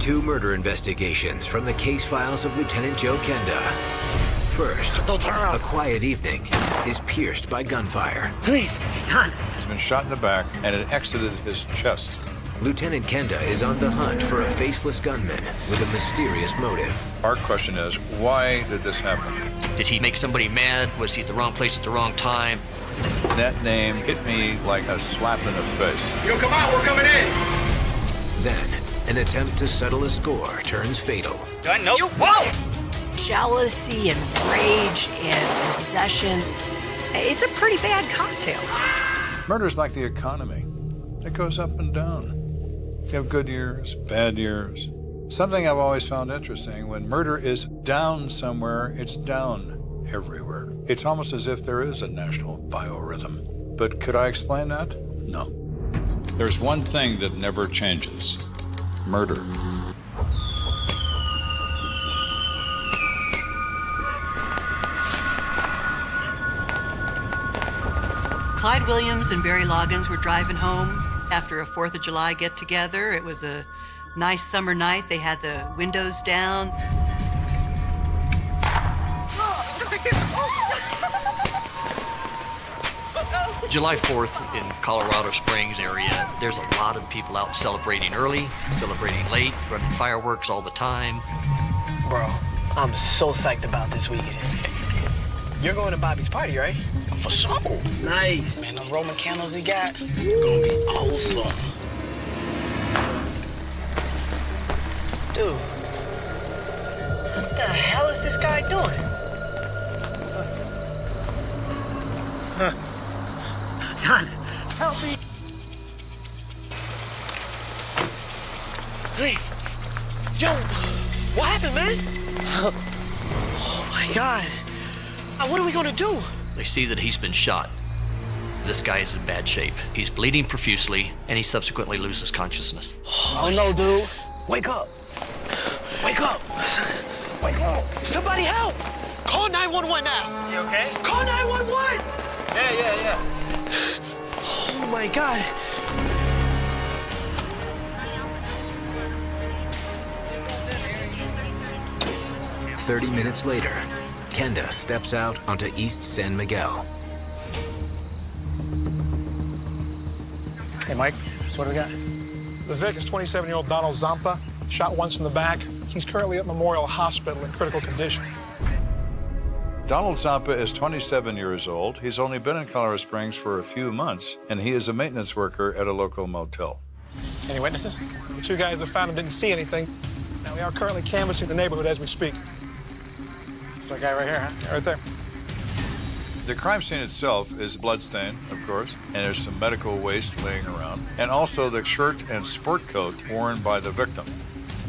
Two murder investigations from the case files of Lieutenant Joe Kenda. First, a quiet evening is pierced by gunfire. Please, Don. He's been shot in the back and it exited his chest. Lieutenant Kenda is on the hunt for a faceless gunman with a mysterious motive. Our question is, why did this happen? Did he make somebody mad? Was he at the wrong place at the wrong time? That name hit me like a slap in the face. Yo, come out, we're coming in. Then, an attempt to settle a score turns fatal. Do I know you? Whoa! Jealousy and rage and possession. It's a pretty bad cocktail. Murder's like the economy. It goes up and down. You have good years, bad years. Something I've always found interesting, when murder is down somewhere, it's down everywhere. It's almost as if there is a national biorhythm. But could I explain that? No. There's one thing that never changes: murder. Clyde Williams and Barry Loggins were driving home after a 4th of July get-together. It was a nice summer night. They had the windows down. July 4th in Colorado Springs area, there's a lot of people out celebrating early, celebrating late, running fireworks all the time. Bro, I'm so psyched about this weekend. You're going to Bobby's party, right? For sure. Nice. Man, them Roman candles he got, gonna be awesome. Dude, what the hell is this guy doing? Don, help me. Please. Yo, what happened, man? Oh, my God. What are we gonna do? They see that he's been shot. This guy is in bad shape. He's bleeding profusely, and he subsequently loses consciousness. Oh, no, dude. Wake up. Wake up. Wake up. Somebody help. Call 911 now. Is he okay? Call 911. Yeah. Oh, my God. "30 minutes later, Kenda steps out onto East San Miguel. Hey, Mike, so what do we got? The Vic is 27-year-old Donald Zampa, shot once in the back. He's currently at Memorial Hospital in critical condition. Donald Zampa is 27 years old. He's only been in Colorado Springs for a few months, and he is a maintenance worker at a local motel. Any witnesses? The two guys that found him didn't see anything. Now, we are currently canvassing the neighborhood as we speak. This our guy right here, huh? Yeah, right there. The crime scene itself is bloodstained, of course, and there's some medical waste laying around, and also the shirt and sport coat worn by the victim.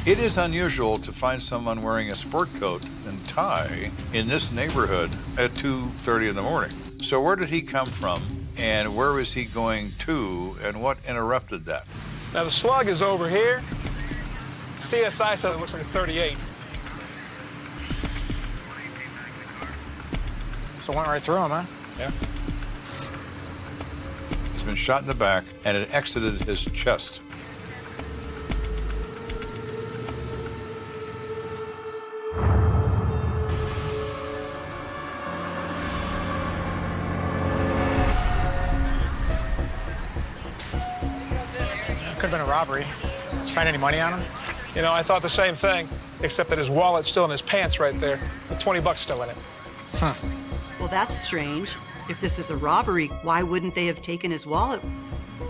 It is unusual to find someone wearing a sport coat and tie in this neighborhood at 2:30 in the morning. So where did he come from, and where was he going to, and what interrupted that? Now, the slug is over here. CSI said it looks like a 38. So it went right through him, huh? Yeah. He's been shot in the back, and it exited his chest. Could have been a robbery. Did you find any money on him? You know, I thought the same thing, except that his wallet's still in his pants right there, with 20 bucks still in it. Huh. Well, that's strange. If this is a robbery, why wouldn't they have taken his wallet?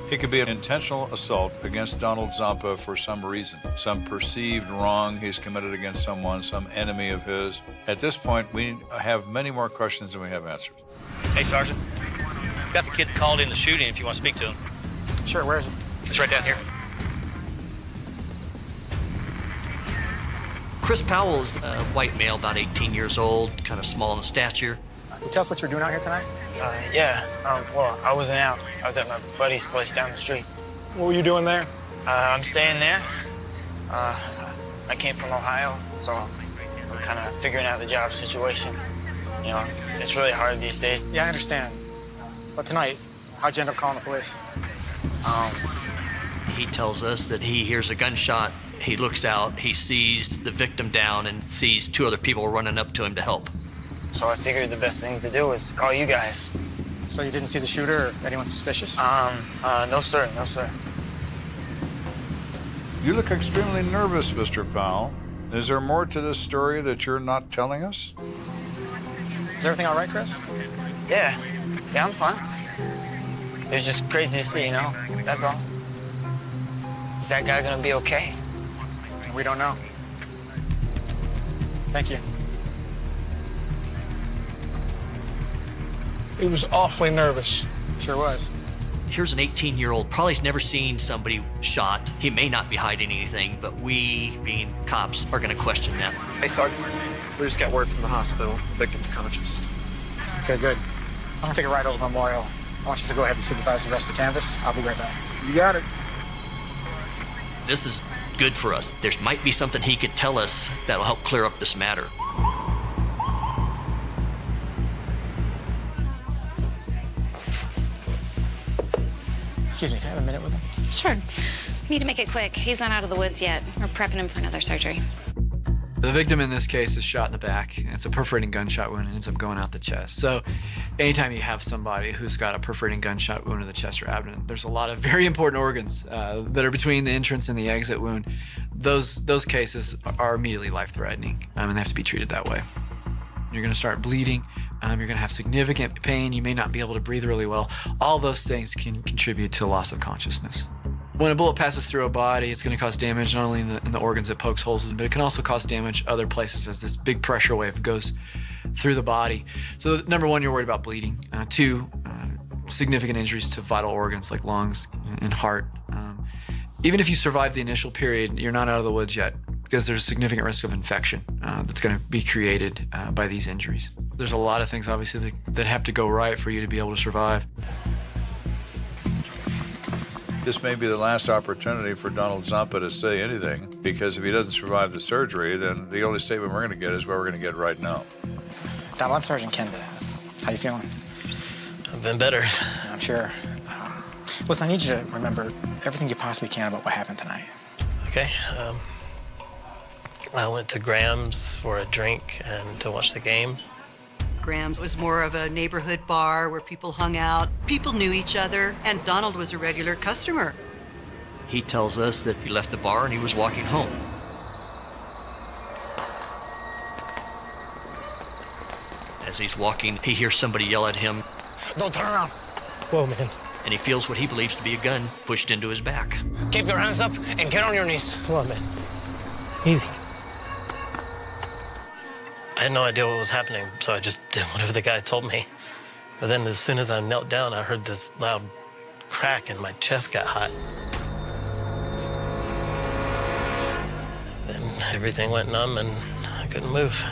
It could be an intentional assault against Donald Zampa for some reason, some perceived wrong he's committed against someone, some enemy of his. At this point, we have many more questions than we have answers. Hey, Sergeant. Got the kid that called in the shooting if you want to speak to him. Sure, where is he? It's right down here. Chris Powell is a white male, about 18 years old, kind of small in stature. Can you tell us what you're doing out here tonight? Yeah. Well, I wasn't out. I was at my buddy's place down the street. What were you doing there? I'm staying there. I came from Ohio, so I'm kind of figuring out the job situation. You know, it's really hard these days. Yeah, I understand. But tonight, how'd you end up calling the police? He tells us that he hears a gunshot He looks out, he sees the victim down and sees 2 other people running up to him to help. So I figured the best thing to do was call you guys. So you didn't see the shooter or anyone suspicious? No sir, no sir. You look extremely nervous, Mr. Powell. Is there more to this story that you're not telling us? Is everything all right, Chris? Yeah, I'm fine. It was just crazy to see, you know, that's all. Is that guy gonna be okay? We don't know. Thank you. He was awfully nervous. Sure was. Here's an 18-year-old, probably has never seen somebody shot. He may not be hiding anything, but we, being cops, are gonna question that. Hey, Sergeant. We just got word from the hospital. Victim's conscious. Okay, good. I'm gonna take a ride over to Memorial. I want you to go ahead and supervise the rest of the canvas. I'll be right back. You got it. This is good for us. There might be something he could tell us that'll help clear up this matter. Excuse me, can I have a minute with him? Sure. We need to make it quick. He's not out of the woods yet. We're prepping him for another surgery. The victim in this case is shot in the back. It's a perforating gunshot wound and ends up going out the chest. So anytime you have somebody who's got a perforating gunshot wound in the chest or abdomen, there's a lot of very important organs that are between the entrance and the exit wound. Those cases are immediately life-threatening, and they have to be treated that way. You're gonna start bleeding, you're gonna have significant pain, you may not be able to breathe really well. All those things can contribute to loss of consciousness. When a bullet passes through a body, it's going to cause damage not only in the organs it pokes holes in, but it can also cause damage other places as this big pressure wave goes through the body. So number 1, you're worried about bleeding. 2, significant injuries to vital organs like lungs and heart. Even if you survive the initial period, you're not out of the woods yet because there's a significant risk of infection that's going to be created by these injuries. There's a lot of things, obviously, that have to go right for you to be able to survive. This may be the last opportunity for Donald Zampa to say anything, because if he doesn't survive the surgery, then the only statement we're going to get is what we're going to get right now. Donald, I'm Sergeant Kenda. How you feeling? I've been better. I'm sure. Listen, I need you to remember everything you possibly can about what happened tonight. Okay. I went to Graham's for a drink and to watch the game. Graham's was more of a neighborhood bar where people hung out. People knew each other, and Donald was a regular customer. He tells us that he left the bar and he was walking home. As he's walking, he hears somebody yell at him. Don't turn around. Whoa, man. And he feels what he believes to be a gun pushed into his back. Keep your hands up and get on your knees. Come on, man. Easy. I had no idea what was happening, so I just did whatever the guy told me. But then as soon as I knelt down, I heard this loud crack and my chest got hot. Then everything went numb and I couldn't move.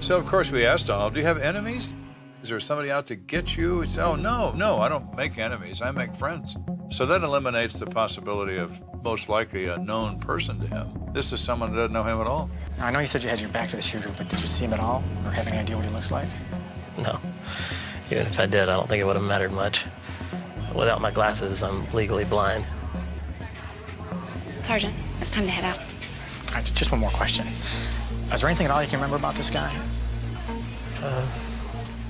So, of course, we asked Donald, do you have enemies? Is there somebody out to get you? He said, oh, no, I don't make enemies. I make friends. So that eliminates the possibility of most likely a known person to him. This is someone that doesn't know him at all. Now, I know you said you had your back to the shooter, but did you see him at all or have any idea what he looks like? No. Even if I did, I don't think it would have mattered much. Without my glasses, I'm legally blind. Sergeant, it's time to head out. All right, just one more question. Is there anything at all you can remember about this guy?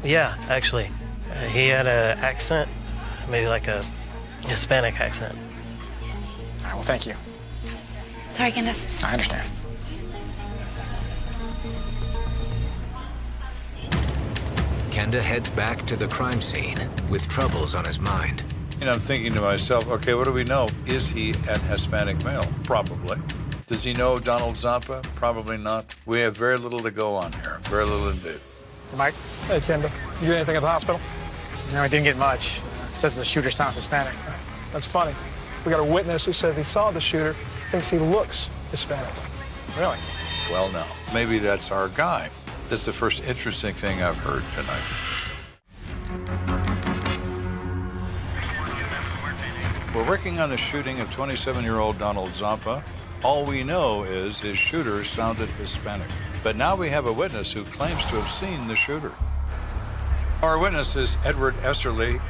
Yeah, actually. He had an accent, maybe like a Hispanic accent. All right, well, thank you. Sorry, Kenda. I understand. Kenda heads back to the crime scene with troubles on his mind. And I'm thinking to myself, okay, what do we know? Is he an Hispanic male? Probably. Does he know Donald Zampa? Probably not. We have very little to go on here. Very little indeed. Mike? Hey, Kenda. You get anything at the hospital? No, I didn't get much. It says the shooter sounds Hispanic. That's funny. We got a witness who says he saw the shooter, thinks he looks Hispanic. Really? Well, now, maybe that's our guy. That's the first interesting thing I've heard tonight. We're working on the shooting of 27-year-old Donald Zampa. All we know is his shooter sounded Hispanic. But now we have a witness who claims to have seen the shooter. Our witness is Edward Esterly.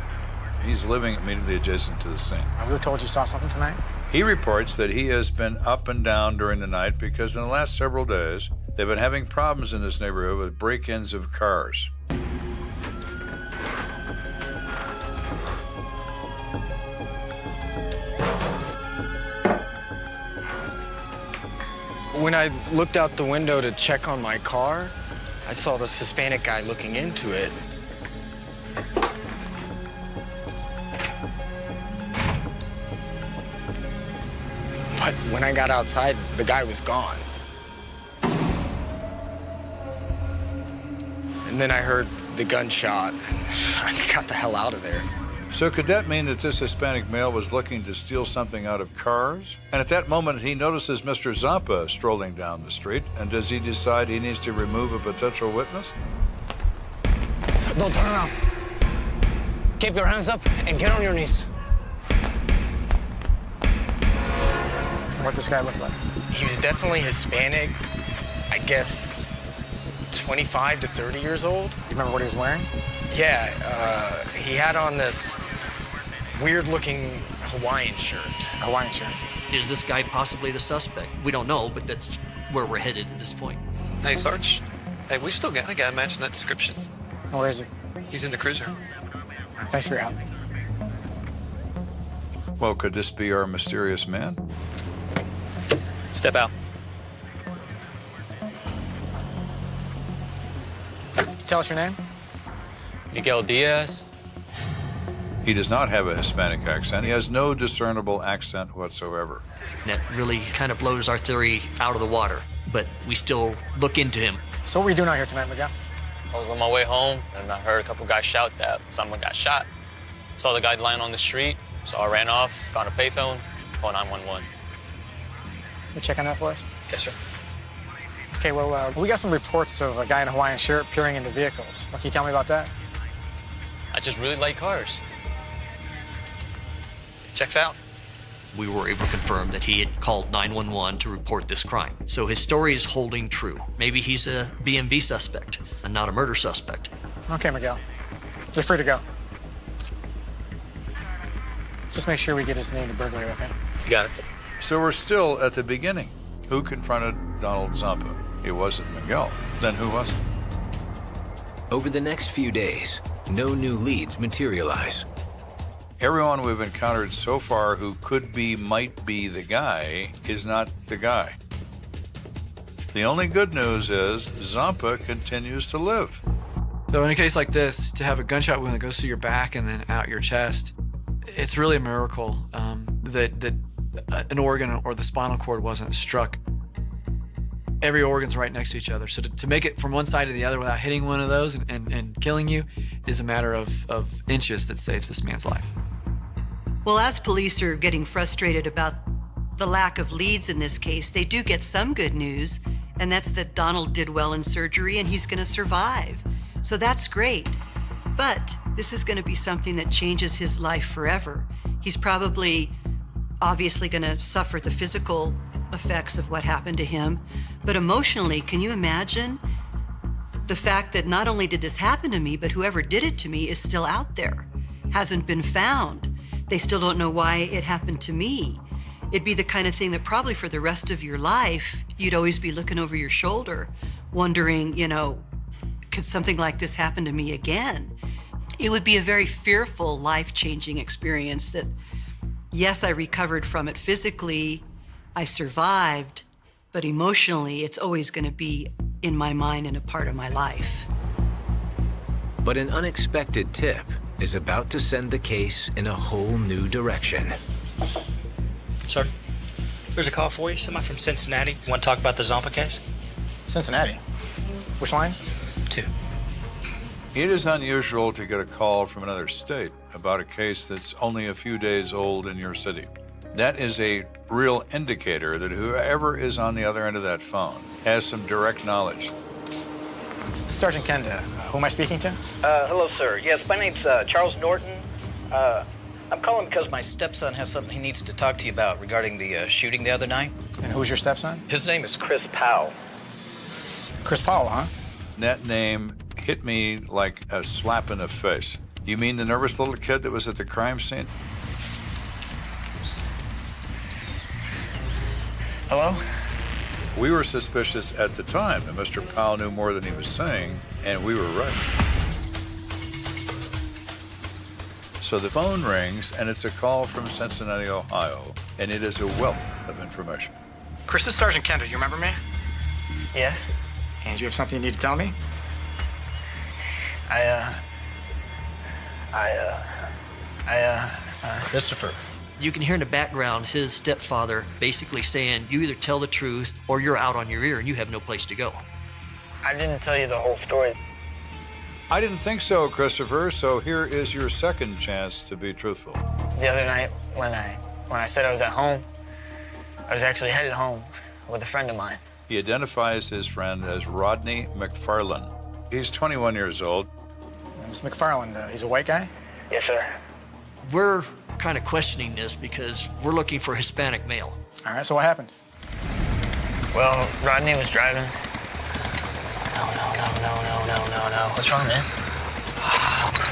He's living immediately adjacent to the scene. We were told you saw something tonight? He reports that he has been up and down during the night because in the last several days, they've been having problems in this neighborhood with break-ins of cars. When I looked out the window to check on my car, I saw this Hispanic guy looking into it. But when I got outside, the guy was gone. And then I heard the gunshot, and I got the hell out of there. So could that mean that this Hispanic male was looking to steal something out of cars? And at that moment, he notices Mr. Zampa strolling down the street. And does he decide he needs to remove a potential witness? Don't turn around. Keep your hands up and get on your knees. What this guy look like? He was definitely Hispanic, I guess 25 to 30 years old. You remember what he was wearing? Yeah, he had on this weird-looking Hawaiian shirt. Hawaiian shirt. Is this guy possibly the suspect? We don't know, but that's where we're headed at this point. Hey, Sarge. Hey, we still got a guy matching that description. Where is he? He's in the cruiser. Thanks for your help. Well, could this be our mysterious man? Step out. Tell us your name. Miguel Diaz. He does not have a Hispanic accent. He has no discernible accent whatsoever. That really kind of blows our theory out of the water, but we still look into him. So what were you doing out here tonight, Miguel? I was on my way home, and I heard a couple guys shout that someone got shot. Saw the guy lying on the street, so I ran off, found a payphone, called 911. You check on that for us? Yes, sir. Okay, well, we got some reports of a guy in a Hawaiian shirt peering into vehicles. What can you tell me about that? I just really like cars. Checks out. We were able to confirm that he had called 911 to report this crime. So his story is holding true. Maybe he's a BMV suspect and not a murder suspect. Okay, Miguel. You're free to go. Just make sure we get his name to burglary with him. You got it. So we're still at the beginning. Who confronted Donald Zampa? It wasn't Miguel. Then who was it? Over the next few days, no new leads materialize. Everyone we've encountered so far who could be, might be the guy is not the guy. The only good news is Zampa continues to live. So in a case like this, to have a gunshot wound that goes through your back and then out your chest, it's really a miracle that an organ or the spinal cord wasn't struck. Every organ's right next to each other. So to make it from one side to the other without hitting one of those and killing you is a matter of inches that saves this man's life. Well, as police are getting frustrated about the lack of leads in this case, they do get some good news, and that's that Donald did well in surgery and he's gonna survive. So that's great. But this is gonna be something that changes his life forever. He's probably obviously gonna suffer the physical effects of what happened to him, but emotionally, can you imagine the fact that not only did this happen to me, but whoever did it to me is still out there, hasn't been found. They still don't know why it happened to me. It'd be the kind of thing that probably for the rest of your life, you'd always be looking over your shoulder, wondering, could something like this happen to me again? It would be a very fearful, life-changing experience that, yes, I recovered from it physically, I survived, but emotionally, it's always going to be in my mind and a part of my life. But an unexpected tip is about to send the case in a whole new direction. Sir, there's a call for you. Somebody from Cincinnati. Want to talk about the Zampa case? Cincinnati? Which line? 2. It is unusual to get a call from another state about a case that's only a few days old in your city. That is a real indicator that whoever is on the other end of that phone has some direct knowledge. Sergeant Kenda, who am I speaking to? Hello, sir. Yes, my name's Charles Norton. I'm calling because my stepson has something he needs to talk to you about regarding the shooting the other night. And who's your stepson? His name is Chris Powell. Chris Powell, huh? That name hit me like a slap in the face. You mean the nervous little kid that was at the crime scene? Hello? We were suspicious at the time that Mr. Powell knew more than he was saying, and we were right. So the phone rings, and it's a call from Cincinnati, Ohio, and it is a wealth of information. Chris, this is Sergeant Kenda. You remember me? Yes? And you have something you need to tell me? Christopher. You can hear in the background his stepfather basically saying, you either tell the truth or you're out on your ear and you have no place to go. I didn't tell you the whole story. I didn't think so, Christopher, so here is your second chance to be truthful. The other night when I said I was at home, I was actually headed home with a friend of mine. He identifies his friend as Rodney McFarland. He's 21 years old. This McFarland, he's a white guy? Yes, sir. We're kind of questioning this because we're looking for a Hispanic male. All right, so what happened? Well, Rodney was driving. No. What's wrong, man?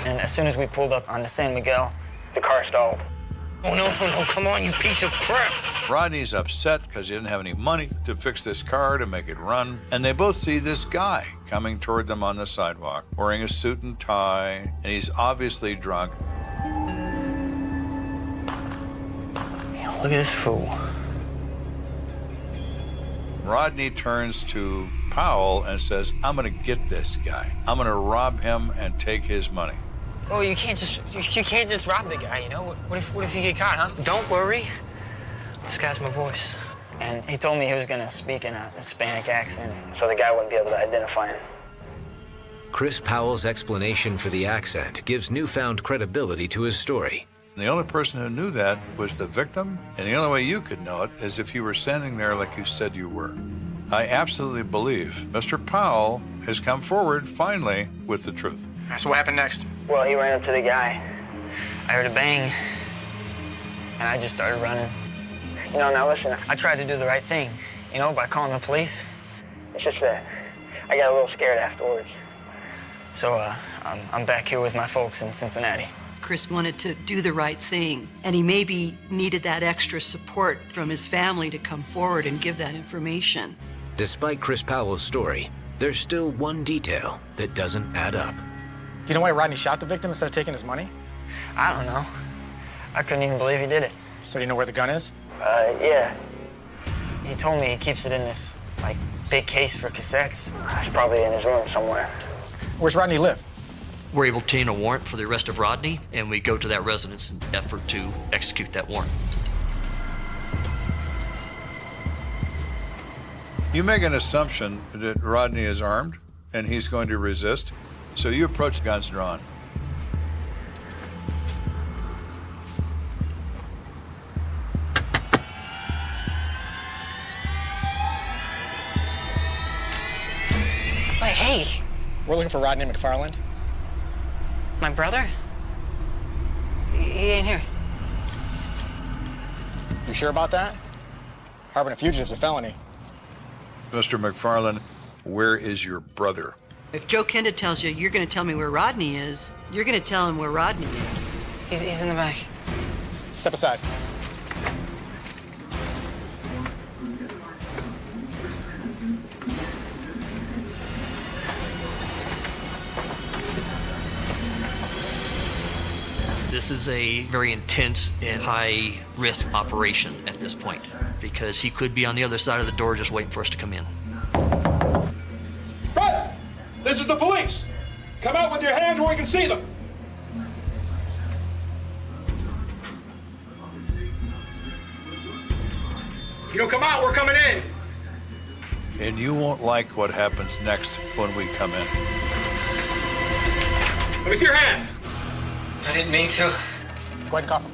And as soon as we pulled up on the San Miguel, the car stalled. Oh, no, come on, you piece of crap. Rodney's upset because he didn't have any money to fix this car to make it run. And they both see this guy coming toward them on the sidewalk, wearing a suit and tie, and he's obviously drunk. Look at this fool. Rodney turns to Powell and says, I'm gonna get this guy. I'm gonna rob him and take his money. Oh, you can't just rob the guy, you know? What if you get caught, huh? Don't worry. This guy's my voice. And he told me he was gonna speak in a Hispanic accent, so the guy wouldn't be able to identify him. Chris Powell's explanation for the accent gives newfound credibility to his story. The only person who knew that was the victim, and the only way you could know it is if you were standing there like you said you were. I absolutely believe Mr. Powell has come forward, finally, with the truth. So what happened next? Well, he ran up to the guy. I heard a bang, and I just started running. You know, now listen, I tried to do the right thing, you know, by calling the police. It's just that I got a little scared afterwards. So, I'm back here with my folks in Cincinnati. Chris wanted to do the right thing, and he maybe needed that extra support from his family to come forward and give that information. Despite Chris Powell's story, there's still one detail that doesn't add up. Do you know why Rodney shot the victim instead of taking his money? I don't know. I couldn't even believe he did it. So do you know where the gun is? Yeah. He told me he keeps it in this, like, big case for cassettes. It's probably in his room somewhere. Where's Rodney live? We're able to obtain a warrant for the arrest of Rodney, and we go to that residence in an effort to execute that warrant. You make an assumption that Rodney is armed and he's going to resist, so you approach guns drawn. Wait, hey! We're looking for Rodney McFarland. My brother? He ain't here. You sure about that? Harboring a fugitive's a felony. Mr. McFarland, where is your brother? If Joe Kenda tells you you're going to tell me where Rodney is, you're going to tell him where Rodney is. He's in the back. Step aside. This is a very intense and high-risk operation at this point because he could be on the other side of the door just waiting for us to come in. Right! This is the police! Come out with your hands where we can see them! If you don't come out, we're coming in! And you won't like what happens next when we come in. Let me see your hands! I didn't mean to. Go ahead and cuff him.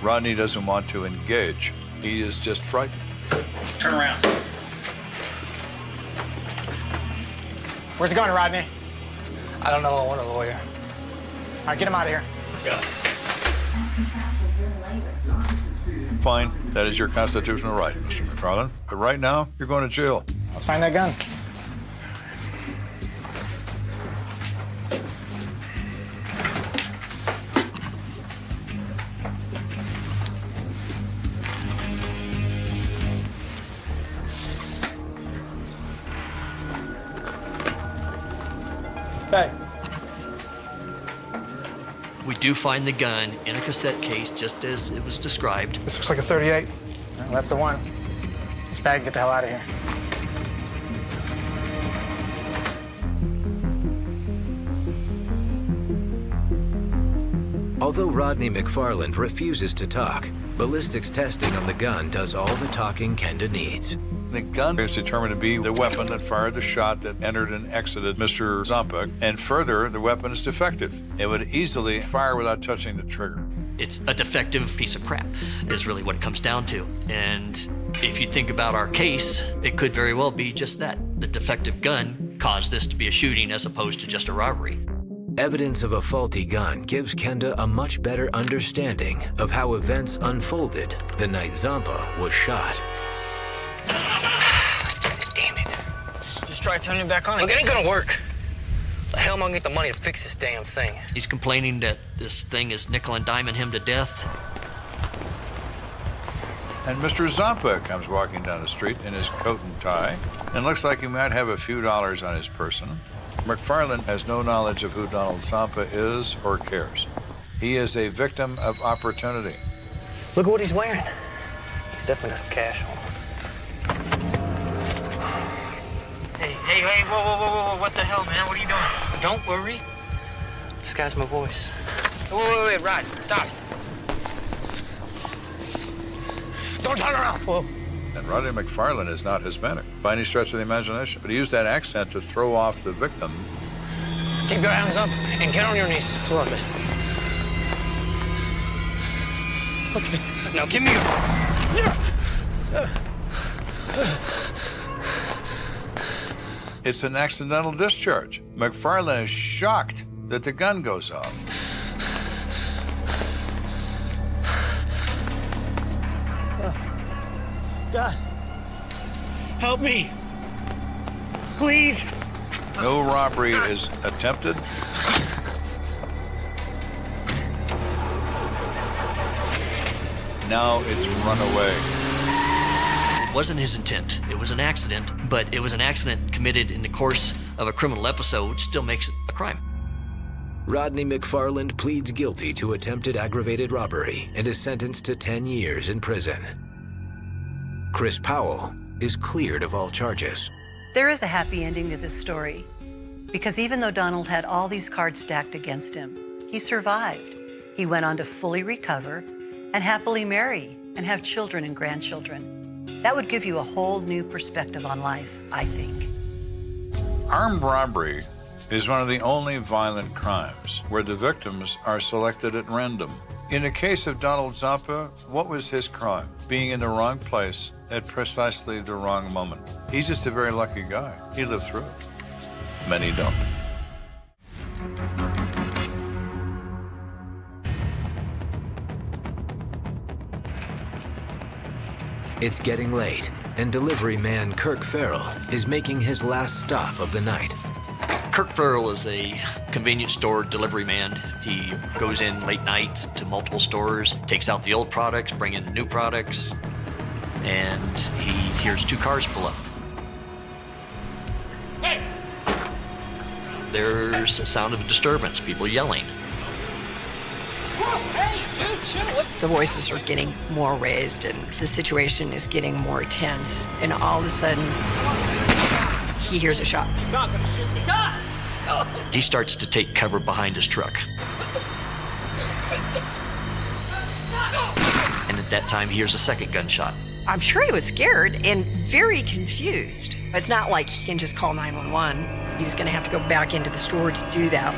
Rodney doesn't want to engage. He is just frightened. Turn around. Where's the gun, Rodney? I don't know. I want a lawyer. All right, get him out of here. Yeah. Fine, that is your constitutional right, Mr. McFarland. But right now, you're going to jail. Let's find that gun. do find the gun in a cassette case, just as it was described. This looks like a 38. Well, that's the one. Let's bag and get the hell out of here. Although Rodney McFarland refuses to talk, ballistics testing on the gun does all the talking Kenda needs. The gun is determined to be the weapon that fired the shot that entered and exited Mr. Zompek, and further, the weapon is defective. It would easily fire without touching the trigger. It's a defective piece of crap, is really what it comes down to. And if you think about our case, it could very well be just that. The defective gun caused this to be a shooting as opposed to just a robbery. Evidence of a faulty gun gives Kenda a much better understanding of how events unfolded the night Zampa was shot. Damn it. Just try turning it back on. Look, it ain't gonna work. The hell am I gonna get the money to fix this damn thing? He's complaining that this thing is nickel and diming him to death. And Mr. Zompek comes walking down the street in his coat and tie, and looks like he might have a few dollars on his person. McFarland has no knowledge of who Donald Zampa is or cares. He is a victim of opportunity. Look at what he's wearing. He's definitely got some cash on him. Hey, whoa, what the hell, man? What are you doing? Don't worry. This guy's my voice. Wait, Rod, stop. Don't turn around. Whoa. And Rodney McFarland is not Hispanic by any stretch of the imagination, but he used that accent to throw off the victim. Keep your hands up and get on your knees. Floor of it. Okay. Now give me your... It's an accidental discharge. McFarland is shocked that the gun goes off. God, help me. Please. No robbery is attempted. Now it's run away. It wasn't his intent. It was an accident, but it was an accident committed in the course of a criminal episode, which still makes it a crime. Rodney McFarland pleads guilty to attempted aggravated robbery and is sentenced to 10 years in prison. Chris Powell is cleared of all charges. There is a happy ending to this story, because even though Donald had all these cards stacked against him, he survived. He went on to fully recover and happily marry and have children and grandchildren. That would give you a whole new perspective on life, I think. Armed robbery is one of the only violent crimes where the victims are selected at random. In the case of Donald Zampa, what was his crime? Being in the wrong place at precisely the wrong moment. He's just a very lucky guy. He lived through it. Many don't. It's getting late, and delivery man Kirk Farrell is making his last stop of the night. Kirk Farrell is a convenience store delivery man. He goes in late nights to multiple stores, takes out the old products, bring in new products, and he hears two cars pull up. Hey! There's a sound of a disturbance, people yelling. Hey, dude, chill. The voices are getting more raised and the situation is getting more tense. And all of a sudden, he hears a shot. He's not gonna shoot me. Stop! He starts to take cover behind his truck. And at that time, he hears a second gunshot. I'm sure he was scared and very confused. It's not like he can just call 911. He's gonna have to go back into the store to do that.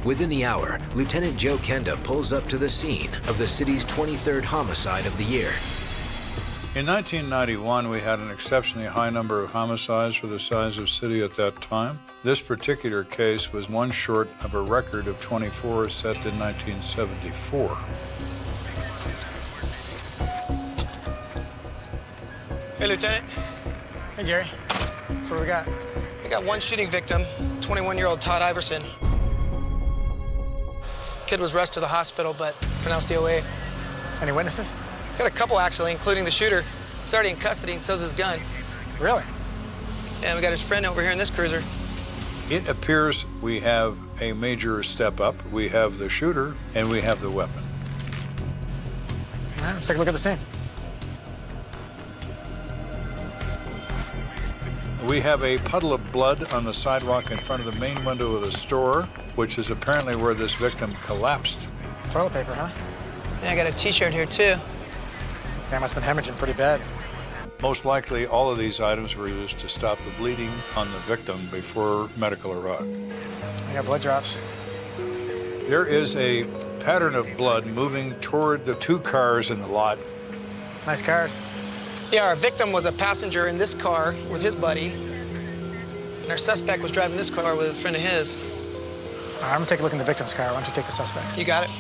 Within the hour, Lieutenant Joe Kenda pulls up to the scene of the city's 23rd homicide of the year. In 1991, we had an exceptionally high number of homicides for the size of city at that time. This particular case was one short of a record of 24 set in 1974. Hey, Lieutenant. Hey, Gary. So what do we got? We got one shooting victim, 21-year-old Todd Iverson. Kid was rushed to the hospital, but pronounced DOA. Any witnesses? Got a couple, actually, including the shooter. He's already in custody and so's his gun. Really? Yeah, we got his friend over here in this cruiser. It appears we have a major step up. We have the shooter and we have the weapon. All right, let's take a look at the scene. We have a puddle of blood on the sidewalk in front of the main window of the store, which is apparently where this victim collapsed. Toilet paper, huh? Yeah, I got a t-shirt here too. Guy must have been hemorrhaging pretty bad. Most likely, all of these items were used to stop the bleeding on the victim before medical arrived. I got blood drops. There is a pattern of blood moving toward the two cars in the lot. Nice cars. Yeah, our victim was a passenger in this car with his buddy, and our suspect was driving this car with a friend of his. All right, I'm gonna take a look in the victim's car. Why don't you take the suspects? You got it.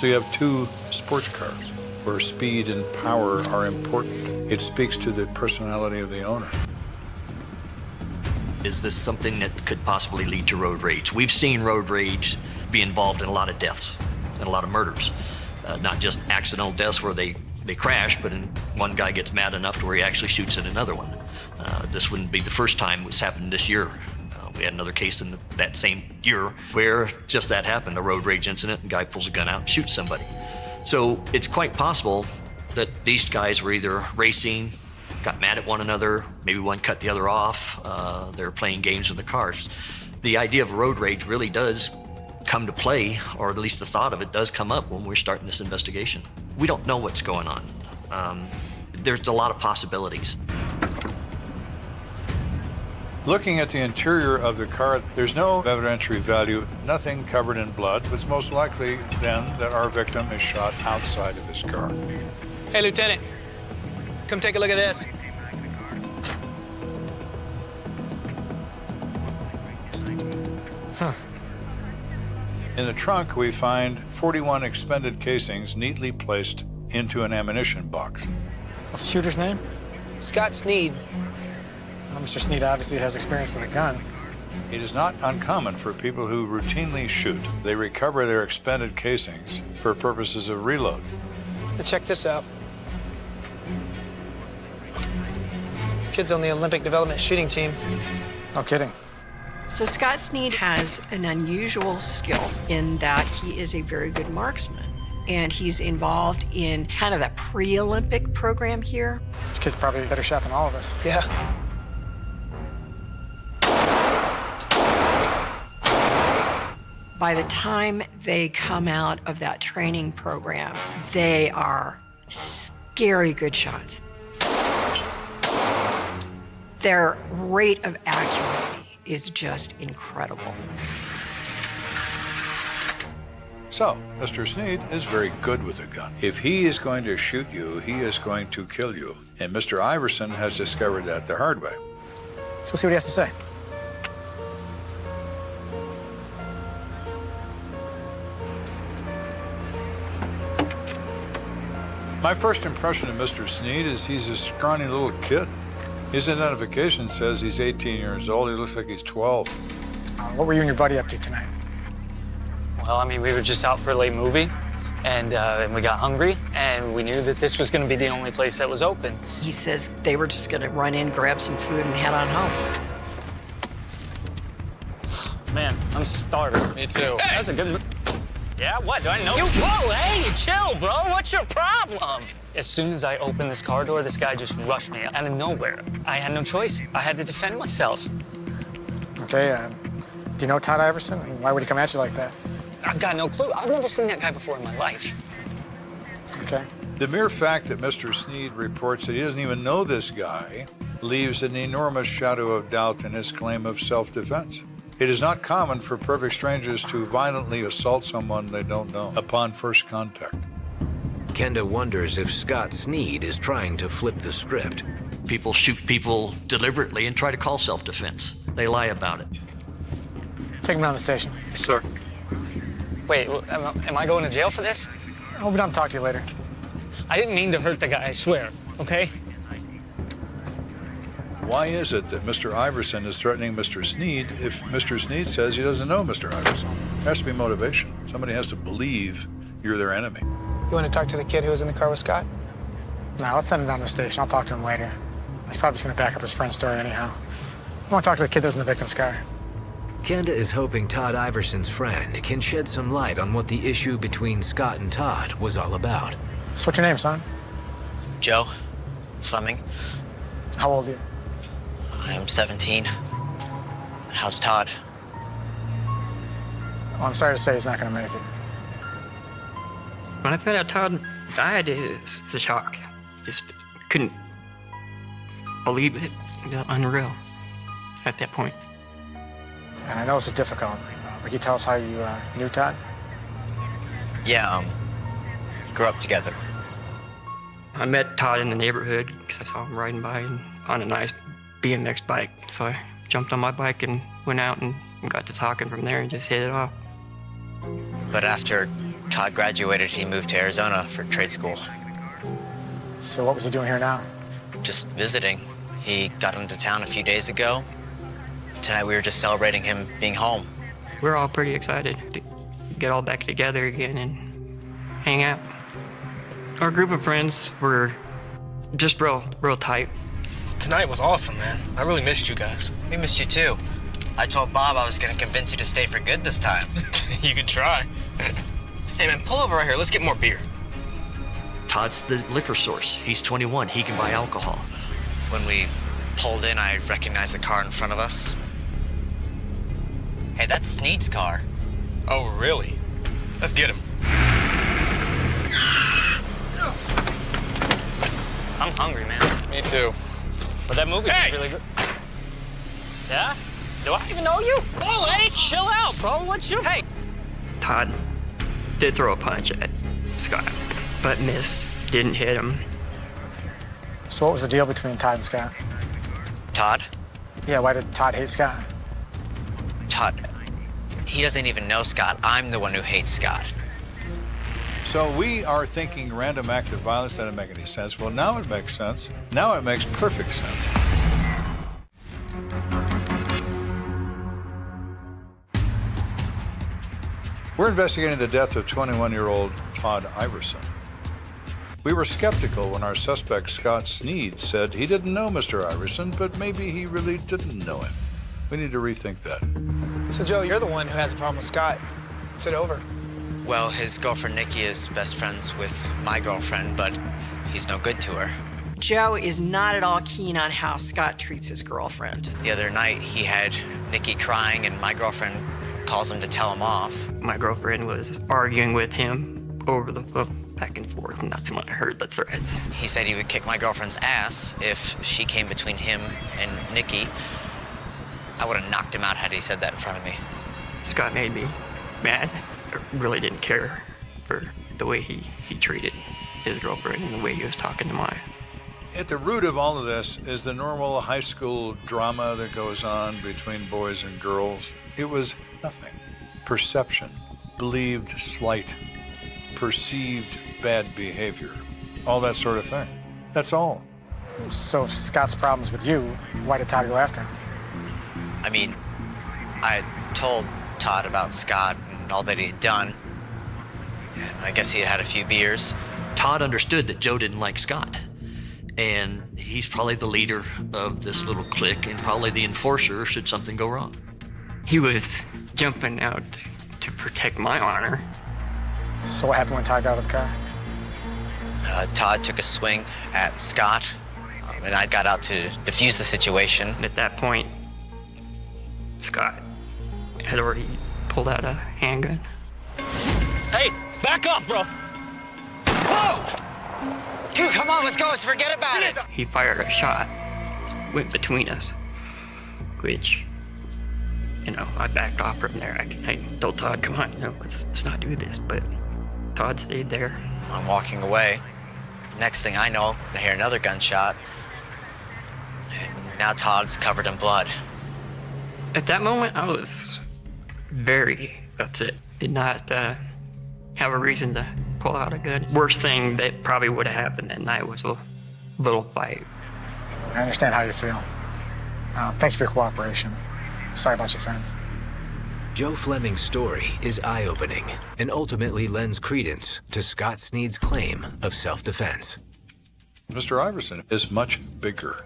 So you have two sports cars where speed and power are important. It speaks to the personality of the owner. Is this something that could possibly lead to road rage? We've seen road rage be involved in a lot of deaths and a lot of murders. Not just accidental deaths where they crash, but one guy gets mad enough to where he actually shoots at another one. This wouldn't be the first time it's happened this year. We had another case in that same year where just that happened, a road rage incident, and a guy pulls a gun out and shoots somebody. So it's quite possible that these guys were either racing, got mad at one another, maybe one cut the other off, they're playing games with the cars. The idea of road rage really does come to play, or at least the thought of it does come up when we're starting this investigation. We don't know what's going on. There's a lot of possibilities. Looking at the interior of the car, there's no evidentiary value, nothing covered in blood. It's most likely then that our victim is shot outside of his car. Hey, Lieutenant, come take a look at this. Huh. In the trunk, we find 41 expended casings neatly placed into an ammunition box. What's the shooter's name? Scott Sneed. Well, Mr. Sneed obviously has experience with a gun. It is not uncommon for people who routinely shoot. They recover their expended casings for purposes of reload. Now check this out. Kid's on the Olympic development shooting team. No kidding. So Scott Sneed has an unusual skill in that he is a very good marksman. And he's involved in kind of the pre-Olympic program here. This kid's probably a better shot than all of us. Yeah. By the time they come out of that training program, they are scary good shots. Their rate of accuracy is just incredible. So, Mr. Sneed is very good with a gun. If he is going to shoot you, he is going to kill you. And Mr. Iverson has discovered that the hard way. Let's go see what he has to say. My first impression of Mr. Sneed is he's a scrawny little kid. His identification says he's 18 years old. He looks like he's 12. What were you and your buddy up to tonight? Well, I mean, we were just out for a late movie, and we got hungry, and we knew that this was going to be the only place that was open. He says they were just going to run in, grab some food, and head on home. Man, I'm starving. Me too. Hey! That's a good... Yeah, what? Do I know? Whoa, hey, chill, bro. What's your problem? As soon as I opened this car door, this guy just rushed me out of nowhere. I had no choice. I had to defend myself. Okay, do you know Todd Iverson? Why would he come at you like that? I've got no clue. I've never seen that guy before in my life. Okay. The mere fact that Mr. Sneed reports that he doesn't even know this guy leaves an enormous shadow of doubt in his claim of self-defense. It is not common for perfect strangers to violently assault someone they don't know upon first contact. Kenda wonders if Scott Sneed is trying to flip the script. People shoot people deliberately and try to call self-defense. They lie about it. Take him down to the station. Sir. Wait, am I going to jail for this? I'll be down to talk to you later. I didn't mean to hurt the guy, I swear, okay? Why is it that Mr. Iverson is threatening Mr. Sneed if Mr. Sneed says he doesn't know Mr. Iverson? There has to be motivation. Somebody has to believe you're their enemy. You want to talk to the kid who was in the car with Scott? No, let's send him down to the station. I'll talk to him later. He's probably just going to back up his friend's story anyhow. I want to talk to the kid that was in the victim's car. Kenda is hoping Todd Iverson's friend can shed some light on what the issue between Scott and Todd was all about. So what's your name, son? Joe Fleming. How old are you? I am 17. How's Todd? Well, I'm sorry to say he's not going to make it. When I found out Todd died, it was a shock. Just couldn't believe it. It was unreal at that point. And I know this is difficult, but can you tell us how you knew Todd? Yeah, grew up together. I met Todd in the neighborhood because I saw him riding by on a nice BMX bike. So I jumped on my bike and went out and got to talking from there and just hit it off. But after Todd graduated, he moved to Arizona for trade school. So what was he doing here now? Just visiting. He got into town a few days ago. Tonight we were just celebrating him being home. We're all pretty excited to get all back together again and hang out. Our group of friends were just real tight. Tonight was awesome, man. I really missed you guys. We missed you too. I told Bob I was gonna convince you to stay for good this time. You can try. Hey man, pull over right here. Let's get more beer. Todd's the liquor source. He's 21. He can buy alcohol. When we pulled in, I recognized the car in front of us. Hey, that's Sneed's car. Oh, really? Let's get him. I'm hungry, man. Me too. But that movie was really good. Yeah? Do I even know you? Whoa, hey, chill out, bro. What's your... Hey! Todd did throw a punch at Scott, but missed. Didn't hit him. So what was the deal between Todd and Scott? Todd? Yeah, why did Todd hate Scott? Todd, he doesn't even know Scott. I'm the one who hates Scott. So we are thinking random act of violence doesn't make any sense. Well, now it makes sense. Now it makes perfect sense. We're investigating the death of 21-year-old Todd Iverson. We were skeptical when our suspect, Scott Sneed, said he didn't know Mr. Iverson, but maybe he really didn't know him. We need to rethink that. So, Joe, you're the one who has a problem with Scott. What's it over? Well, his girlfriend Nikki is best friends with my girlfriend, but he's no good to her. Joe is not at all keen on how Scott treats his girlfriend. The other night, he had Nikki crying, and my girlfriend calls him to tell him off. My girlfriend was arguing with him over the phone, back and forth, and that's when I heard the threats. He said he would kick my girlfriend's ass if she came between him and Nikki. I would have knocked him out had he said that in front of me. Scott made me mad. I really didn't care for the way he treated his girlfriend and the way he was talking to mine. At the root of all of this is the normal high school drama that goes on between boys and girls. It was nothing. Perception, believed slight, perceived bad behavior, all that sort of thing. That's all. So if Scott's problems with you, why did Todd go after him? I mean, I told Todd about Scott and all that he had done. And I guess he had had a few beers. Todd understood that Joe didn't like Scott. And he's probably the leader of this little clique and probably the enforcer should something go wrong. He was jumping out to protect my honor. So what happened when Todd got out of the car? Todd took a swing at Scott, and I got out to defuse the situation. And at that point, Scott had already pulled out a handgun. Hey, back off, bro. Whoa! Dude, come on, let's go. Let's forget about it. He fired a shot, went between us, which, you know, I backed off from there. I told Todd, come on, you know, let's not do this. But Todd stayed there. I'm walking away. Next thing I know, I hear another gunshot. And now Todd's covered in blood. At that moment, I was very upset. Did not have a reason to pull out a gun. Worst thing that probably would have happened that night was a little fight. I understand how you feel. Thanks for your cooperation. Sorry about your friend. Joe Fleming's story is eye-opening and ultimately lends credence to Scott Sneed's claim of self-defense. Mr. Iverson is much bigger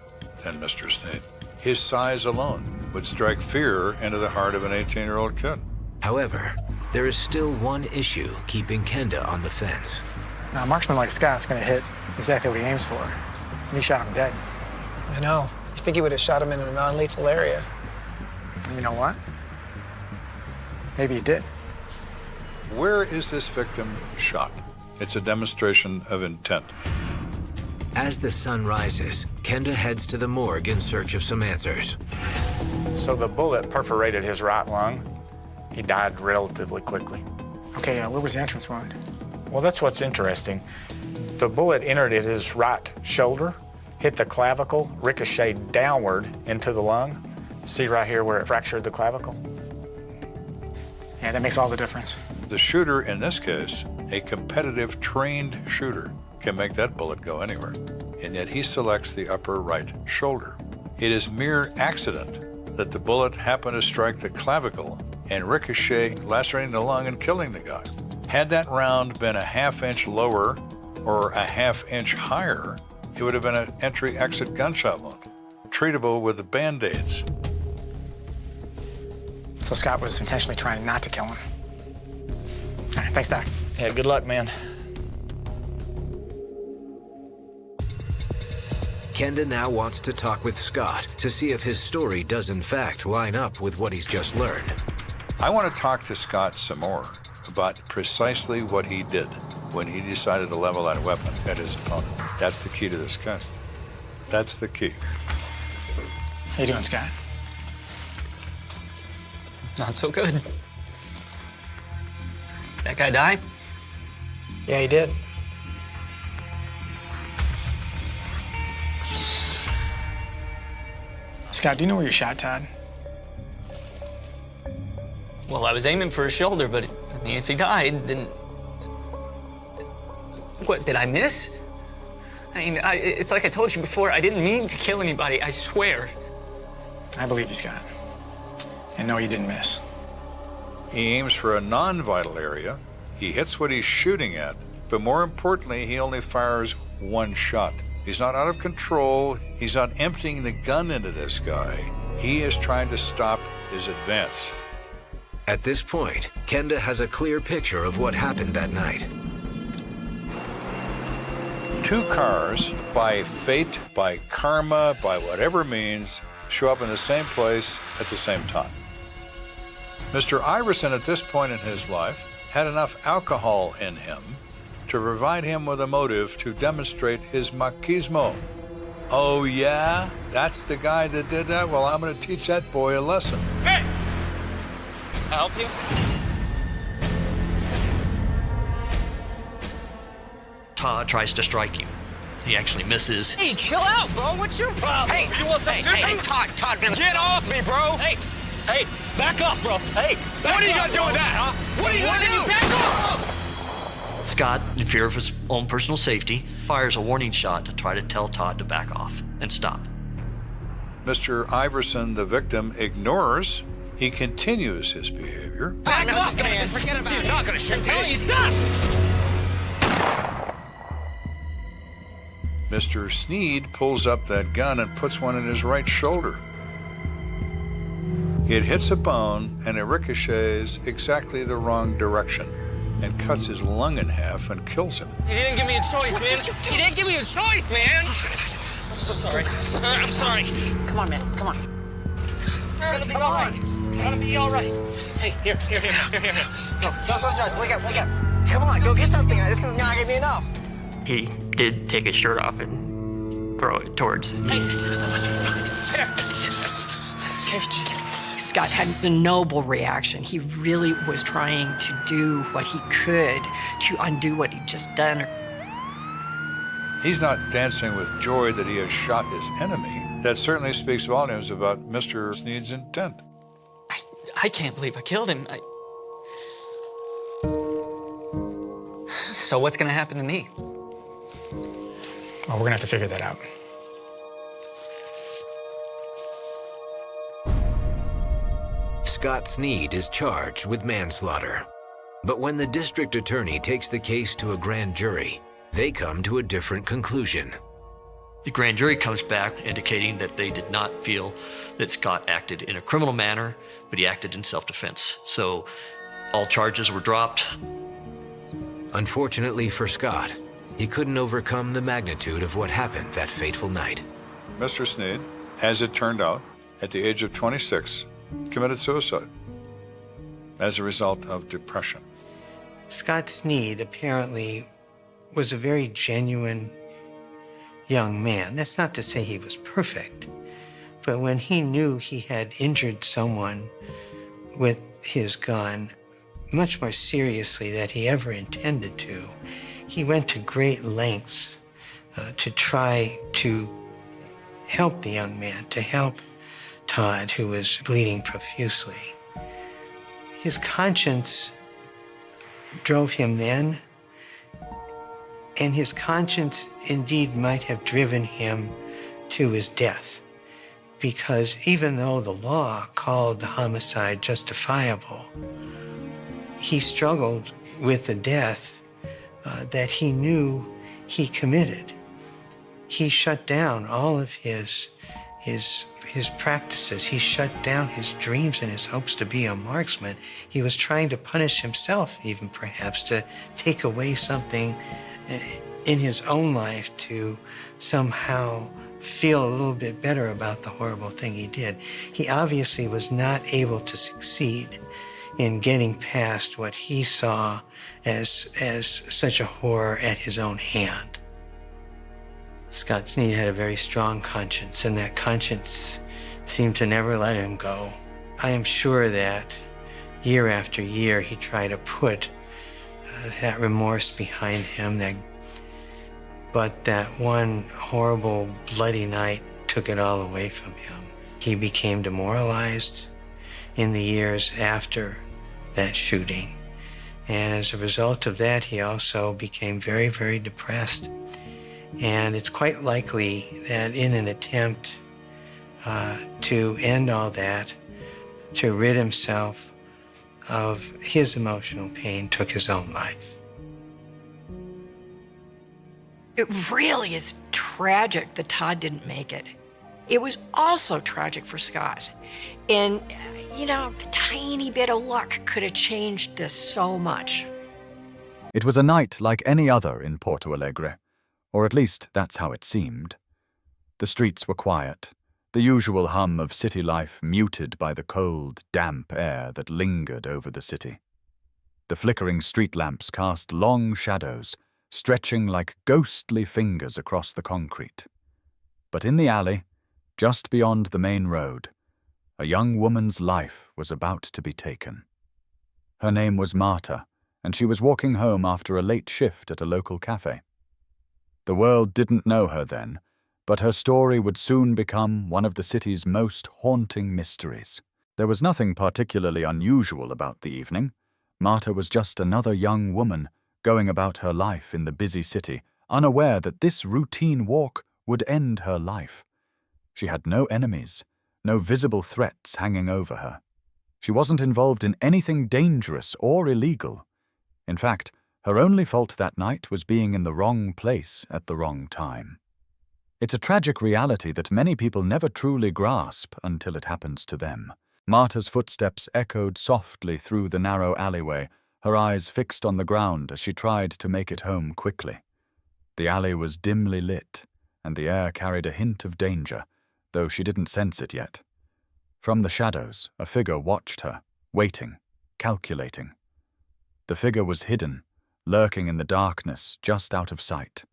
than Mr. Sneed. His size alone would strike fear into the heart of an 18-year-old kid. However, there is still one issue keeping Kenda on the fence. Now, a marksman like Scott's going to hit exactly what he aims for. And he shot him dead. I know. You think he would have shot him in a non-lethal area? And you know what? Maybe he did. Where is this victim shot? It's a demonstration of intent. As the sun rises, Kenda heads to the morgue in search of some answers. So the bullet perforated his right lung. He died relatively quickly. Okay, where was the entrance wound? Well, that's what's interesting. The bullet entered at his right shoulder, hit the clavicle, ricocheted downward into the lung. See right here where it fractured the clavicle? Yeah, that makes all the difference. The shooter, in this case, a competitive, trained shooter, can make that bullet go anywhere. And yet he selects the upper right shoulder. It is mere accident that the bullet happened to strike the clavicle and ricochet, lacerating the lung and killing the guy. Had that round been a half-inch lower or a half-inch higher, it would have been an entry-exit gunshot wound, treatable with the Band-Aids. So Scott was intentionally trying not to kill him. All right, thanks, Doc. Yeah, good luck, man. Kenda now wants to talk with Scott to see if his story does in fact line up with what he's just learned. I want to talk to Scott some more about precisely what he did when he decided to level that weapon at his opponent. That's the key to this case. That's the key. How you doing, Scott? Not so good. That guy died? Yeah, he did. Scott, do you know where you shot Todd? Well, I was aiming for his shoulder, but I mean, if he died, then... What, did I miss? I mean, it's like I told you before, I didn't mean to kill anybody, I swear. I believe you, Scott. And no, you didn't miss. He aims for a non-vital area. He hits what he's shooting at, but more importantly, he only fires one shot. He's not out of control. He's not emptying the gun into this guy. He is trying to stop his advance. At this point, Kenda has a clear picture of what happened that night. Two cars, by fate, by karma, by whatever means, show up in the same place at the same time. Mr. Iverson, at this point in his life, had enough alcohol in him to provide him with a motive to demonstrate his machismo. Oh yeah? That's the guy that did that? Well, I'm gonna teach that boy a lesson. Hey! I'll help you? Todd tries to strike you. He actually misses. Hey, chill out, bro. What's your problem? Hey, you want some Todd, get off me, bro! Hey, back up, bro. Hey, what are you gonna do with that, huh? What are you gonna do? Back up! Scott, in fear of his own personal safety, fires a warning shot to try to tell Todd to back off and stop. Mr. Iverson, the victim, ignores. He continues his behavior. Back up, man. Just forget about it. He's not gonna shoot me. Tell you, stop! Mr. Sneed pulls up that gun and puts one in his right shoulder. It hits a bone and it ricochets exactly the wrong direction and cuts his lung in half and kills him. You didn't give me a choice, man. You didn't give me a choice, man. Oh, I'm so sorry. I'm sorry. Come on, man. Come on. You're gonna be all right. You're gonna be all right. Hey, here. Go. Don't close your eyes. Wake up. Come on, go get something. This is not gonna be enough. He did take his shirt off and throw it towards me. Hey, so much. Here. Scott had a noble reaction. He really was trying to do what he could to undo what he'd just done. He's not dancing with joy that he has shot his enemy. That certainly speaks volumes about Mr. Sneed's intent. I can't believe I killed him. So what's gonna happen to me? Well, we're gonna have to figure that out. Scott Sneed is charged with manslaughter. But when the district attorney takes the case to a grand jury, they come to a different conclusion. The grand jury comes back indicating that they did not feel that Scott acted in a criminal manner, but he acted in self-defense. So all charges were dropped. Unfortunately for Scott, he couldn't overcome the magnitude of what happened that fateful night. Mr. Sneed, as it turned out, at the age of 26, committed suicide as a result of depression. Scott Sneed apparently was a very genuine young man. That's not to say he was perfect, but when he knew he had injured someone with his gun much more seriously than he ever intended to, he went to great lengths to try to help the young man, to help Todd, who was bleeding profusely. His conscience drove him then, and his conscience indeed might have driven him to his death, because even though the law called the homicide justifiable, he struggled with the death that he knew he committed. He shut down all of his practices. He shut down his dreams and his hopes to be a marksman. He was trying to punish himself, even perhaps, to take away something in his own life to somehow feel a little bit better about the horrible thing he did. He obviously was not able to succeed in getting past what he saw as such a horror at his own hand. Scott Sneed had a very strong conscience, and that conscience seemed to never let him go. I am sure that year after year he tried to put that remorse behind him, but that one horrible, bloody night took it all away from him. He became demoralized in the years after that shooting. And as a result of that, he also became very, very depressed. And it's quite likely that in an attempt to end all that, to rid himself of his emotional pain, took his own life. It really is tragic that Todd didn't make it. It was also tragic for Scott. And, you know, a tiny bit of luck could have changed this so much. It was a night like any other in Porto Alegre, or at least that's how it seemed. The streets were quiet, the usual hum of city life muted by the cold, damp air that lingered over the city. The flickering street lamps cast long shadows, stretching like ghostly fingers across the concrete. But in the alley, just beyond the main road, a young woman's life was about to be taken. Her name was Marta, and she was walking home after a late shift at a local cafe. The world didn't know her then, but her story would soon become one of the city's most haunting mysteries. There was nothing particularly unusual about the evening. Marta was just another young woman going about her life in the busy city, unaware that this routine walk would end her life. She had no enemies, no visible threats hanging over her. She wasn't involved in anything dangerous or illegal. In fact, her only fault that night was being in the wrong place at the wrong time. It's a tragic reality that many people never truly grasp until it happens to them. Marta's footsteps echoed softly through the narrow alleyway, her eyes fixed on the ground as she tried to make it home quickly. The alley was dimly lit, and the air carried a hint of danger, though she didn't sense it yet. From the shadows, a figure watched her, waiting, calculating. The figure was hidden, lurking in the darkness just out of sight.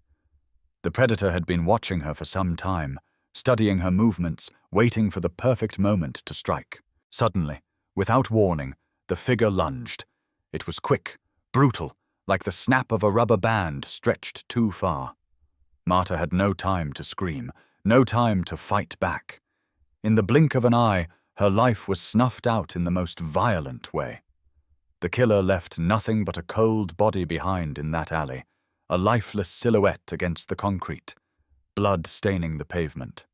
The predator had been watching her for some time, studying her movements, waiting for the perfect moment to strike. Suddenly, without warning, the figure lunged. It was quick, brutal, like the snap of a rubber band stretched too far. Marta had no time to scream, no time to fight back. In the blink of an eye, her life was snuffed out in the most violent way. The killer left nothing but a cold body behind in that alley, a lifeless silhouette against the concrete, blood staining the pavement.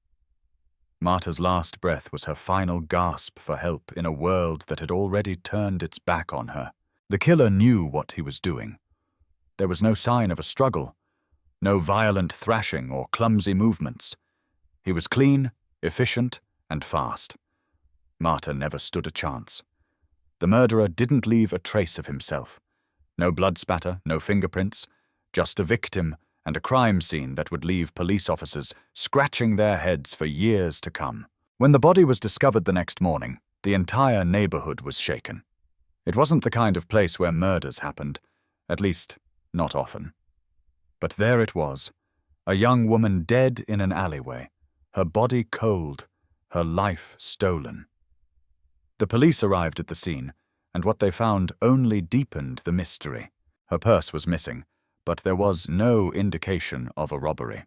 Marta's last breath was her final gasp for help in a world that had already turned its back on her. The killer knew what he was doing. There was no sign of a struggle, No violent thrashing or clumsy movements. He was clean, efficient, and fast. Marta never stood a chance. The murderer didn't leave a trace of himself. No blood spatter, no fingerprints, just a victim and a crime scene that would leave police officers scratching their heads for years to come. When the body was discovered the next morning, the entire neighborhood was shaken. It wasn't the kind of place where murders happened, at least not often. But there it was, a young woman dead in an alleyway, her body cold, her life stolen. The police arrived at the scene, and what they found only deepened the mystery. Her purse was missing, but there was no indication of a robbery.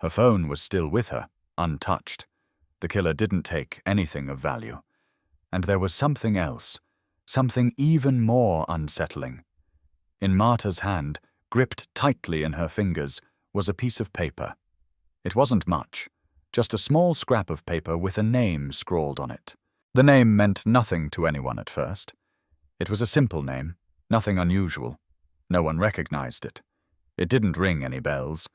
Her phone was still with her, untouched. The killer didn't take anything of value. And there was something else, something even more unsettling. In Marta's hand, gripped tightly in her fingers, was a piece of paper. It wasn't much, just a small scrap of paper with a name scrawled on it. The name meant nothing to anyone at first. It was a simple name, nothing unusual. No one recognized it. It didn't ring any bells.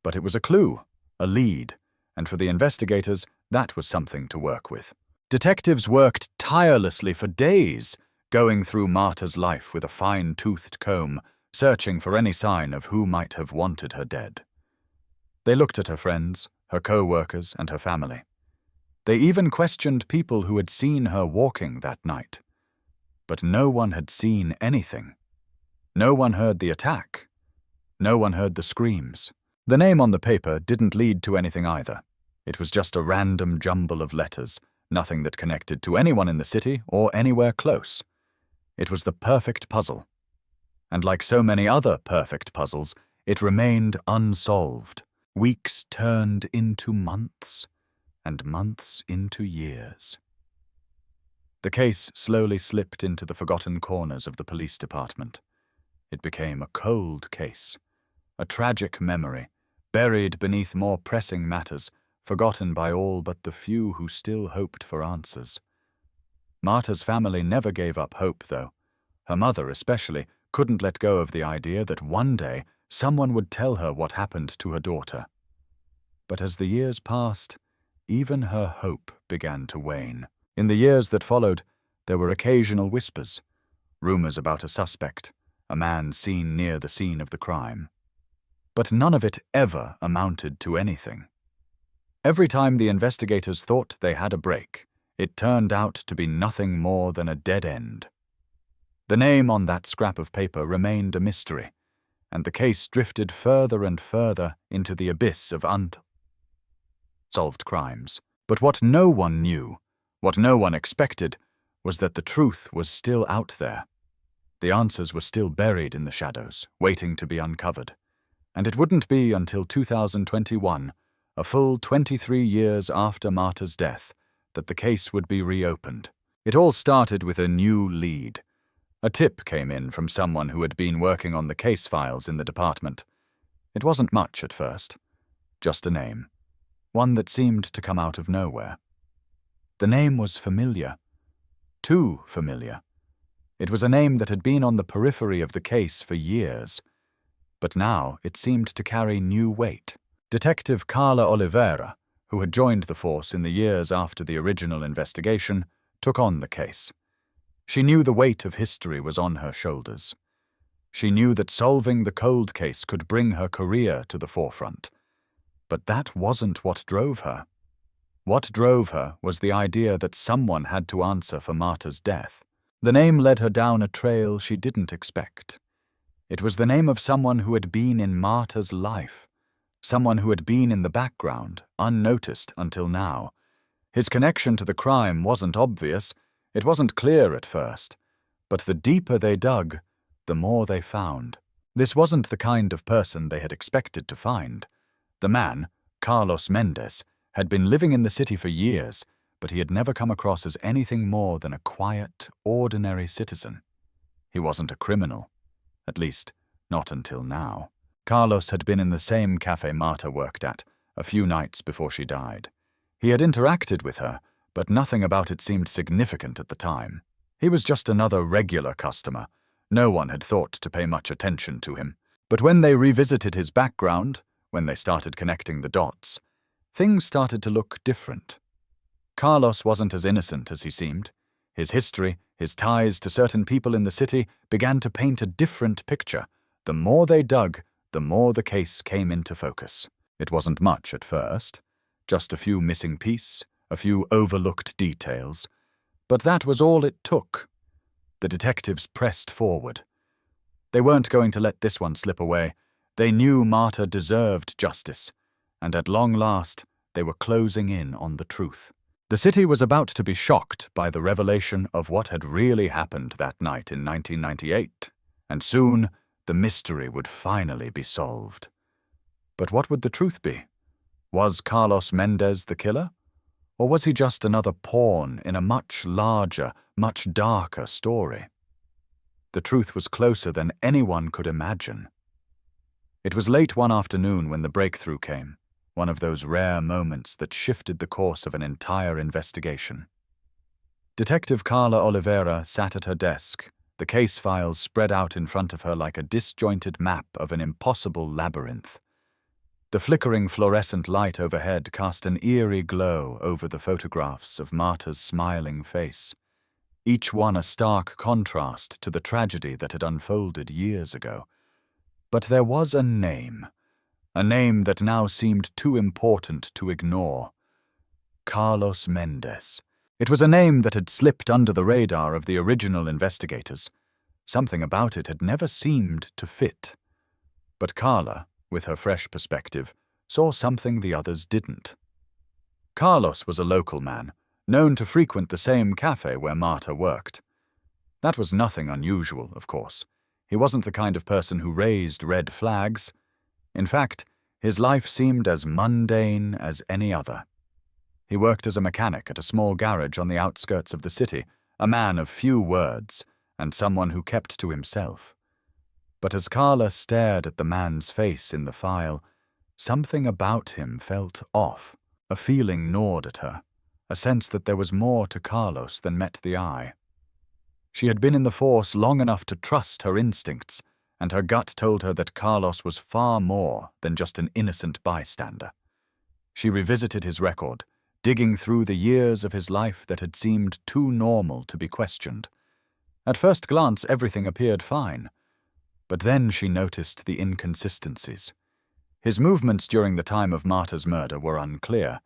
But it was a clue, a lead, and for the investigators, that was something to work with. Detectives worked tirelessly for days, going through Marta's life with a fine-toothed comb, searching for any sign of who might have wanted her dead. They looked at her friends, her co-workers, and her family. They even questioned people who had seen her walking that night. But no one had seen anything. No one heard the attack. No one heard the screams. The name on the paper didn't lead to anything either. It was just a random jumble of letters, nothing that connected to anyone in the city or anywhere close. It was the perfect puzzle. And like so many other perfect puzzles, it remained unsolved. Weeks turned into months, and months into years. The case slowly slipped into the forgotten corners of the police department. It became a cold case, a tragic memory, buried beneath more pressing matters, forgotten by all but the few who still hoped for answers. Marta's family never gave up hope, though. Her mother, especially, couldn't let go of the idea that one day someone would tell her what happened to her daughter. But as the years passed, even her hope began to wane. In the years that followed, there were occasional whispers, rumors about a suspect, a man seen near the scene of the crime. But none of it ever amounted to anything. Every time the investigators thought they had a break, it turned out to be nothing more than a dead end. The name on that scrap of paper remained a mystery, and the case drifted further and further into the abyss of unsolved crimes. But what no one knew, what no one expected, was that the truth was still out there. The answers were still buried in the shadows, waiting to be uncovered. And it wouldn't be until 2021, a full 23 years after Marta's death, that the case would be reopened. It all started with a new lead. A tip came in from someone who had been working on the case files in the department. It wasn't much at first, just a name, one that seemed to come out of nowhere. The name was familiar, too familiar. It was a name that had been on the periphery of the case for years, but now it seemed to carry new weight. Detective Carla Oliveira, who had joined the force in the years after the original investigation, took on the case. She knew the weight of history was on her shoulders. She knew that solving the cold case could bring her career to the forefront. But that wasn't what drove her. What drove her was the idea that someone had to answer for Marta's death. The name led her down a trail she didn't expect. It was the name of someone who had been in Marta's life, someone who had been in the background, unnoticed until now. His connection to the crime wasn't obvious, it wasn't clear at first, but the deeper they dug, the more they found. This wasn't the kind of person they had expected to find. The man, Carlos Mendez, had been living in the city for years, but he had never come across as anything more than a quiet, ordinary citizen. He wasn't a criminal, at least not until now. Carlos had been in the same cafe Marta worked at a few nights before she died. He had interacted with her, but nothing about it seemed significant at the time. He was just another regular customer. No one had thought to pay much attention to him. But when they revisited his background, when they started connecting the dots, things started to look different. Carlos wasn't as innocent as he seemed. His history, his ties to certain people in the city began to paint a different picture. The more they dug, the more the case came into focus. It wasn't much at first, just a few missing pieces, a few overlooked details. But that was all it took. The detectives pressed forward. They weren't going to let this one slip away. They knew Marta deserved justice, and at long last, they were closing in on the truth. The city was about to be shocked by the revelation of what had really happened that night in 1998, and soon the mystery would finally be solved. But what would the truth be? Was Carlos Mendez the killer? Or was he just another pawn in a much larger, much darker story? The truth was closer than anyone could imagine. It was late one afternoon when the breakthrough came, one of those rare moments that shifted the course of an entire investigation. Detective Carla Oliveira sat at her desk, the case files spread out in front of her like a disjointed map of an impossible labyrinth. The flickering fluorescent light overhead cast an eerie glow over the photographs of Marta's smiling face, each one a stark contrast to the tragedy that had unfolded years ago. But there was a name that now seemed too important to ignore. Carlos Mendez. It was a name that had slipped under the radar of the original investigators. Something about it had never seemed to fit. But Carla, with her fresh perspective, saw something the others didn't. Carlos was a local man, known to frequent the same cafe where Marta worked. That was nothing unusual, of course. He wasn't the kind of person who raised red flags. In fact, his life seemed as mundane as any other. He worked as a mechanic at a small garage on the outskirts of the city, a man of few words, and someone who kept to himself. But as Carla stared at the man's face in the file, something about him felt off. A feeling gnawed at her, a sense that there was more to Carlos than met the eye. She had been in the force long enough to trust her instincts, and her gut told her that Carlos was far more than just an innocent bystander. She revisited his record, digging through the years of his life that had seemed too normal to be questioned. At first glance, everything appeared fine. But then she noticed the inconsistencies. His movements during the time of Marta's murder were unclear.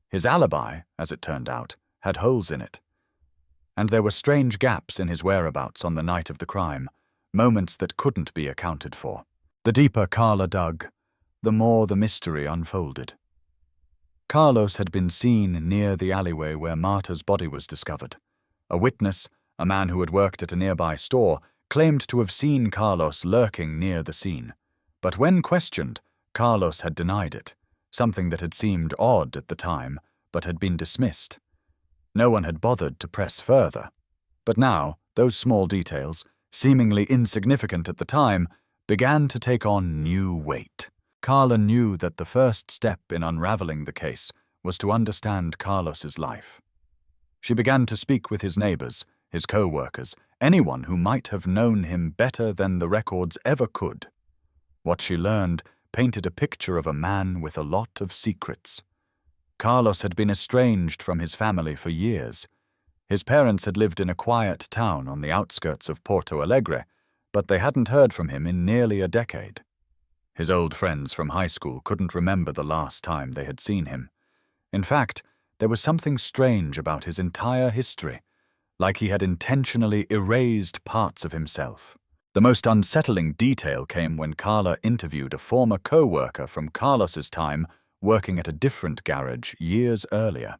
His alibi, as it turned out, had holes in it. And there were strange gaps in his whereabouts on the night of the crime, moments that couldn't be accounted for. The deeper Carla dug, the more the mystery unfolded. Carlos had been seen near the alleyway where Marta's body was discovered. A witness, a man who had worked at a nearby store, claimed to have seen Carlos lurking near the scene. But when questioned, Carlos had denied it, something that had seemed odd at the time, but had been dismissed. No one had bothered to press further. But now, those small details, seemingly insignificant at the time, began to take on new weight. Carla knew that the first step in unraveling the case was to understand Carlos's life. She began to speak with his neighbors, his co-workers, anyone who might have known him better than the records ever could. What she learned painted a picture of a man with a lot of secrets. Carlos had been estranged from his family for years. His parents had lived in a quiet town on the outskirts of Porto Alegre, but they hadn't heard from him in nearly a decade. His old friends from high school couldn't remember the last time they had seen him. In fact, there was something strange about his entire history, like he had intentionally erased parts of himself. The most unsettling detail came when Carla interviewed a former co-worker from Carlos's time working at a different garage years earlier.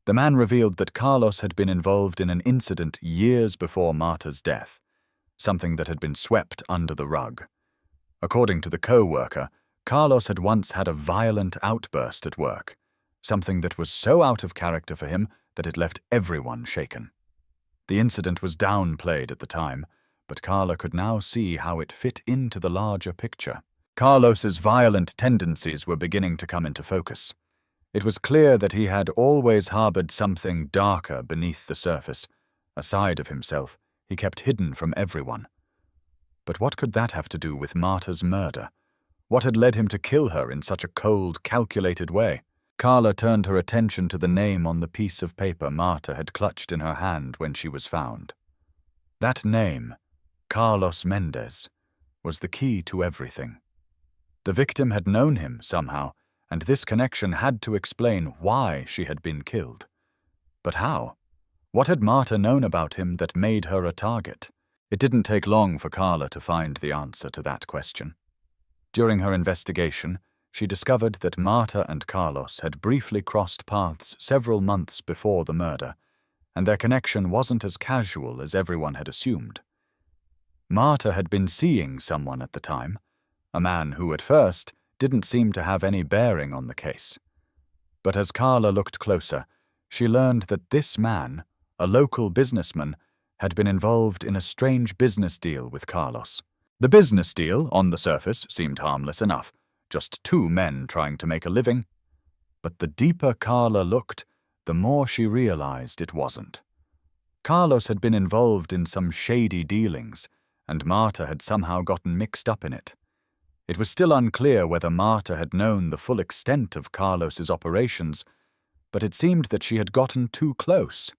The man revealed that Carlos had been involved in an incident years before Marta's death, something that had been swept under the rug. According to the co-worker, Carlos had once had a violent outburst at work, something that was so out of character for him that it left everyone shaken. The incident was downplayed at the time, but Carla could now see how it fit into the larger picture. Carlos's violent tendencies were beginning to come into focus. It was clear that he had always harbored something darker beneath the surface, a side of himself he kept hidden from everyone. But what could that have to do with Marta's murder? What had led him to kill her in such a cold, calculated way? Carla turned her attention to the name on the piece of paper Marta had clutched in her hand when she was found. That name, Carlos Mendez, was the key to everything. The victim had known him somehow, and this connection had to explain why she had been killed. But how? What had Marta known about him that made her a target? It didn't take long for Carla to find the answer to that question. During her investigation, she discovered that Marta and Carlos had briefly crossed paths several months before the murder, and their connection wasn't as casual as everyone had assumed. Marta had been seeing someone at the time, a man who at first didn't seem to have any bearing on the case. But as Carla looked closer, she learned that this man, a local businessman, had been involved in a strange business deal with Carlos. The business deal, on the surface, seemed harmless enough, just two men trying to make a living. But the deeper Carla looked, the more she realized it wasn't. Carlos had been involved in some shady dealings, and Marta had somehow gotten mixed up in it. It was still unclear whether Marta had known the full extent of Carlos's operations, but it seemed that she had gotten too close.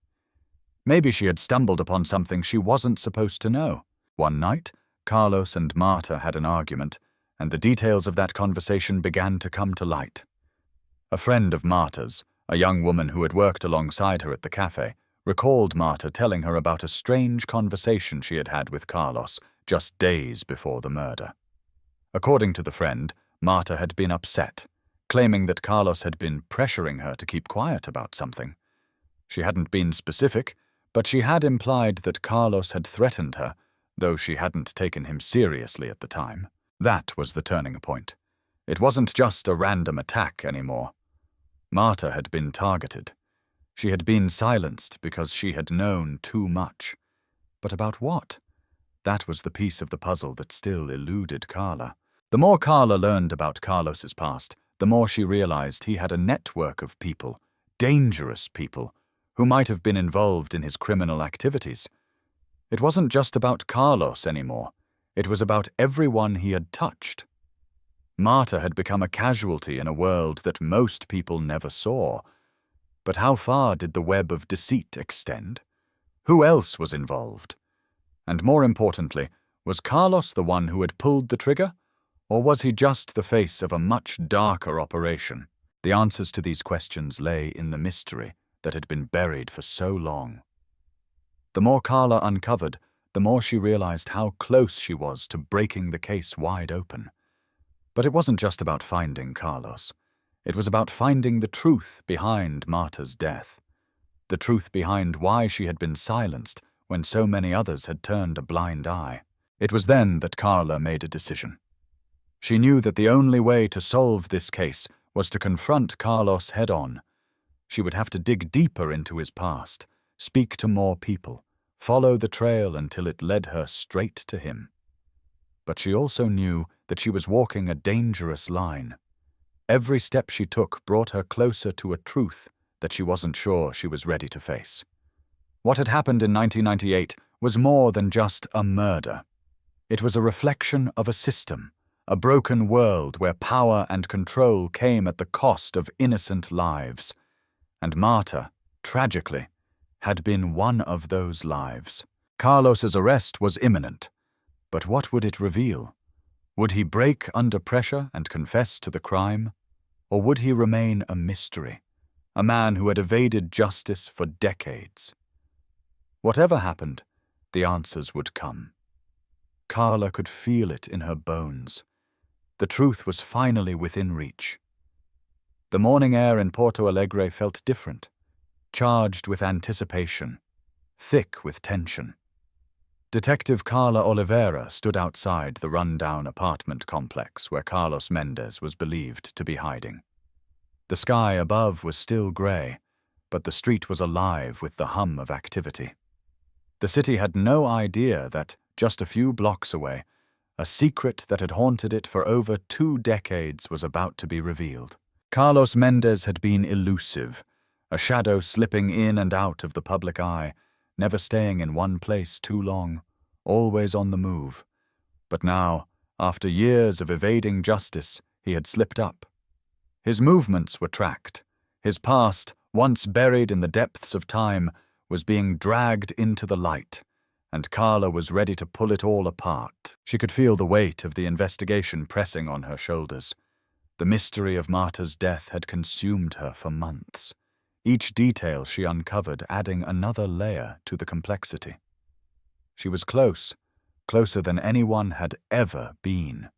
Maybe she had stumbled upon something she wasn't supposed to know. One night, Carlos and Marta had an argument, and the details of that conversation began to come to light. A friend of Marta's, a young woman who had worked alongside her at the cafe, recalled Marta telling her about a strange conversation she had had with Carlos just days before the murder. According to the friend, Marta had been upset, claiming that Carlos had been pressuring her to keep quiet about something. She hadn't been specific, but she had implied that Carlos had threatened her, though she hadn't taken him seriously at the time. That was the turning point. It wasn't just a random attack anymore. Marta had been targeted. She had been silenced because she had known too much. But about what? That was the piece of the puzzle that still eluded Carla. The more Carla learned about Carlos's past, the more she realized he had a network of people, dangerous people, who might have been involved in his criminal activities. It wasn't just about Carlos anymore. It was about everyone he had touched. Marta had become a casualty in a world that most people never saw. But how far did the web of deceit extend? Who else was involved? And more importantly, was Carlos the one who had pulled the trigger? Or was he just the face of a much darker operation? The answers to these questions lay in the mystery that had been buried for so long. The more Carla uncovered, the more she realized how close she was to breaking the case wide open. But it wasn't just about finding Carlos. It was about finding the truth behind Marta's death. The truth behind why she had been silenced when so many others had turned a blind eye. It was then that Carla made a decision. She knew that the only way to solve this case was to confront Carlos head-on. She would have to dig deeper into his past, speak to more people, follow the trail until it led her straight to him. But she also knew that she was walking a dangerous line. Every step she took brought her closer to a truth that she wasn't sure she was ready to face. What had happened in 1998 was more than just a murder. It was a reflection of a system, a broken world where power and control came at the cost of innocent lives. And Marta, tragically, had been one of those lives. Carlos's arrest was imminent, but what would it reveal? Would he break under pressure and confess to the crime? Or would he remain a mystery, a man who had evaded justice for decades? Whatever happened, the answers would come. Carla could feel it in her bones. The truth was finally within reach. The morning air in Porto Alegre felt different, charged with anticipation, thick with tension. Detective Carla Oliveira stood outside the run-down apartment complex where Carlos Mendez was believed to be hiding. The sky above was still grey, but the street was alive with the hum of activity. The city had no idea that, just a few blocks away, a secret that had haunted it for over 2 decades was about to be revealed. Carlos Mendez had been elusive, a shadow slipping in and out of the public eye, never staying in one place too long, always on the move. But now, after years of evading justice, he had slipped up. His movements were tracked. His past, once buried in the depths of time, was being dragged into the light, and Carla was ready to pull it all apart. She could feel the weight of the investigation pressing on her shoulders. The mystery of Marta's death had consumed her for months, each detail she uncovered adding another layer to the complexity. She was close, closer than anyone had ever been.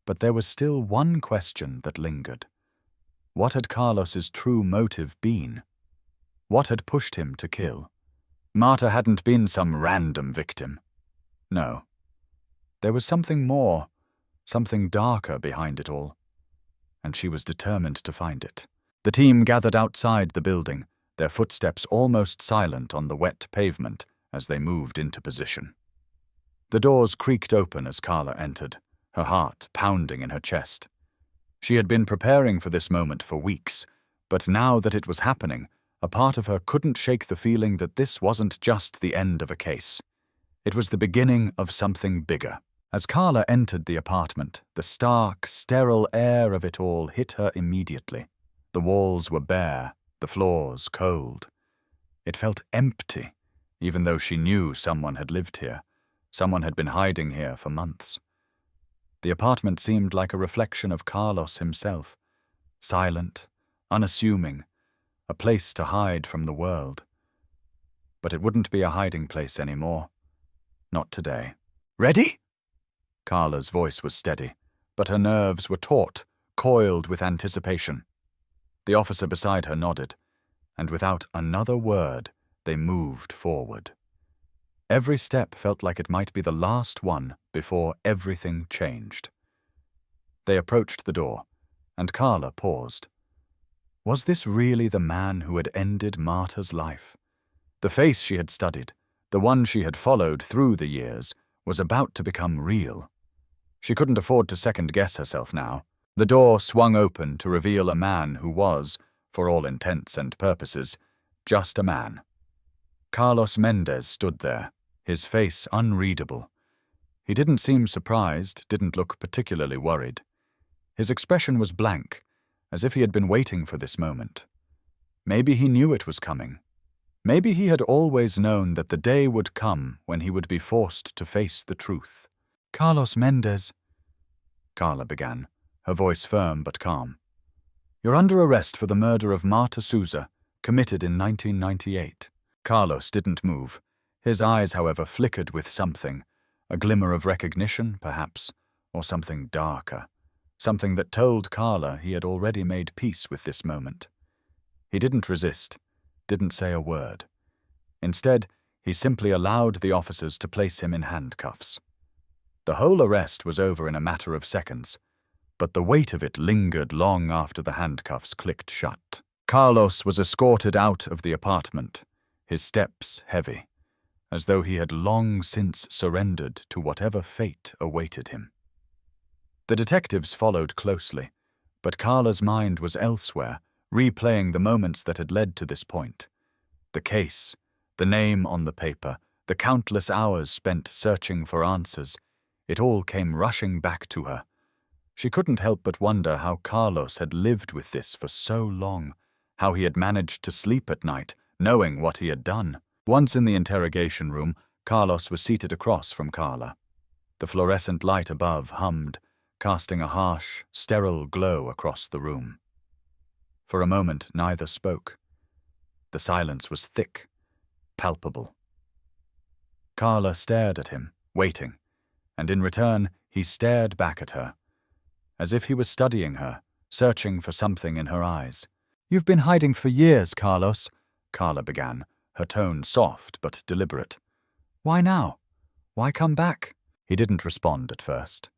But there was still one question that lingered. What had Carlos's true motive been? What had pushed him to kill? Marta hadn't been some random victim. No. There was something more, something darker behind it all, and she was determined to find it. The team gathered outside the building, their footsteps almost silent on the wet pavement as they moved into position. The doors creaked open as Carla entered, her heart pounding in her chest. She had been preparing for this moment for weeks, but now that it was happening, a part of her couldn't shake the feeling that this wasn't just the end of a case. It was the beginning of something bigger. As Carla entered the apartment, the stark, sterile air of it all hit her immediately. The walls were bare, the floors cold. It felt empty, even though she knew someone had lived here. Someone had been hiding here for months. The apartment seemed like a reflection of Carlos himself, silent, unassuming, a place to hide from the world. But it wouldn't be a hiding place anymore. Not today. "Ready?" Carla's voice was steady, but her nerves were taut, coiled with anticipation. The officer beside her nodded, and without another word, they moved forward. Every step felt like it might be the last one before everything changed. They approached the door, and Carla paused. Was this really the man who had ended Marta's life? The face she had studied, the one she had followed through the years, was about to become real. She couldn't afford to second-guess herself now. The door swung open to reveal a man who was, for all intents and purposes, just a man. Carlos Mendez stood there, his face unreadable. He didn't seem surprised, didn't look particularly worried. His expression was blank, as if he had been waiting for this moment. Maybe he knew it was coming. Maybe he had always known that the day would come when he would be forced to face the truth. "Carlos Mendez," Carla began, her voice firm but calm. "You're under arrest for the murder of Marta Souza, committed in 1998. Carlos didn't move. His eyes, however, flickered with something, a glimmer of recognition, perhaps, or something darker, something that told Carla he had already made peace with this moment. He didn't resist, didn't say a word. Instead, he simply allowed the officers to place him in handcuffs. The whole arrest was over in a matter of seconds, but the weight of it lingered long after the handcuffs clicked shut. Carlos was escorted out of the apartment, his steps heavy, as though he had long since surrendered to whatever fate awaited him. The detectives followed closely, but Carla's mind was elsewhere, replaying the moments that had led to this point. The case, the name on the paper, the countless hours spent searching for answers, it all came rushing back to her. She couldn't help but wonder how Carlos had lived with this for so long, how he had managed to sleep at night, knowing what he had done. Once in the interrogation room, Carlos was seated across from Carla. The fluorescent light above hummed, casting a harsh, sterile glow across the room. For a moment, neither spoke. The silence was thick, palpable. Carla stared at him, waiting, and in return, he stared back at her, as if he was studying her, searching for something in her eyes. "You've been hiding for years, Carlos," Carla began, her tone soft but deliberate. "Why now? Why come back?" He didn't respond at first.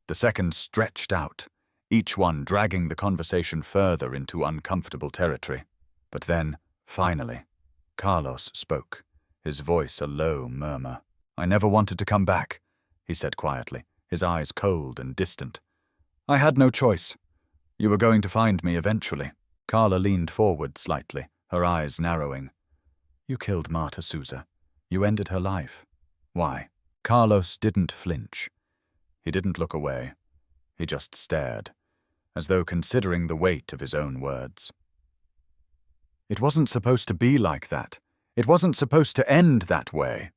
The seconds stretched out, each one dragging the conversation further into uncomfortable territory. But then, finally, Carlos spoke, his voice a low murmur. "I never wanted to come back," he said quietly, his eyes cold and distant. "I had no choice. You were going to find me eventually." Carla leaned forward slightly, her eyes narrowing. "You killed Marta Souza. You ended her life. Why?" Carlos didn't flinch. He didn't look away. He just stared, as though considering the weight of his own words. It wasn't supposed to be like that. It wasn't supposed to end that way.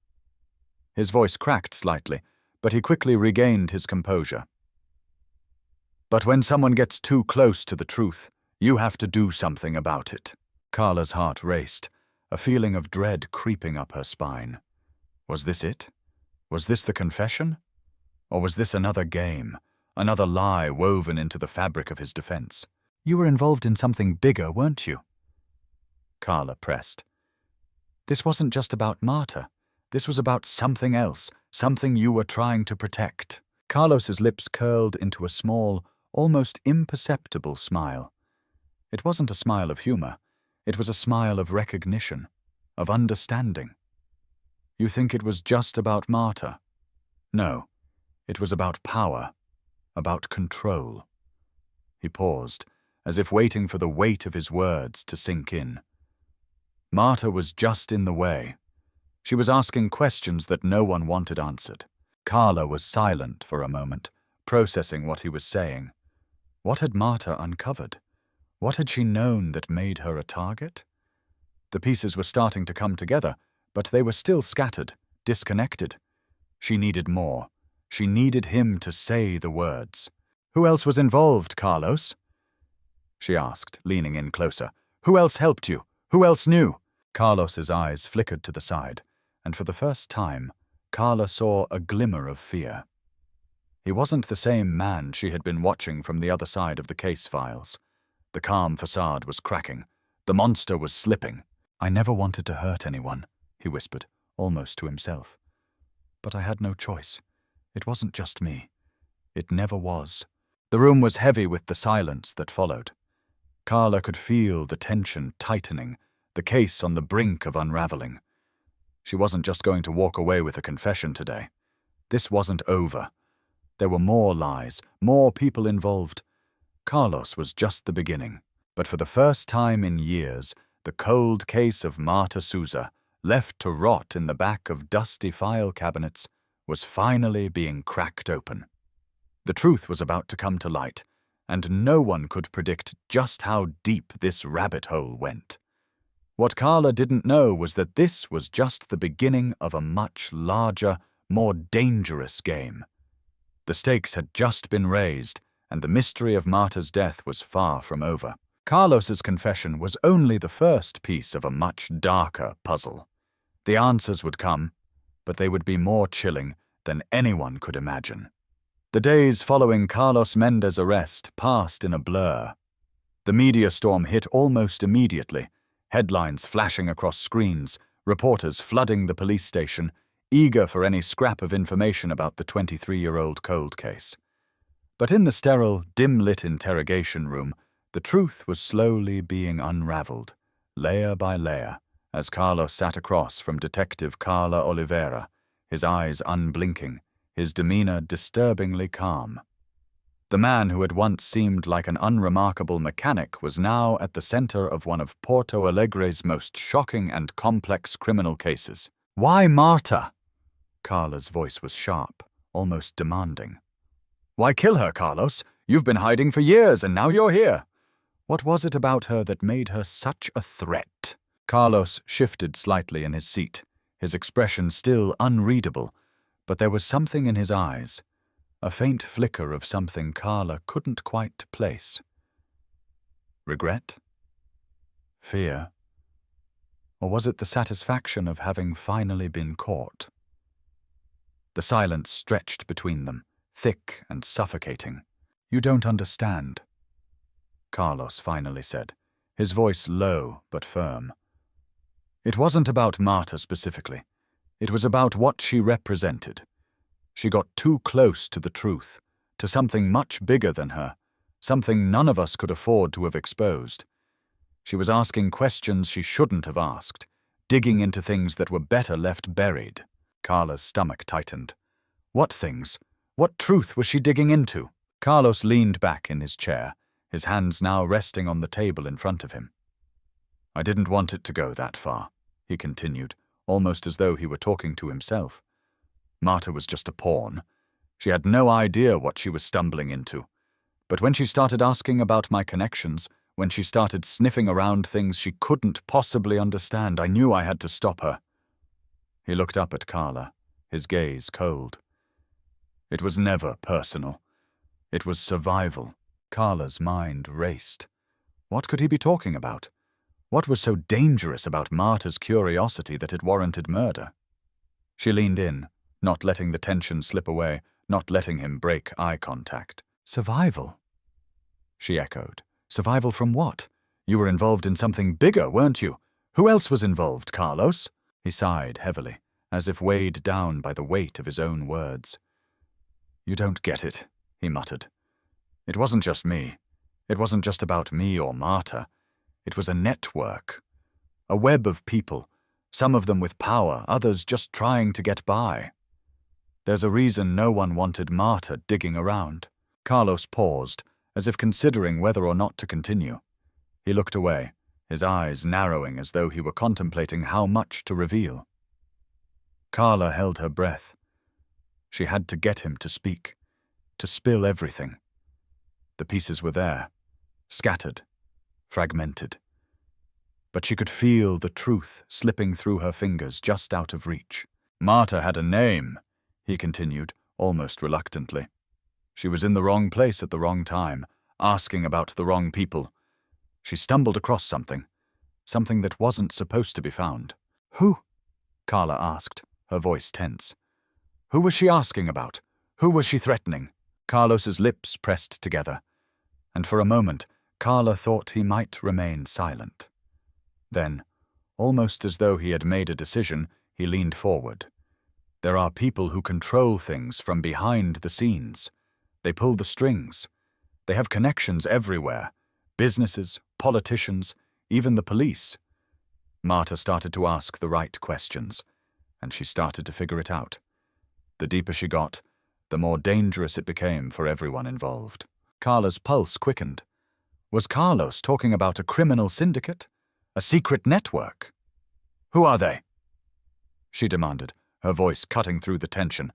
His voice cracked slightly, but he quickly regained his composure. But when someone gets too close to the truth, you have to do something about it. Carla's heart raced, a feeling of dread creeping up her spine. Was this it? Was this the confession? Or was this another game, another lie woven into the fabric of his defense? You were involved in something bigger, weren't you? Carla pressed. This wasn't just about Marta. This was about something else, something you were trying to protect. Carlos's lips curled into a small, almost imperceptible smile. It wasn't a smile of humor. It was a smile of recognition, of understanding. You think it was just about Marta? No, it was about power, about control. He paused, as if waiting for the weight of his words to sink in. Marta was just in the way. She was asking questions that no one wanted answered. Carla was silent for a moment, processing what he was saying. What had Marta uncovered? What had she known that made her a target? The pieces were starting to come together, but they were still scattered, disconnected. She needed more. She needed him to say the words. Who else was involved, Carlos? She asked, leaning in closer. Who else helped you? Who else knew? Carlos's eyes flickered to the side, and for the first time, Carla saw a glimmer of fear. He wasn't the same man she had been watching from the other side of the case files. The calm facade was cracking. The monster was slipping. I never wanted to hurt anyone, he whispered, almost to himself. But I had no choice. It wasn't just me. It never was. The room was heavy with the silence that followed. Carla could feel the tension tightening, the case on the brink of unraveling. She wasn't just going to walk away with a confession today. This wasn't over. There were more lies, more people involved. Carlos was just the beginning. But for the first time in years, the cold case of Marta Souza, left to rot in the back of dusty file cabinets, was finally being cracked open. The truth was about to come to light, and no one could predict just how deep this rabbit hole went. What Carla didn't know was that this was just the beginning of a much larger, more dangerous game. The stakes had just been raised, and the mystery of Marta's death was far from over. Carlos's confession was only the first piece of a much darker puzzle. The answers would come, but they would be more chilling than anyone could imagine. The days following Carlos Mendez's arrest passed in a blur. The media storm hit almost immediately, headlines flashing across screens, reporters flooding the police station, eager for any scrap of information about the 23-year-old cold case. But in the sterile, dim-lit interrogation room, the truth was slowly being unraveled, layer by layer, as Carlos sat across from Detective Carla Oliveira, his eyes unblinking, his demeanor disturbingly calm. The man who had once seemed like an unremarkable mechanic was now at the center of one of Porto Alegre's most shocking and complex criminal cases. Why Marta? Carla's voice was sharp, almost demanding. Why kill her, Carlos? You've been hiding for years, and now you're here. What was it about her that made her such a threat? Carlos shifted slightly in his seat, his expression still unreadable, but there was something in his eyes, a faint flicker of something Carla couldn't quite place. Regret? Fear? Or was it the satisfaction of having finally been caught? The silence stretched between them, thick and suffocating. You don't understand, Carlos finally said, his voice low but firm. It wasn't about Marta specifically. It was about what she represented. She got too close to the truth, to something much bigger than her, something none of us could afford to have exposed. She was asking questions she shouldn't have asked, digging into things that were better left buried. Carla's stomach tightened. What things? What truth was she digging into? Carlos leaned back in his chair, his hands now resting on the table in front of him. I didn't want it to go that far, he continued, almost as though he were talking to himself. Marta was just a pawn. She had no idea what she was stumbling into. But when she started asking about my connections, when she started sniffing around things she couldn't possibly understand, I knew I had to stop her. He looked up at Carla, his gaze cold. It was never personal. It was survival. Carla's mind raced. What could he be talking about? What was so dangerous about Marta's curiosity that it warranted murder? She leaned in, not letting the tension slip away, not letting him break eye contact. Survival? She echoed. Survival from what? You were involved in something bigger, weren't you? Who else was involved, Carlos? He sighed heavily, as if weighed down by the weight of his own words. You don't get it, he muttered. It wasn't just me. It wasn't just about me or Marta. It was a network. A web of people, some of them with power, others just trying to get by. There's a reason no one wanted Marta digging around. Carlos paused, as if considering whether or not to continue. He looked away, his eyes narrowing as though he were contemplating how much to reveal. Carla held her breath. She had to get him to speak, to spill everything. The pieces were there, scattered, fragmented. But she could feel the truth slipping through her fingers just out of reach. Marta had a name, he continued, almost reluctantly. She was in the wrong place at the wrong time, asking about the wrong people. She stumbled across something that wasn't supposed to be found. Who? Carla asked, her voice tense. Who was she asking about? Who was she threatening? Carlos's lips pressed together, and for a moment Carla thought he might remain silent. Then, almost as though he had made a decision, he leaned forward. There are people who control things from behind the scenes. They pull the strings. They have connections everywhere. Businesses, politicians, even the police. Marta started to ask the right questions, and she started to figure it out. The deeper she got, the more dangerous it became for everyone involved. Carla's pulse quickened. Was Carlos talking about a criminal syndicate? A secret network? Who are they? She demanded, her voice cutting through the tension.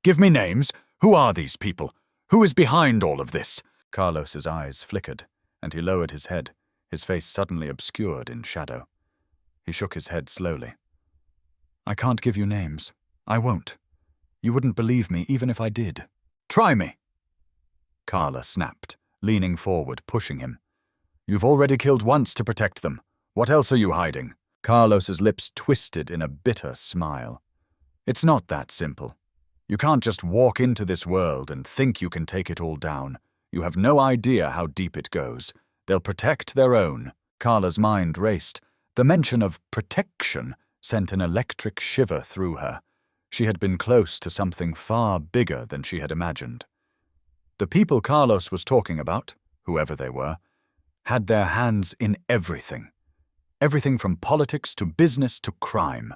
Give me names. Who are these people? Who is behind all of this? Carlos's eyes flickered, and he lowered his head, his face suddenly obscured in shadow. He shook his head slowly. I can't give you names. I won't. You wouldn't believe me even if I did. Try me! Carla snapped, leaning forward, pushing him. You've already killed once to protect them. What else are you hiding? Carlos's lips twisted in a bitter smile. It's not that simple. You can't just walk into this world and think you can take it all down. You have no idea how deep it goes. They'll protect their own. Carla's mind raced. The mention of protection sent an electric shiver through her. She had been close to something far bigger than she had imagined. The people Carlos was talking about, whoever they were, had their hands in everything. Everything from politics to business to crime.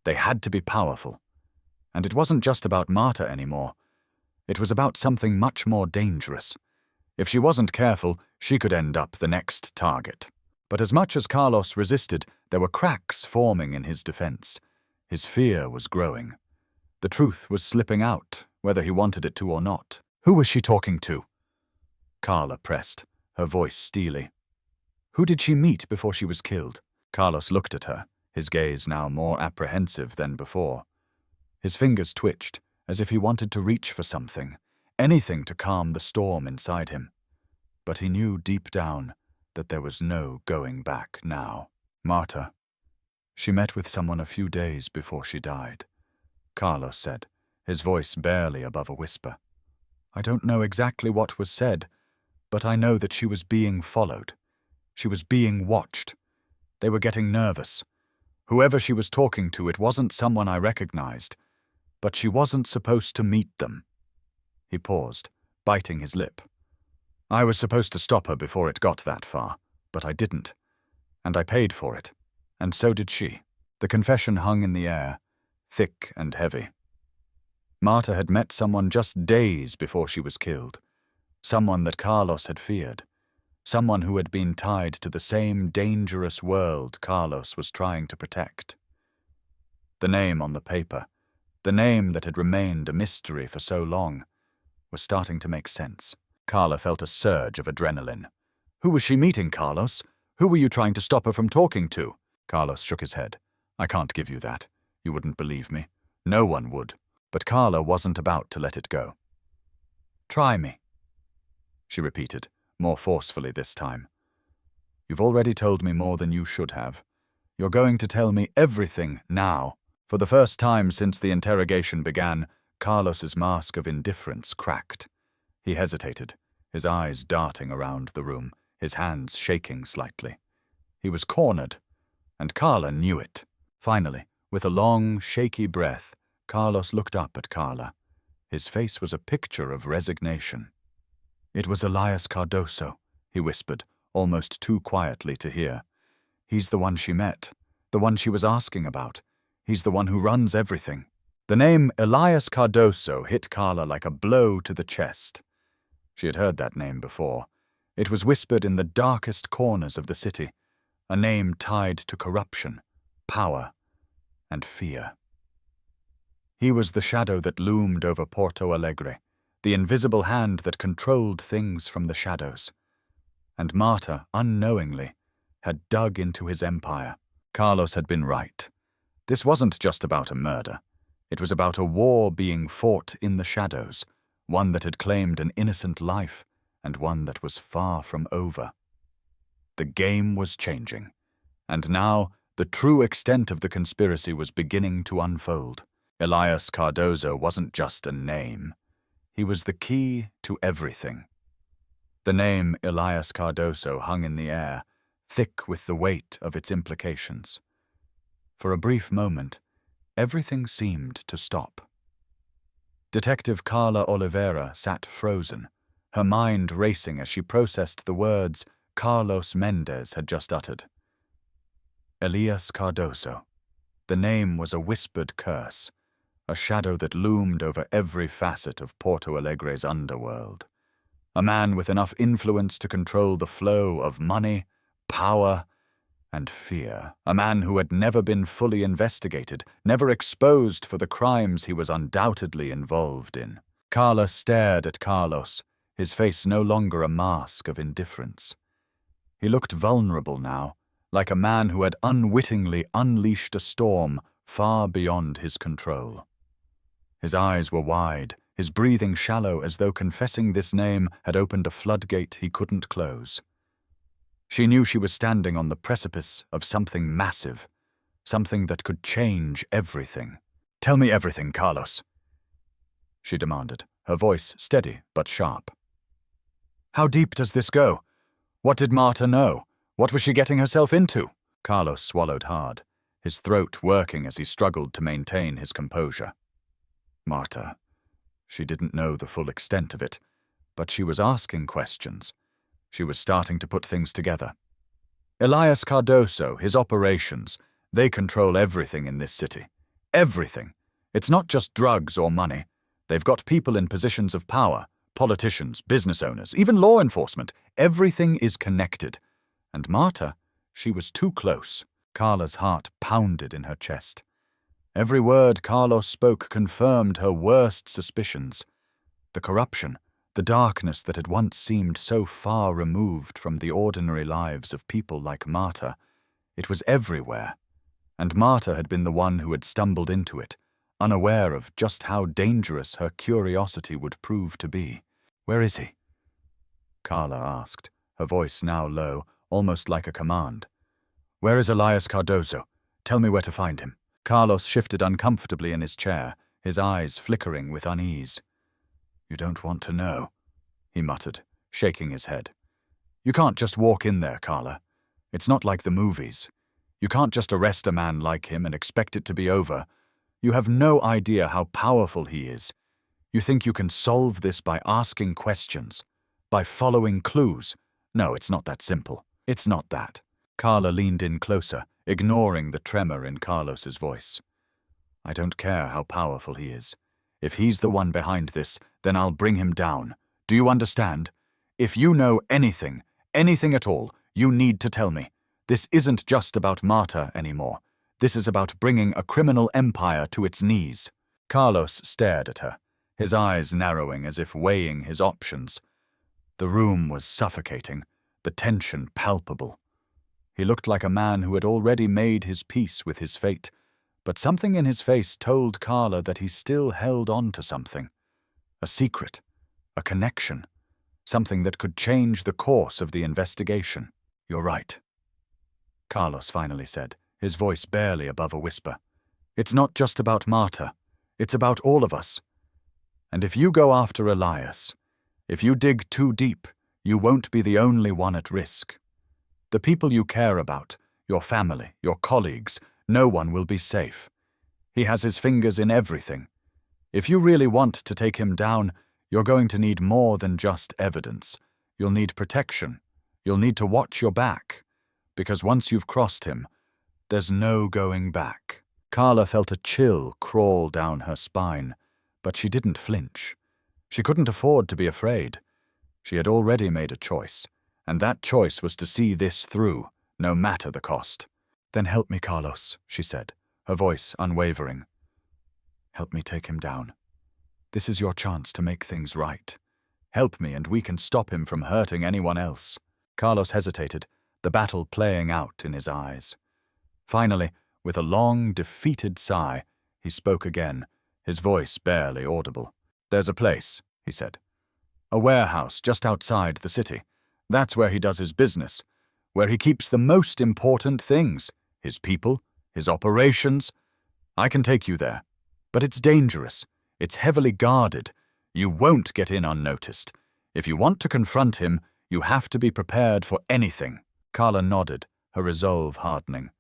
They had to be powerful. And it wasn't just about Marta anymore. It was about something much more dangerous. If she wasn't careful, she could end up the next target. But as much as Carlos resisted, there were cracks forming in his defense. His fear was growing. The truth was slipping out, whether he wanted it to or not. Who was she talking to? Carla pressed, her voice steely. Who did she meet before she was killed? Carlos looked at her, his gaze now more apprehensive than before. His fingers twitched, as if he wanted to reach for something, anything to calm the storm inside him. But he knew deep down that there was no going back now. Marta. She met with someone a few days before she died, Carlos said, his voice barely above a whisper. I don't know exactly what was said, but I know that she was being followed. She was being watched. They were getting nervous. Whoever she was talking to, it wasn't someone I recognized, but she wasn't supposed to meet them. He paused, biting his lip. I was supposed to stop her before it got that far, but I didn't, and I paid for it, and so did she. The confession hung in the air, thick and heavy. Marta had met someone just days before she was killed, someone that Carlos had feared, someone who had been tied to the same dangerous world Carlos was trying to protect. The name on the paper, The name that had remained a mystery for so long was starting to make sense. Carla felt a surge of adrenaline. Who was she meeting, Carlos? Who were you trying to stop her from talking to? Carlos shook his head. I can't give you that. You wouldn't believe me. No one would. But Carla wasn't about to let it go. Try me, she repeated, more forcefully this time. You've already told me more than you should have. You're going to tell me everything now. For the first time since the interrogation began, Carlos's mask of indifference cracked. He hesitated, his eyes darting around the room, his hands shaking slightly. He was cornered, and Carla knew it. Finally, with a long, shaky breath, Carlos looked up at Carla. His face was a picture of resignation. It was Elias Cardoso, he whispered, almost too quietly to hear. He's the one she met, the one she was asking about. He's the one who runs everything. The name Elias Cardoso hit Carla like a blow to the chest. She had heard that name before. It was whispered in the darkest corners of the city, a name tied to corruption, power, and fear. He was the shadow that loomed over Porto Alegre, the invisible hand that controlled things from the shadows. And Marta, unknowingly, had dug into his empire. Carlos had been right. This wasn't just about a murder. It was about a war being fought in the shadows, one that had claimed an innocent life, and one that was far from over. The game was changing, and now the true extent of the conspiracy was beginning to unfold. Elias Cardoso wasn't just a name. He was the key to everything. The name Elias Cardoso hung in the air, thick with the weight of its implications. For a brief moment, everything seemed to stop. Detective Carla Oliveira sat frozen, her mind racing as she processed the words Carlos Mendez had just uttered. Elias Cardoso. The name was a whispered curse, a shadow that loomed over every facet of Porto Alegre's underworld. A man with enough influence to control the flow of money, power, and fear. A man who had never been fully investigated, never exposed for the crimes he was undoubtedly involved in. Carla stared at Carlos, his face no longer a mask of indifference. He looked vulnerable now, like a man who had unwittingly unleashed a storm far beyond his control. His eyes were wide, his breathing shallow, as though confessing this name had opened a floodgate he couldn't close. She knew she was standing on the precipice of something massive, something that could change everything. Tell me everything, Carlos, she demanded, her voice steady but sharp. How deep does this go? What did Marta know? What was she getting herself into? Carlos swallowed hard, his throat working as he struggled to maintain his composure. Marta. She didn't know the full extent of it, but she was asking questions. She was starting to put things together. Elias Cardoso, his operations, they control everything in this city. Everything. It's not just drugs or money. They've got people in positions of power, politicians, business owners, even law enforcement. Everything is connected. And Marta, she was too close. Carla's heart pounded in her chest. Every word Carlos spoke confirmed her worst suspicions. The corruption, the darkness that had once seemed so far removed from the ordinary lives of people like Marta, it was everywhere. And Marta had been the one who had stumbled into it, unaware of just how dangerous her curiosity would prove to be. Where is he? Carla asked, her voice now low, almost like a command. Where is Elias Cardoso? Tell me where to find him. Carlos shifted uncomfortably in his chair, his eyes flickering with unease. You don't want to know, he muttered, shaking his head. You can't just walk in there, Carla. It's not like the movies. You can't just arrest a man like him and expect it to be over. You have no idea how powerful he is. You think you can solve this by asking questions, by following clues. No, it's not that simple. It's not that. Carla leaned in closer, ignoring the tremor in Carlos's voice. I don't care how powerful he is. If he's the one behind this, then I'll bring him down. Do you understand? If you know anything, anything at all, you need to tell me. This isn't just about Marta anymore. This is about bringing a criminal empire to its knees. Carlos stared at her, his eyes narrowing as if weighing his options. The room was suffocating, the tension palpable. He looked like a man who had already made his peace with his fate, but something in his face told Carla that he still held on to something. A secret, a connection, something that could change the course of the investigation. "You're right," Carlos finally said, his voice barely above a whisper. "It's not just about Marta. It's about all of us. And if you go after Elias, if you dig too deep, you won't be the only one at risk. The people you care about, your family, your colleagues, no one will be safe. He has his fingers in everything. If you really want to take him down, you're going to need more than just evidence. You'll need protection. You'll need to watch your back. Because once you've crossed him, there's no going back." Carla felt a chill crawl down her spine, but she didn't flinch. She couldn't afford to be afraid. She had already made a choice, and that choice was to see this through, no matter the cost. "Then help me, Carlos," she said, her voice unwavering. "Help me take him down. This is your chance to make things right. Help me and we can stop him from hurting anyone else." Carlos hesitated, the battle playing out in his eyes. Finally, with a long, defeated sigh, he spoke again, his voice barely audible. "There's a place," he said. "A warehouse just outside the city. That's where he does his business, where he keeps the most important things, his people, his operations. I can take you there. But it's dangerous. It's heavily guarded. You won't get in unnoticed. If you want to confront him, you have to be prepared for anything." Carla nodded, her resolve hardening.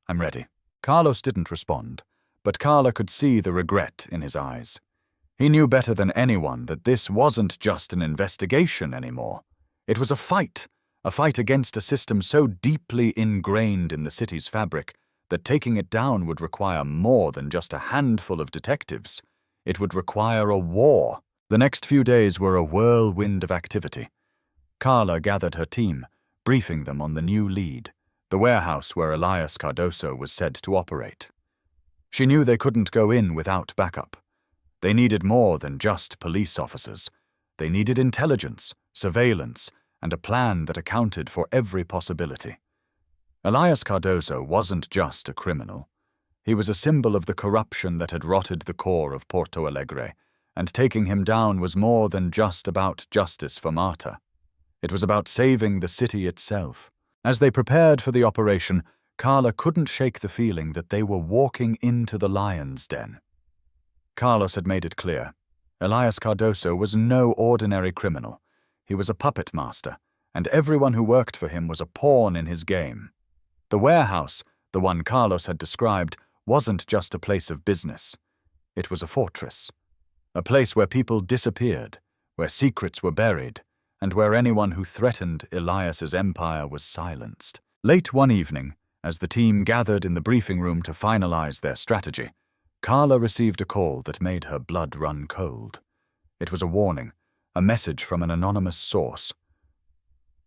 "I'm ready." Carlos didn't respond, but Carla could see the regret in his eyes. He knew better than anyone that this wasn't just an investigation anymore. It was a fight against a system so deeply ingrained in the city's fabric that taking it down would require more than just a handful of detectives. It would require a war. The next few days were a whirlwind of activity. Carla gathered her team, briefing them on the new lead, the warehouse where Elias Cardoso was said to operate. She knew they couldn't go in without backup. They needed more than just police officers. They needed intelligence, surveillance, and a plan that accounted for every possibility. Elias Cardoso wasn't just a criminal. He was a symbol of the corruption that had rotted the core of Porto Alegre, and taking him down was more than just about justice for Marta. It was about saving the city itself. As they prepared for the operation, Carla couldn't shake the feeling that they were walking into the lion's den. Carlos had made it clear. Elias Cardoso was no ordinary criminal. He was a puppet master, and everyone who worked for him was a pawn in his game. The warehouse, the one Carlos had described, wasn't just a place of business. It was a fortress. A place where people disappeared, where secrets were buried, and where anyone who threatened Elias's empire was silenced. Late one evening, as the team gathered in the briefing room to finalize their strategy, Carla received a call that made her blood run cold. It was a warning, a message from an anonymous source.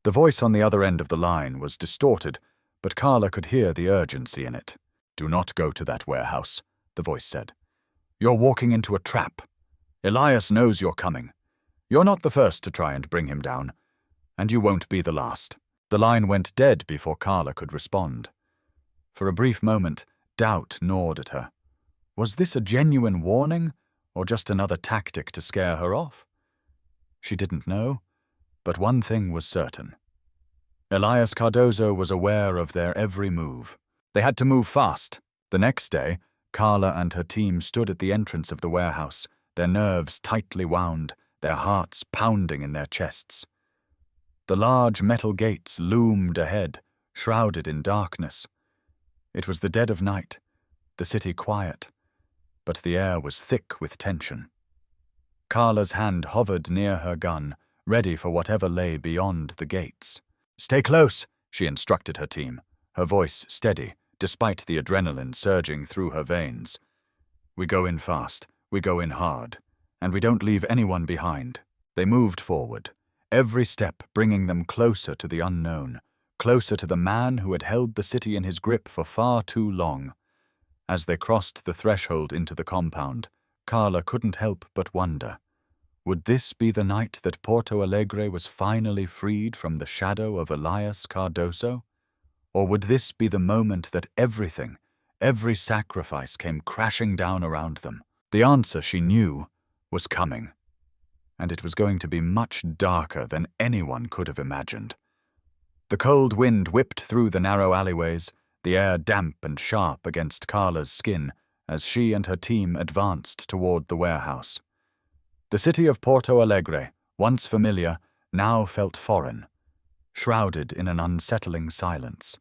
The voice on the other end of the line was distorted, but Carla could hear the urgency in it. "Do not go to that warehouse," the voice said. "You're walking into a trap. Elias knows you're coming. You're not the first to try and bring him down, and you won't be the last." The line went dead before Carla could respond. For a brief moment, doubt gnawed at her. Was this a genuine warning, or just another tactic to scare her off? She didn't know, but one thing was certain. Elias Cardoso was aware of their every move. They had to move fast. The next day, Carla and her team stood at the entrance of the warehouse, their nerves tightly wound, their hearts pounding in their chests. The large metal gates loomed ahead, shrouded in darkness. It was the dead of night, the city quiet, but the air was thick with tension. Carla's hand hovered near her gun, ready for whatever lay beyond the gates. "Stay close," she instructed her team, her voice steady, despite the adrenaline surging through her veins. "We go in fast, we go in hard, and we don't leave anyone behind." They moved forward, every step bringing them closer to the unknown, closer to the man who had held the city in his grip for far too long. As they crossed the threshold into the compound, Carla couldn't help but wonder. Would this be the night that Porto Alegre was finally freed from the shadow of Elias Cardoso? Or would this be the moment that everything, every sacrifice came crashing down around them? The answer, she knew, was coming. And it was going to be much darker than anyone could have imagined. The cold wind whipped through the narrow alleyways, the air damp and sharp against Carla's skin as she and her team advanced toward the warehouse. The city of Porto Alegre, once familiar, now felt foreign, shrouded in an unsettling silence.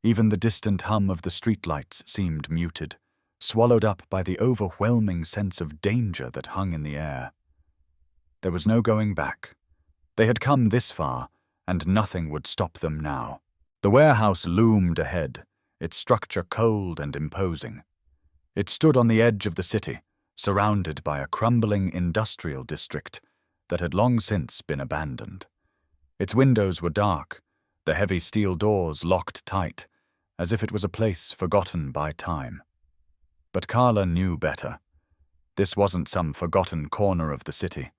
Even the distant hum of the streetlights seemed muted, swallowed up by the overwhelming sense of danger that hung in the air. There was no going back. They had come this far, and nothing would stop them now. The warehouse loomed ahead, its structure cold and imposing. It stood on the edge of the city, surrounded by a crumbling industrial district that had long since been abandoned. Its windows were dark, the heavy steel doors locked tight, as if it was a place forgotten by time. But Carla knew better. This wasn't some forgotten corner of the city.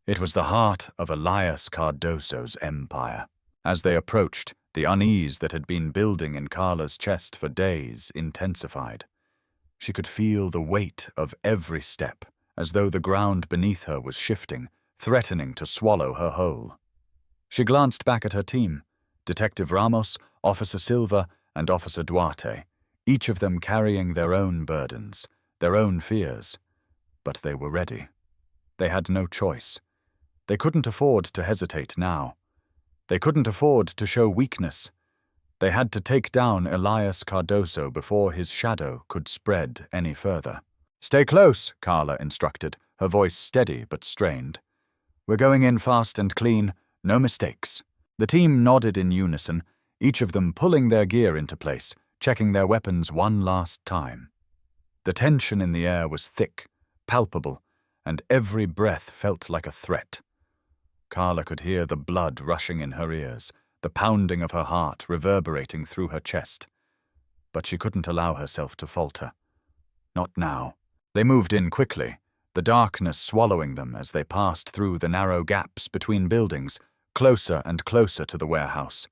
It was the heart of Elias Cardoso's empire. As they approached, the unease that had been building in Carla's chest for days intensified. She could feel the weight of every step, as though the ground beneath her was shifting, threatening to swallow her whole. She glanced back at her team, Detective Ramos, Officer Silva, and Officer Duarte, each of them carrying their own burdens, their own fears. But they were ready. They had no choice. They couldn't afford to hesitate now. They couldn't afford to show weakness. They had to take down Elias Cardoso before his shadow could spread any further. "Stay close," Carla instructed, her voice steady but strained. "We're going in fast and clean, no mistakes." The team nodded in unison, each of them pulling their gear into place, checking their weapons one last time. The tension in the air was thick, palpable, and every breath felt like a threat. Carla could hear the blood rushing in her ears, the pounding of her heart reverberating through her chest. But she couldn't allow herself to falter. Not now. They moved in quickly, the darkness swallowing them as they passed through the narrow gaps between buildings, closer and closer to the warehouse.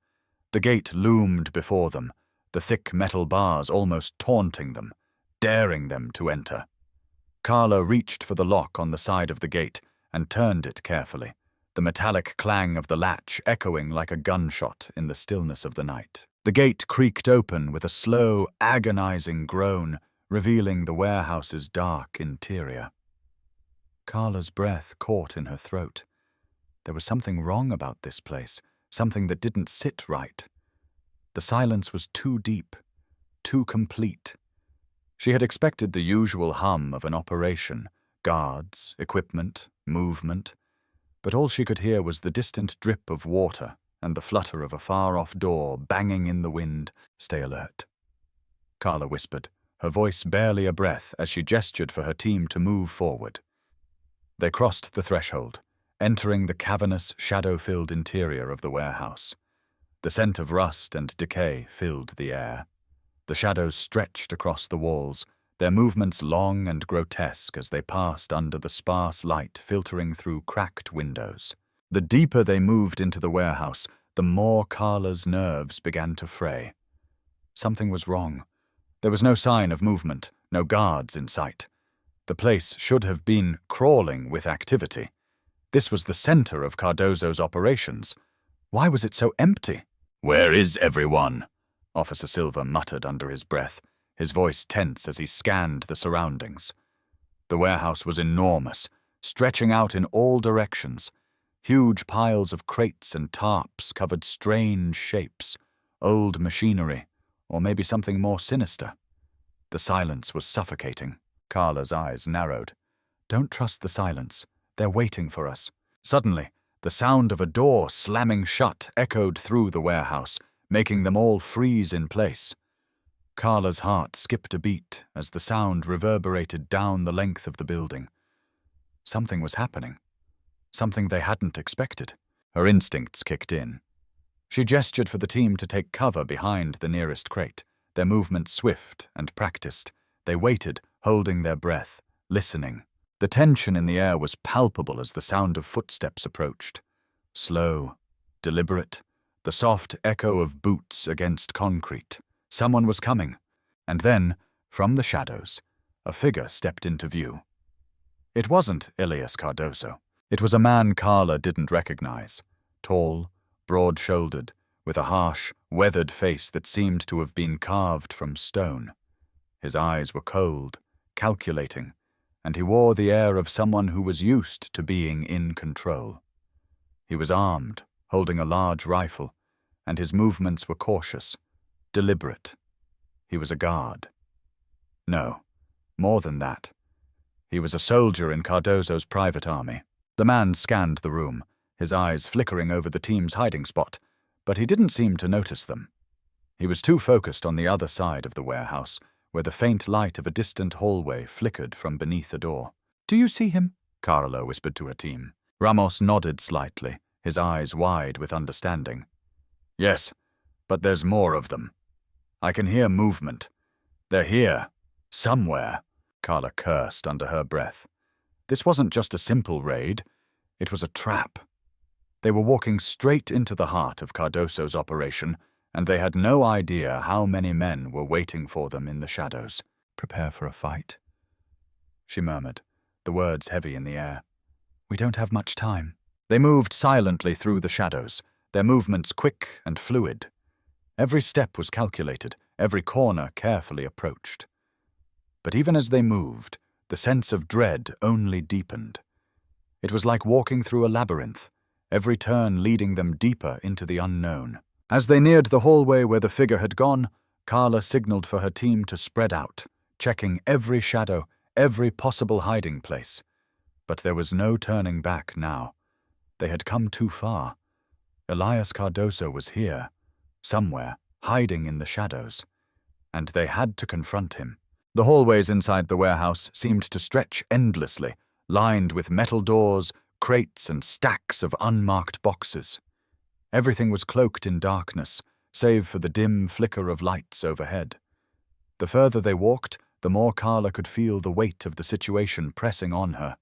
The gate loomed before them, the thick metal bars almost taunting them, daring them to enter. Carla reached for the lock on the side of the gate and turned it carefully, the metallic clang of the latch echoing like a gunshot in the stillness of the night. The gate creaked open with a slow, agonizing groan, revealing the warehouse's dark interior. Carla's breath caught in her throat. There was something wrong about this place, something that didn't sit right. The silence was too deep, too complete. She had expected the usual hum of an operation, guards, equipment, movement, but all she could hear was the distant drip of water and the flutter of a far-off door banging in the wind. "Stay alert," Carla whispered, her voice barely a breath as she gestured for her team to move forward. They crossed the threshold, entering the cavernous, shadow-filled interior of the warehouse. The scent of rust and decay filled the air. The shadows stretched across the walls, their movements long and grotesque as they passed under the sparse light filtering through cracked windows. The deeper they moved into the warehouse, the more Carla's nerves began to fray. Something was wrong. There was no sign of movement, no guards in sight. The place should have been crawling with activity. This was the center of Cardoso's operations. Why was it so empty? "Where is everyone?" Officer Silva muttered under his breath, his voice tense as he scanned the surroundings. The warehouse was enormous, stretching out in all directions. Huge piles of crates and tarps covered strange shapes, old machinery, or maybe something more sinister. The silence was suffocating. Carla's eyes narrowed. "Don't trust the silence. They're waiting for us." Suddenly, the sound of a door slamming shut echoed through the warehouse, making them all freeze in place. Carla's heart skipped a beat as the sound reverberated down the length of the building. Something was happening. Something they hadn't expected. Her instincts kicked in. She gestured for the team to take cover behind the nearest crate, their movements swift and practiced. They waited, holding their breath, listening. The tension in the air was palpable as the sound of footsteps approached. Slow, deliberate, the soft echo of boots against concrete. Someone was coming. And then, from the shadows, a figure stepped into view. It wasn't Elias Cardoso. It was a man Carla didn't recognize. Tall, broad-shouldered, with a harsh, weathered face that seemed to have been carved from stone. His eyes were cold, calculating, and he wore the air of someone who was used to being in control. He was armed, holding a large rifle, and his movements were cautious, deliberate. He was a guard. No, more than that. He was a soldier in Cardoso's private army. The man scanned the room, his eyes flickering over the team's hiding spot, but he didn't seem to notice them. He was too focused on the other side of the warehouse, where the faint light of a distant hallway flickered from beneath a door. "Do you see him?" Carla whispered to her team. Ramos nodded slightly, his eyes wide with understanding. "Yes, but there's more of them. I can hear movement. They're here. Somewhere." Carla cursed under her breath. This wasn't just a simple raid. It was a trap. They were walking straight into the heart of Cardoso's operation, and they had no idea how many men were waiting for them in the shadows. "Prepare for a fight," she murmured, the words heavy in the air. "We don't have much time." They moved silently through the shadows, their movements quick and fluid. Every step was calculated, every corner carefully approached. But even as they moved, the sense of dread only deepened. It was like walking through a labyrinth, every turn leading them deeper into the unknown. As they neared the hallway where the figure had gone, Carla signaled for her team to spread out, checking every shadow, every possible hiding place. But there was no turning back now. They had come too far. Elias Cardoso was here, somewhere, hiding in the shadows. And they had to confront him. The hallways inside the warehouse seemed to stretch endlessly, lined with metal doors, crates, and stacks of unmarked boxes. Everything was cloaked in darkness, save for the dim flicker of lights overhead. The further they walked, the more Carla could feel the weight of the situation pressing on her.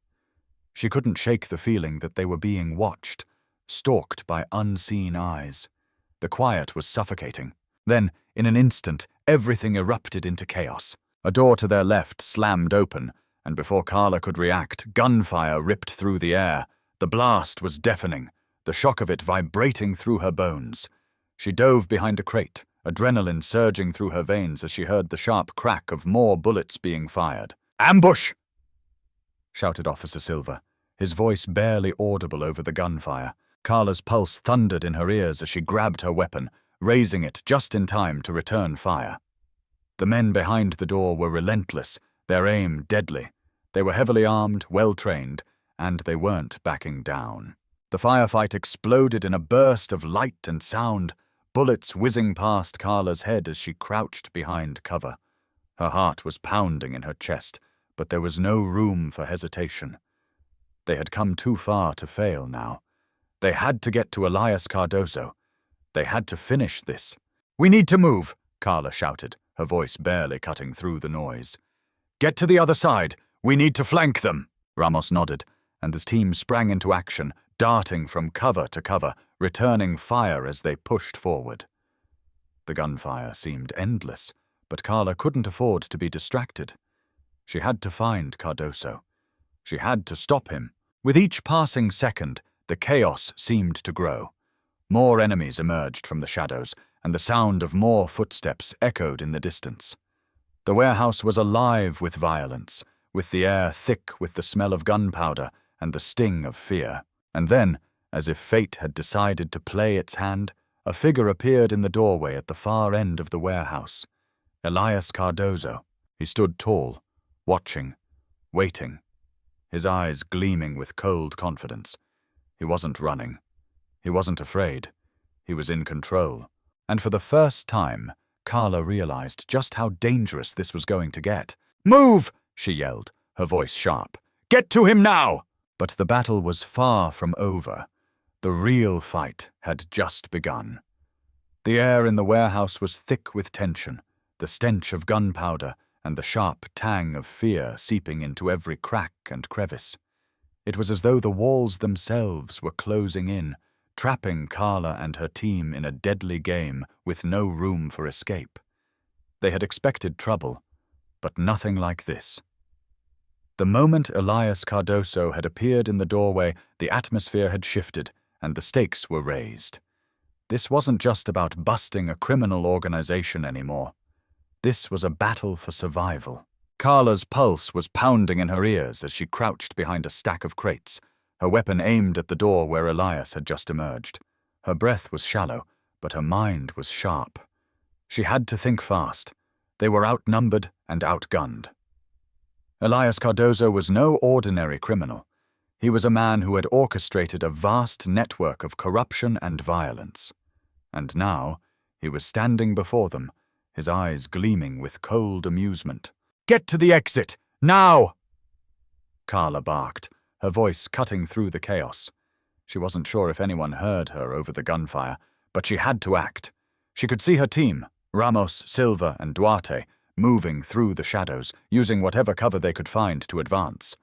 She couldn't shake the feeling that they were being watched, stalked by unseen eyes. The quiet was suffocating. Then, in an instant, everything erupted into chaos. A door to their left slammed open, and before Carla could react, gunfire ripped through the air. The blast was deafening, the shock of it vibrating through her bones. She dove behind a crate, adrenaline surging through her veins as she heard the sharp crack of more bullets being fired. "Ambush!" shouted Officer Silva, his voice barely audible over the gunfire. Carla's pulse thundered in her ears as she grabbed her weapon, raising it just in time to return fire. The men behind the door were relentless, their aim deadly. They were heavily armed, well-trained, and they weren't backing down. The firefight exploded in a burst of light and sound, bullets whizzing past Carla's head as she crouched behind cover. Her heart was pounding in her chest, but there was no room for hesitation. They had come too far to fail now. They had to get to Elias Cardoso. They had to finish this. "We need to move," Carla shouted, her voice barely cutting through the noise. "Get to the other side. We need to flank them." Ramos nodded, and the team sprang into action, darting from cover to cover, returning fire as they pushed forward. The gunfire seemed endless, but Carla couldn't afford to be distracted. She had to find Cardoso. She had to stop him. With each passing second, the chaos seemed to grow. More enemies emerged from the shadows, and the sound of more footsteps echoed in the distance. The warehouse was alive with violence, with the air thick with the smell of gunpowder and the sting of fear. And then, as if fate had decided to play its hand, a figure appeared in the doorway at the far end of the warehouse. Elias Cardoso. He stood tall, watching, waiting, his eyes gleaming with cold confidence. He wasn't running. He wasn't afraid. He was in control. And for the first time, Carla realized just how dangerous this was going to get. "Move!" she yelled, her voice sharp. "Get to him now!" But the battle was far from over. The real fight had just begun. The air in the warehouse was thick with tension, the stench of gunpowder, and the sharp tang of fear seeping into every crack and crevice. It was as though the walls themselves were closing in, trapping Carla and her team in a deadly game with no room for escape. They had expected trouble, but nothing like this. The moment Elias Cardoso had appeared in the doorway, the atmosphere had shifted, and the stakes were raised. This wasn't just about busting a criminal organization anymore. This was a battle for survival. Carla's pulse was pounding in her ears as she crouched behind a stack of crates, her weapon aimed at the door where Elias had just emerged. Her breath was shallow, but her mind was sharp. She had to think fast. They were outnumbered and outgunned. Elias Cardoso was no ordinary criminal. He was a man who had orchestrated a vast network of corruption and violence. And now, he was standing before them, his eyes gleaming with cold amusement. "Get to the exit, now!" Carla barked, her voice cutting through the chaos. She wasn't sure if anyone heard her over the gunfire, but she had to act. She could see her team, Ramos, Silva, and Duarte, moving through the shadows, using whatever cover they could find to advance.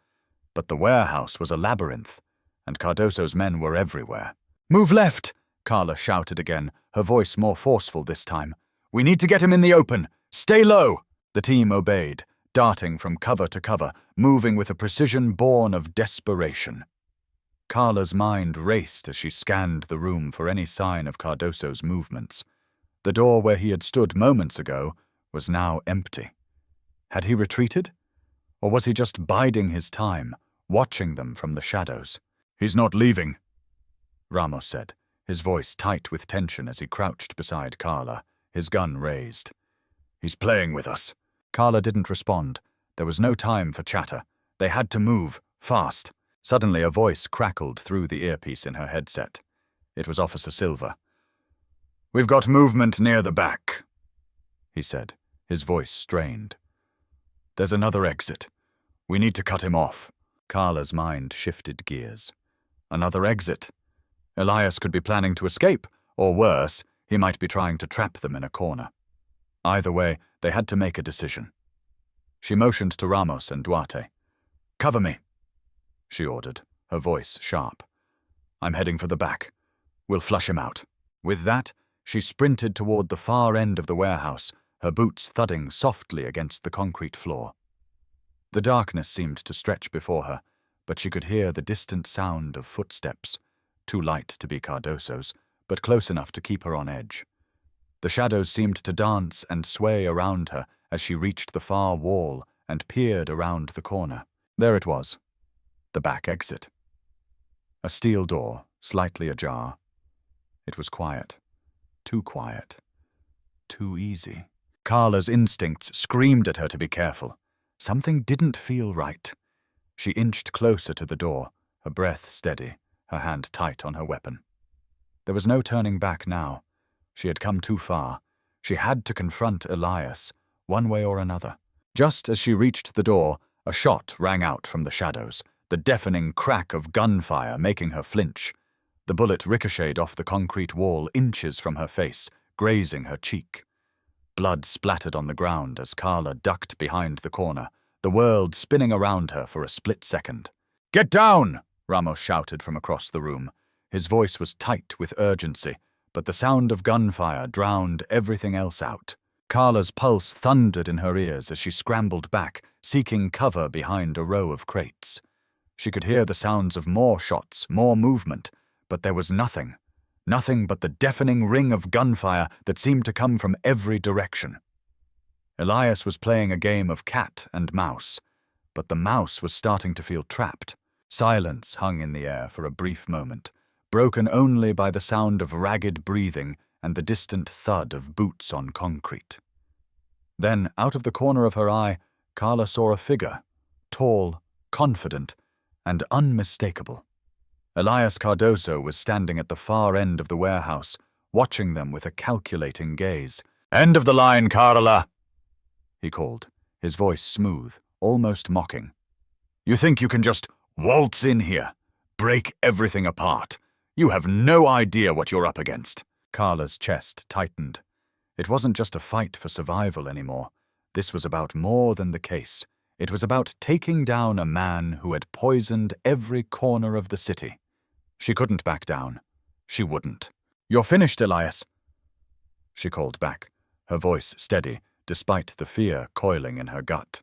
But the warehouse was a labyrinth, and Cardoso's men were everywhere. "Move left!" Carla shouted again, her voice more forceful this time. "We need to get him in the open! Stay low!" The team obeyed, darting from cover to cover, moving with a precision born of desperation. Carla's mind raced as she scanned the room for any sign of Cardoso's movements. The door where he had stood moments ago was now empty. Had he retreated? Or was he just biding his time, watching them from the shadows? "He's not leaving," Ramos said, his voice tight with tension as he crouched beside Carla, his gun raised. "He's playing with us." Carla didn't respond. There was no time for chatter. They had to move, fast. Suddenly a voice crackled through the earpiece in her headset. It was Officer Silva. "We've got movement near the back," he said, his voice strained. "There's another exit. We need to cut him off." Carla's mind shifted gears. Another exit? Elias could be planning to escape, or worse, he might be trying to trap them in a corner. Either way, they had to make a decision. She motioned to Ramos and Duarte. "Cover me," she ordered, her voice sharp. "I'm heading for the back. We'll flush him out." With that, she sprinted toward the far end of the warehouse, her boots thudding softly against the concrete floor. The darkness seemed to stretch before her, but she could hear the distant sound of footsteps, too light to be Cardoso's, but close enough to keep her on edge. The shadows seemed to dance and sway around her as she reached the far wall and peered around the corner. There it was, the back exit. A steel door, slightly ajar. It was quiet. Too quiet. Too easy. Carla's instincts screamed at her to be careful. Something didn't feel right. She inched closer to the door, her breath steady, her hand tight on her weapon. There was no turning back now. She had come too far. She had to confront Elias, one way or another. Just as she reached the door, a shot rang out from the shadows, the deafening crack of gunfire making her flinch. The bullet ricocheted off the concrete wall inches from her face, grazing her cheek. Blood splattered on the ground as Carla ducked behind the corner, the world spinning around her for a split second. "Get down!" Ramos shouted from across the room. His voice was tight with urgency, but the sound of gunfire drowned everything else out. Carla's pulse thundered in her ears as she scrambled back, seeking cover behind a row of crates. She could hear the sounds of more shots, more movement, but there was nothing. Nothing but the deafening ring of gunfire that seemed to come from every direction. Elias was playing a game of cat and mouse, but the mouse was starting to feel trapped. Silence hung in the air for a brief moment, broken only by the sound of ragged breathing and the distant thud of boots on concrete. Then, out of the corner of her eye, Carla saw a figure, tall, confident, and unmistakable. Elias Cardoso was standing at the far end of the warehouse, watching them with a calculating gaze. "End of the line, Carla!" he called, his voice smooth, almost mocking. "You think you can just waltz in here, break everything apart? You have no idea what you're up against." Carla's chest tightened. It wasn't just a fight for survival anymore. This was about more than the case. It was about taking down a man who had poisoned every corner of the city. She couldn't back down. She wouldn't. "You're finished, Elias," she called back, her voice steady, despite the fear coiling in her gut.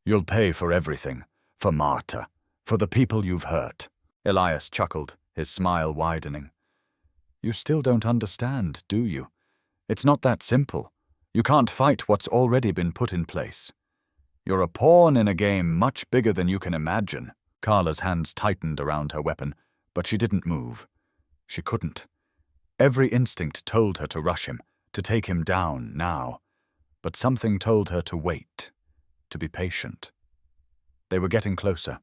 "You'll pay for everything. For Marta. For the people you've hurt." Elias chuckled, his smile widening. "You still don't understand, do you? It's not that simple. You can't fight what's already been put in place. You're a pawn in a game much bigger than you can imagine." Carla's hands tightened around her weapon, but she didn't move. She couldn't. Every instinct told her to rush him, to take him down now. But something told her to wait, to be patient. They were getting closer.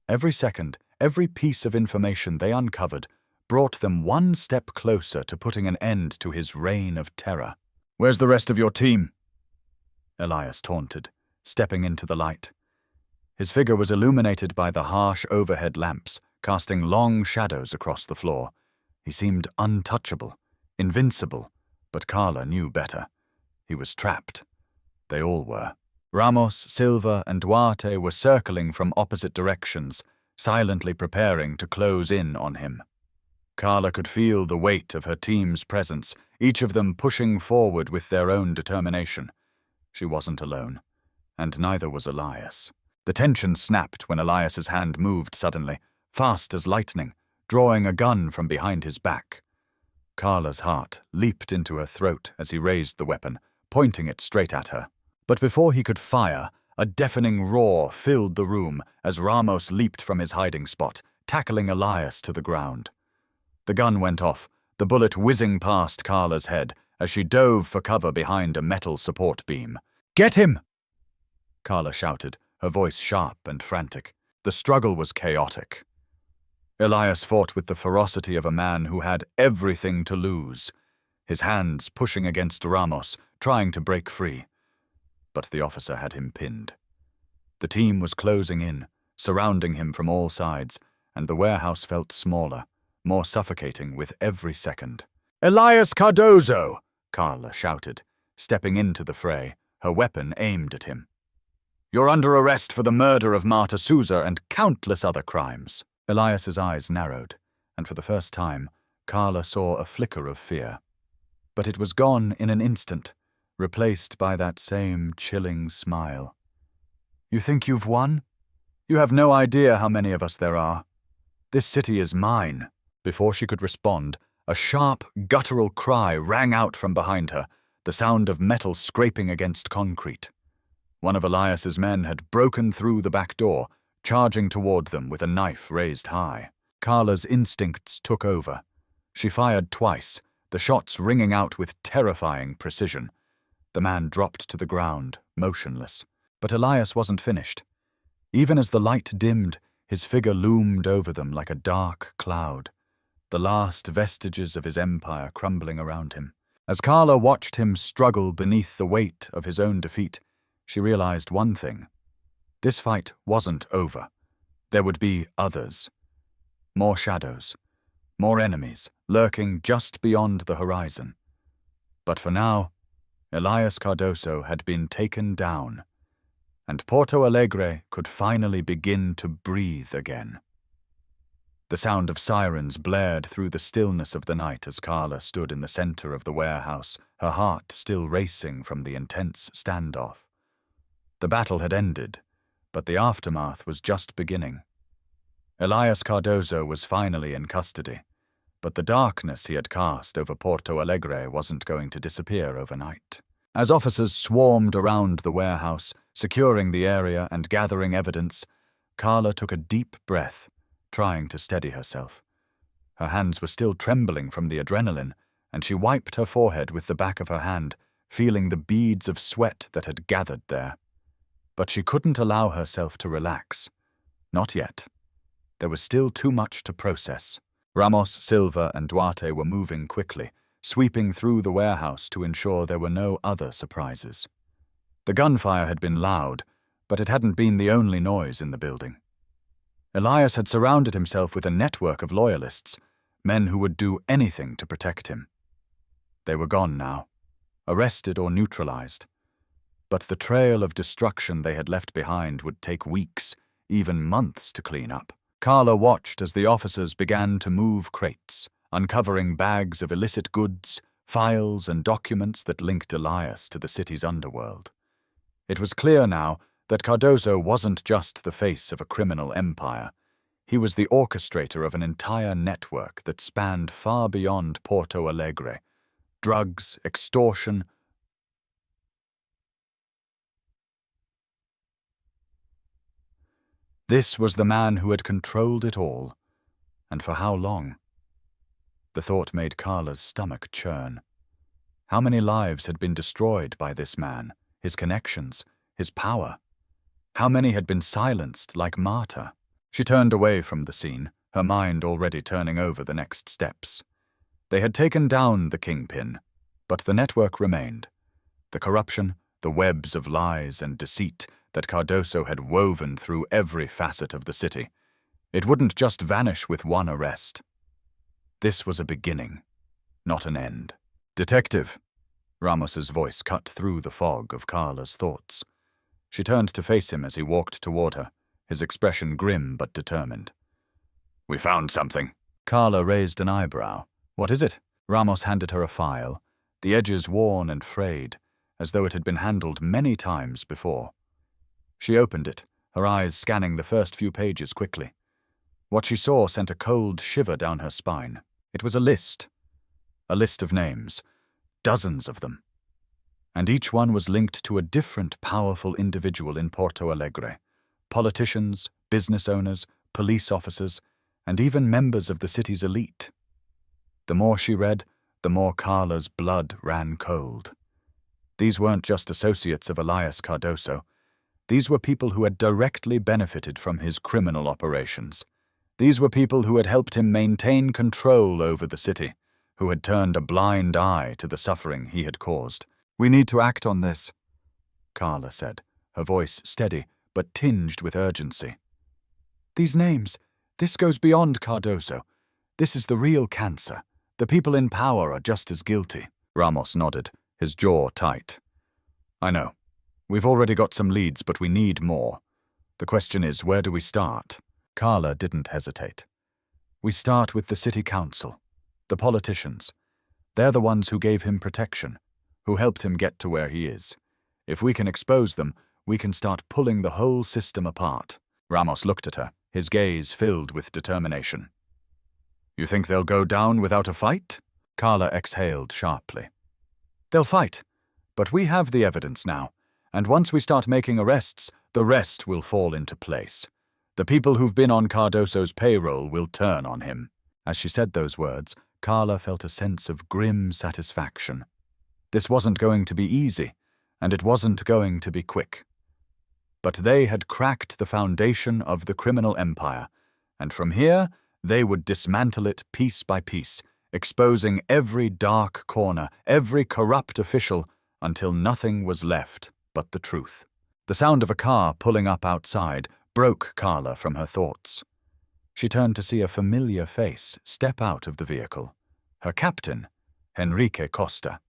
Every second, every piece of information they uncovered brought them one step closer to putting an end to his reign of terror. "Where's the rest of your team?" Elias taunted, stepping into the light. His figure was illuminated by the harsh overhead lamps, casting long shadows across the floor. He seemed untouchable, invincible, but Carla knew better. He was trapped. They all were. Ramos, Silva, and Duarte were circling from opposite directions, silently preparing to close in on him. Carla could feel the weight of her team's presence, each of them pushing forward with their own determination. She wasn't alone, and neither was Elias. The tension snapped when Elias's hand moved suddenly, fast as lightning, drawing a gun from behind his back. Carla's heart leaped into her throat as he raised the weapon, pointing it straight at her. But before he could fire, a deafening roar filled the room as Ramos leaped from his hiding spot, tackling Elias to the ground. The gun went off, the bullet whizzing past Carla's head as she dove for cover behind a metal support beam. "Get him!" Carla shouted, her voice sharp and frantic. The struggle was chaotic. Elias fought with the ferocity of a man who had everything to lose, his hands pushing against Ramos, trying to break free. But the officer had him pinned. The team was closing in, surrounding him from all sides, and the warehouse felt smaller, more suffocating with every second. "Elias Cardozo!" Carla shouted, stepping into the fray, her weapon aimed at him. "You're under arrest for the murder of Marta Souza and countless other crimes." Elias's eyes narrowed, and for the first time, Carla saw a flicker of fear. But it was gone in an instant, replaced by that same chilling smile. "You think you've won? You have no idea how many of us there are. This city is mine." Before she could respond, a sharp, guttural cry rang out from behind her, the sound of metal scraping against concrete. One of Elias's men had broken through the back door, charging toward them with a knife raised high. Carla's instincts took over. She fired twice, the shots ringing out with terrifying precision. The man dropped to the ground, motionless. But Elias wasn't finished. Even as the light dimmed, his figure loomed over them like a dark cloud, the last vestiges of his empire crumbling around him. As Carla watched him struggle beneath the weight of his own defeat, she realized one thing. This fight wasn't over. There would be others. More shadows. More enemies, lurking just beyond the horizon. But for now, Elias Cardozo had been taken down, and Porto Alegre could finally begin to breathe again. The sound of sirens blared through the stillness of the night as Carla stood in the center of the warehouse, her heart still racing from the intense standoff. The battle had ended, but the aftermath was just beginning. Elias Cardozo was finally in custody, but the darkness he had cast over Porto Alegre wasn't going to disappear overnight. As officers swarmed around the warehouse, securing the area and gathering evidence, Carla took a deep breath, trying to steady herself. Her hands were still trembling from the adrenaline, and she wiped her forehead with the back of her hand, feeling the beads of sweat that had gathered there. But she couldn't allow herself to relax. Not yet. There was still too much to process. Ramos, Silva, and Duarte were moving quickly, sweeping through the warehouse to ensure there were no other surprises. The gunfire had been loud, but it hadn't been the only noise in the building. Elias had surrounded himself with a network of loyalists, men who would do anything to protect him. They were gone now, arrested or neutralized. but the trail of destruction they had left behind would take weeks, even months to clean up. Carla watched as the officers began to move crates, uncovering bags of illicit goods, files and documents that linked Elias to the city's underworld. It was clear now that Cardoso wasn't just the face of a criminal empire. He was the orchestrator of an entire network that spanned far beyond Porto Alegre. Drugs, extortion. This was the man who had controlled it all. And for how long? The thought made Carla's stomach churn. How many lives had been destroyed by this man, his connections, his power? How many had been silenced like Marta? She turned away from the scene, her mind already turning over the next steps. They had taken down the kingpin, but the network remained. The corruption, the webs of lies and deceit that Cardoso had woven through every facet of the city. It wouldn't just vanish with one arrest. This was a beginning, not an end. "Detective," Ramos's voice cut through the fog of Carla's thoughts. She turned to face him as he walked toward her, his expression grim but determined. "We found something." Carla raised an eyebrow. "What is it?" Ramos handed her a file, the edges worn and frayed, as though it had been handled many times before. She opened it, her eyes scanning the first few pages quickly. What she saw sent a cold shiver down her spine. It was a list of names, dozens of them. And each one was linked to a different powerful individual in Porto Alegre. Politicians, business owners, police officers, and even members of the city's elite. The more she read, the more Carla's blood ran cold. These weren't just associates of Elias Cardoso. These were people who had directly benefited from his criminal operations. These were people who had helped him maintain control over the city, who had turned a blind eye to the suffering he had caused. "We need to act on this," Carla said, her voice steady but tinged with urgency. "These names, this goes beyond Cardoso. This is the real cancer. The people in power are just as guilty." Ramos nodded, his jaw tight. "I know. We've already got some leads, but we need more. The question is, where do we start?" Carla didn't hesitate. "We start with the city council, the politicians. They're the ones who gave him protection, who helped him get to where he is. If we can expose them, we can start pulling the whole system apart." Ramos looked at her, his gaze filled with determination. "You think they'll go down without a fight?" Carla exhaled sharply. "They'll fight, but we have the evidence now, and once we start making arrests, the rest will fall into place. The people who've been on Cardoso's payroll will turn on him." As she said those words, Carla felt a sense of grim satisfaction. This wasn't going to be easy, and it wasn't going to be quick. But they had cracked the foundation of the criminal empire, and from here they would dismantle it piece by piece, exposing every dark corner, every corrupt official, until nothing was left but the truth. The sound of a car pulling up outside broke Carla from her thoughts. She turned to see a familiar face step out of the vehicle. Her captain, Enrique Costa.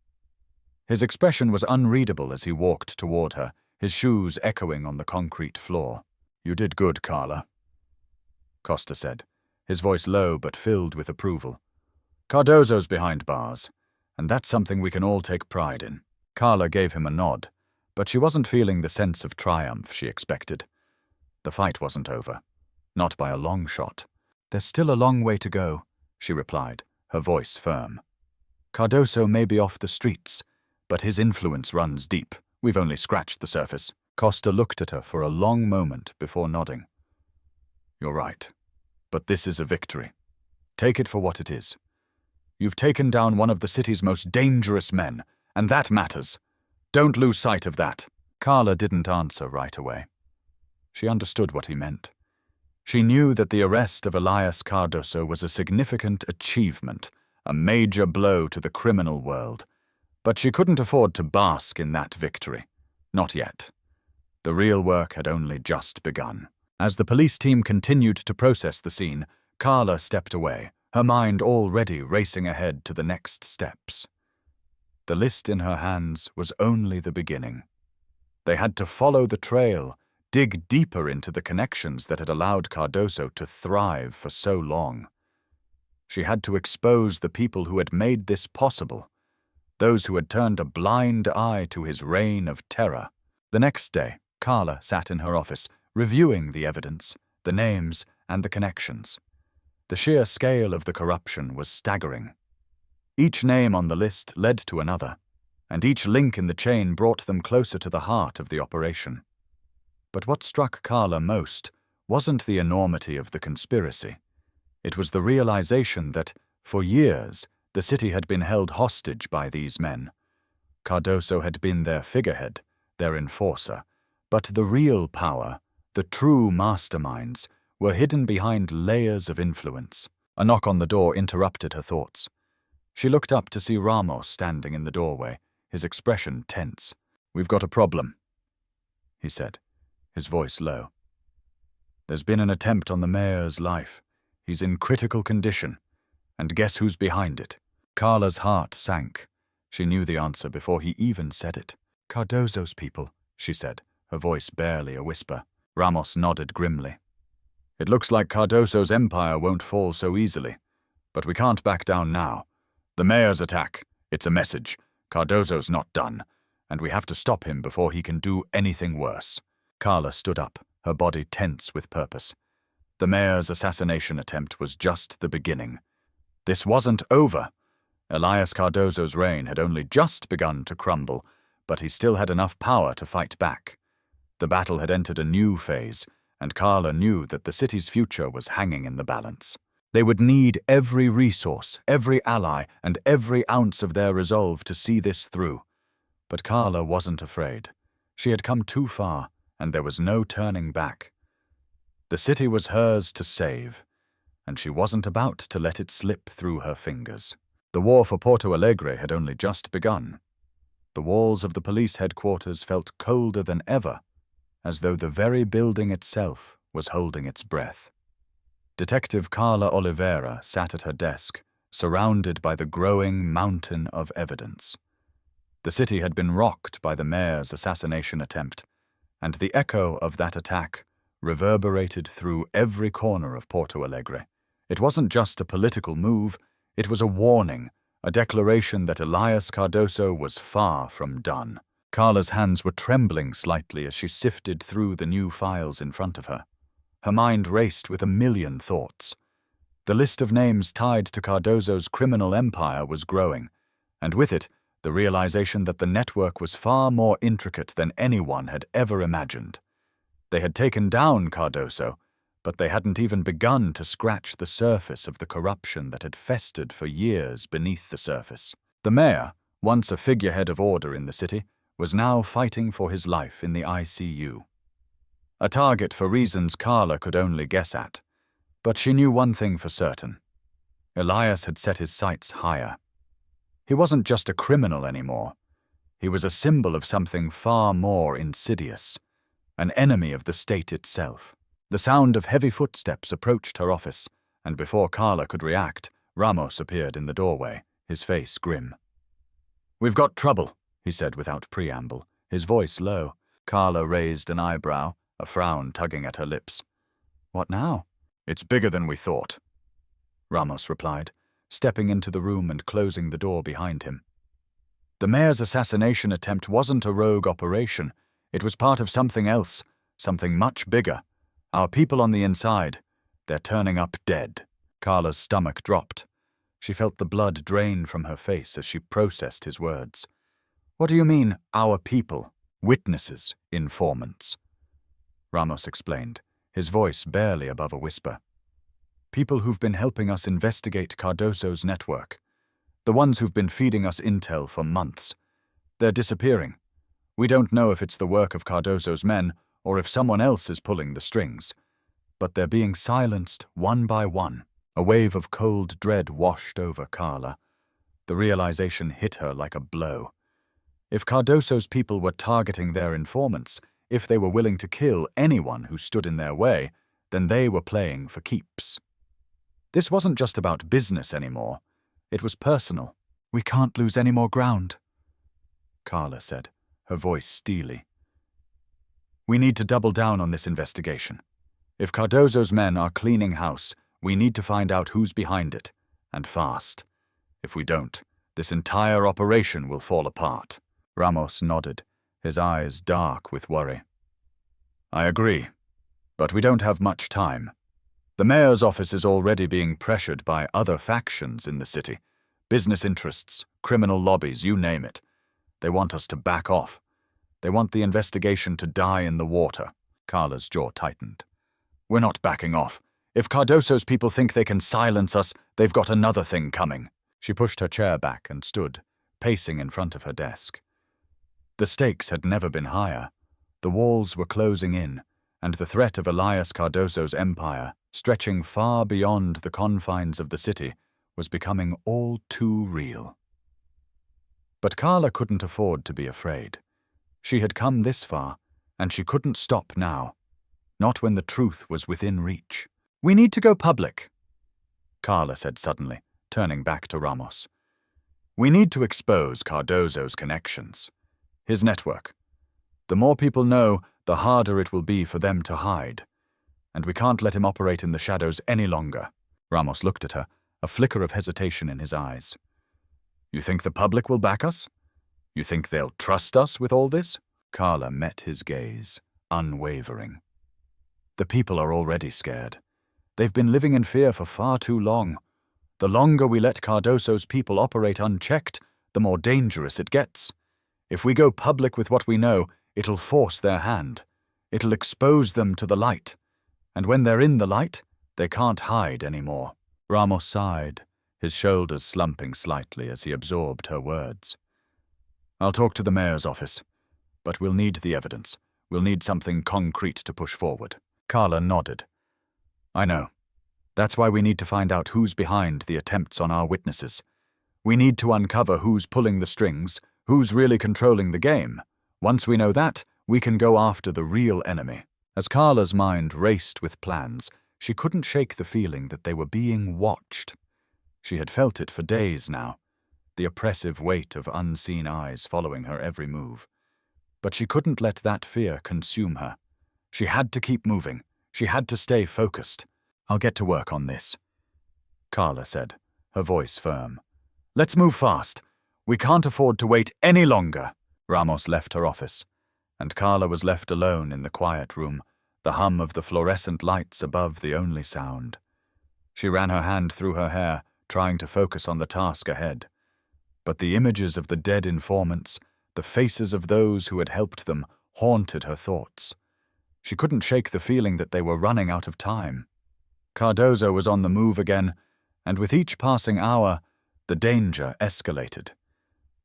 His expression was unreadable as he walked toward her, his shoes echoing on the concrete floor. "You did good, Carla," Costa said, his voice low but filled with approval. "Cardoso's behind bars, and that's something we can all take pride in." Carla gave him a nod, but she wasn't feeling the sense of triumph she expected. The fight wasn't over, not by a long shot. "There's still a long way to go," she replied, her voice firm. "Cardoso may be off the streets, but his influence runs deep. We've only scratched the surface." Costa looked at her for a long moment before nodding. "You're right, but this is a victory. Take it for what it is. You've taken down one of the city's most dangerous men, and that matters. Don't lose sight of that." Carla didn't answer right away. She understood what he meant. She knew that the arrest of Elias Cardoso was a significant achievement, a major blow to the criminal world. But she couldn't afford to bask in that victory. Not yet. The real work had only just begun. As the police team continued to process the scene, Carla stepped away, her mind already racing ahead to the next steps. The list in her hands was only the beginning. They had to follow the trail, dig deeper into the connections that had allowed Cardoso to thrive for so long. She had to expose the people who had made this possible, those who had turned a blind eye to his reign of terror. The next day, Carla sat in her office, reviewing the evidence, the names, and the connections. The sheer scale of the corruption was staggering. Each name on the list led to another, and each link in the chain brought them closer to the heart of the operation. But what struck Carla most wasn't the enormity of the conspiracy. It was the realization that, for years, the city had been held hostage by these men. Cardoso had been their figurehead, their enforcer, but the real power, the true masterminds, were hidden behind layers of influence. A knock on the door interrupted her thoughts. She looked up to see Ramos standing in the doorway, his expression tense. "We've got a problem," he said, his voice low. "There's been an attempt on the mayor's life. He's in critical condition. And guess who's behind it?" Carla's heart sank. She knew the answer before he even said it. "Cardoso's people," she said, her voice barely a whisper. Ramos nodded grimly. "It looks like Cardoso's empire won't fall so easily. But we can't back down now. The mayor's attack, it's a message. Cardoso's not done, and we have to stop him before he can do anything worse." Carla stood up, her body tense with purpose. The mayor's assassination attempt was just the beginning. This wasn't over. Elias Cardoso's reign had only just begun to crumble, but he still had enough power to fight back. The battle had entered a new phase, and Carla knew that the city's future was hanging in the balance. They would need every resource, every ally, and every ounce of their resolve to see this through. But Carla wasn't afraid. She had come too far, and there was no turning back. The city was hers to save, and she wasn't about to let it slip through her fingers. The war for Porto Alegre had only just begun. The walls of the police headquarters felt colder than ever, as though the very building itself was holding its breath. Detective Carla Oliveira sat at her desk, surrounded by the growing mountain of evidence. The city had been rocked by the mayor's assassination attempt, and the echo of that attack reverberated through every corner of Porto Alegre. It wasn't just a political move, it was a warning, a declaration that Elias Cardoso was far from done. Carla's hands were trembling slightly as she sifted through the new files in front of her. Her mind raced with a million thoughts. The list of names tied to Cardoso's criminal empire was growing, and with it, the realization that the network was far more intricate than anyone had ever imagined. They had taken down Cardoso, but they hadn't even begun to scratch the surface of the corruption that had festered for years beneath the surface. The mayor, once a figurehead of order in the city, was now fighting for his life in the ICU. A target for reasons Carla could only guess at. But she knew one thing for certain. Elias had set his sights higher. He wasn't just a criminal anymore. He was a symbol of something far more insidious, an enemy of the state itself. The sound of heavy footsteps approached her office, and before Carla could react, Ramos appeared in the doorway, his face grim. "We've got trouble," he said without preamble, his voice low. Carla raised an eyebrow, a frown tugging at her lips. "What now?" "It's bigger than we thought," Ramos replied, stepping into the room and closing the door behind him. The mayor's assassination attempt wasn't a rogue operation. It was part of something else, something much bigger. Our people on the inside, they're turning up dead. Carla's stomach dropped. She felt the blood drain from her face as she processed his words. "What do you mean, our people? Witnesses, informants?" Ramos explained, his voice barely above a whisper. "People who've been helping us investigate Cardoso's network. The ones who've been feeding us intel for months. They're disappearing. We don't know if it's the work of Cardoso's men or if someone else is pulling the strings. But they're being silenced one by one." A wave of cold dread washed over Carla. The realization hit her like a blow. If Cardoso's people were targeting their informants, if they were willing to kill anyone who stood in their way, then they were playing for keeps. This wasn't just about business anymore. It was personal. "We can't lose any more ground," Carla said, her voice steely. We need to double down on this investigation. If Cardozo's men are cleaning house, we need to find out who's behind it, and fast. If we don't, this entire operation will fall apart. Ramos nodded, his eyes dark with worry. I agree, but we don't have much time. The mayor's office is already being pressured by other factions in the city. Business interests, criminal lobbies, you name it. They want us to back off. They want the investigation to die in the water. Carla's jaw tightened. We're not backing off. If Cardozo's people think they can silence us, they've got another thing coming. She pushed her chair back and stood, pacing in front of her desk. The stakes had never been higher. The walls were closing in, and the threat of Elias Cardozo's empire, stretching far beyond the confines of the city, was becoming all too real. But Carla couldn't afford to be afraid. She had come this far, and she couldn't stop now. Not when the truth was within reach. We need to go public, Carla said suddenly, turning back to Ramos. We need to expose Cardozo's connections. His network. The more people know, the harder it will be for them to hide. And we can't let him operate in the shadows any longer. Ramos looked at her, a flicker of hesitation in his eyes. You think the public will back us? You think they'll trust us with all this? Carla met his gaze, unwavering. The people are already scared. They've been living in fear for far too long. The longer we let Cardozo's people operate unchecked, the more dangerous it gets. If we go public with what we know, it'll force their hand. It'll expose them to the light. And when they're in the light, they can't hide anymore. Ramos sighed, his shoulders slumping slightly as he absorbed her words. I'll talk to the mayor's office, but we'll need the evidence. We'll need something concrete to push forward. Carla nodded. I know. That's why we need to find out who's behind the attempts on our witnesses. We need to uncover who's pulling the strings, who's really controlling the game. Once we know that, we can go after the real enemy. As Carla's mind raced with plans, she couldn't shake the feeling that they were being watched. She had felt it for days now, the oppressive weight of unseen eyes following her every move. But she couldn't let that fear consume her. She had to keep moving. She had to stay focused. I'll get to work on this, Carla said, her voice firm. Let's move fast. We can't afford to wait any longer. Ramos left her office, and Carla was left alone in the quiet room, the hum of the fluorescent lights above the only sound. She ran her hand through her hair, trying to focus on the task ahead. But the images of the dead informants, the faces of those who had helped them, haunted her thoughts. She couldn't shake the feeling that they were running out of time. Cardozo was on the move again, and with each passing hour, the danger escalated.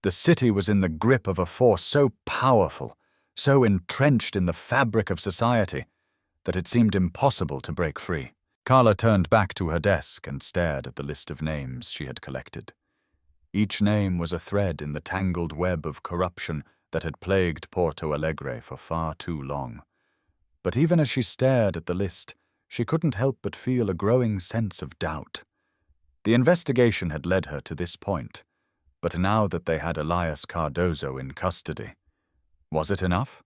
The city was in the grip of a force so powerful, so entrenched in the fabric of society, that it seemed impossible to break free. Carla turned back to her desk and stared at the list of names she had collected. Each name was a thread in the tangled web of corruption that had plagued Porto Alegre for far too long. But even as she stared at the list, she couldn't help but feel a growing sense of doubt. The investigation had led her to this point, but now that they had Elias Cardozo in custody, was it enough?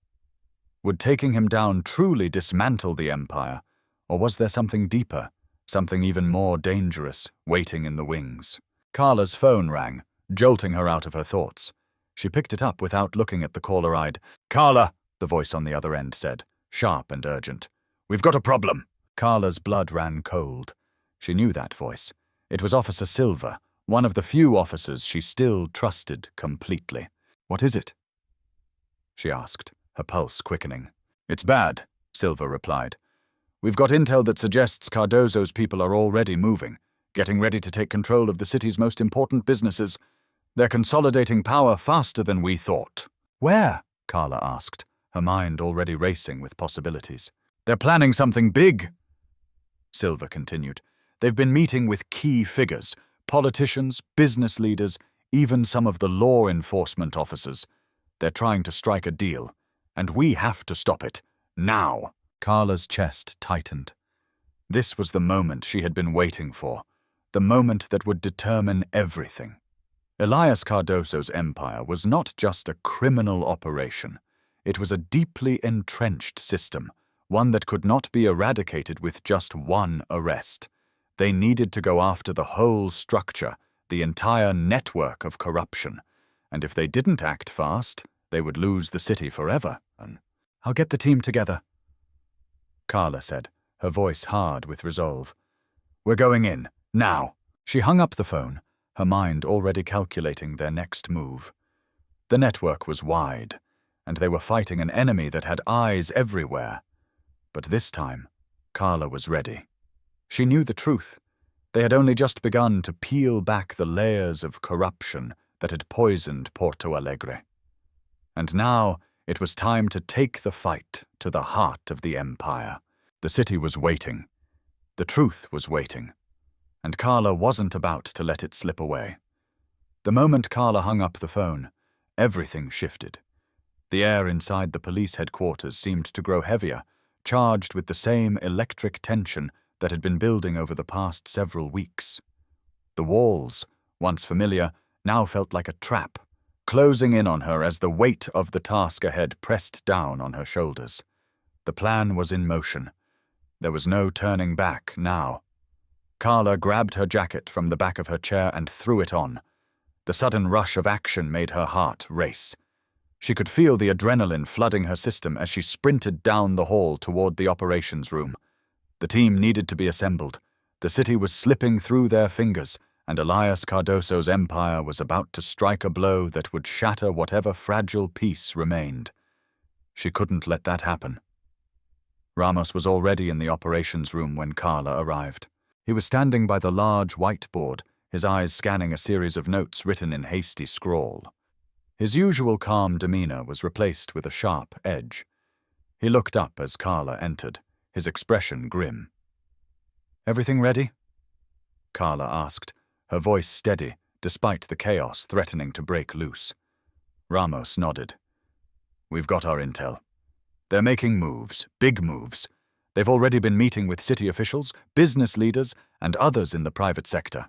Would taking him down truly dismantle the empire, or was there something deeper, something even more dangerous, waiting in the wings? Carla's phone rang, jolting her out of her thoughts. She picked it up without looking at the caller-eyed. Carla, the voice on the other end said, sharp and urgent. We've got a problem. Carla's blood ran cold. She knew that voice. It was Officer Silva, one of the few officers she still trusted completely. What is it? She asked, her pulse quickening. It's bad, Silva replied. We've got intel that suggests Cardozo's people are already moving, getting ready to take control of the city's most important businesses. They're consolidating power faster than we thought. Where? Carla asked, her mind already racing with possibilities. They're planning something big, Silva continued. They've been meeting with key figures, politicians, business leaders, even some of the law enforcement officers. They're trying to strike a deal, and we have to stop it, now. Carla's chest tightened. This was the moment she had been waiting for, the moment that would determine everything. Elias Cardozo's empire was not just a criminal operation. It was a deeply entrenched system, one that could not be eradicated with just one arrest. They needed to go after the whole structure, the entire network of corruption. And if they didn't act fast, they would lose the city forever. "I'll get the team together," Carla said, her voice hard with resolve. "We're going in, now." She hung up the phone, her mind already calculating their next move. The network was wide, and they were fighting an enemy that had eyes everywhere. But this time, Carla was ready. She knew the truth. They had only just begun to peel back the layers of corruption that had poisoned Porto Alegre. And now it was time to take the fight to the heart of the empire. The city was waiting. The truth was waiting. And Carla wasn't about to let it slip away. The moment Carla hung up the phone, everything shifted. The air inside the police headquarters seemed to grow heavier, charged with the same electric tension that had been building over the past several weeks. The walls, once familiar, now felt like a trap, closing in on her as the weight of the task ahead pressed down on her shoulders. The plan was in motion. There was no turning back now. Carla grabbed her jacket from the back of her chair and threw it on. The sudden rush of action made her heart race. She could feel the adrenaline flooding her system as she sprinted down the hall toward the operations room. The team needed to be assembled. The city was slipping through their fingers, and Elias Cardoso's empire was about to strike a blow that would shatter whatever fragile peace remained. She couldn't let that happen. Ramos was already in the operations room when Carla arrived. He was standing by the large whiteboard, his eyes scanning a series of notes written in hasty scrawl. His usual calm demeanor was replaced with a sharp edge. He looked up as Carla entered, his expression grim. "Everything ready?" Carla asked, her voice steady, despite the chaos threatening to break loose. Ramos nodded. "We've got our intel. They're making moves, big moves. They've already been meeting with city officials, business leaders, and others in the private sector.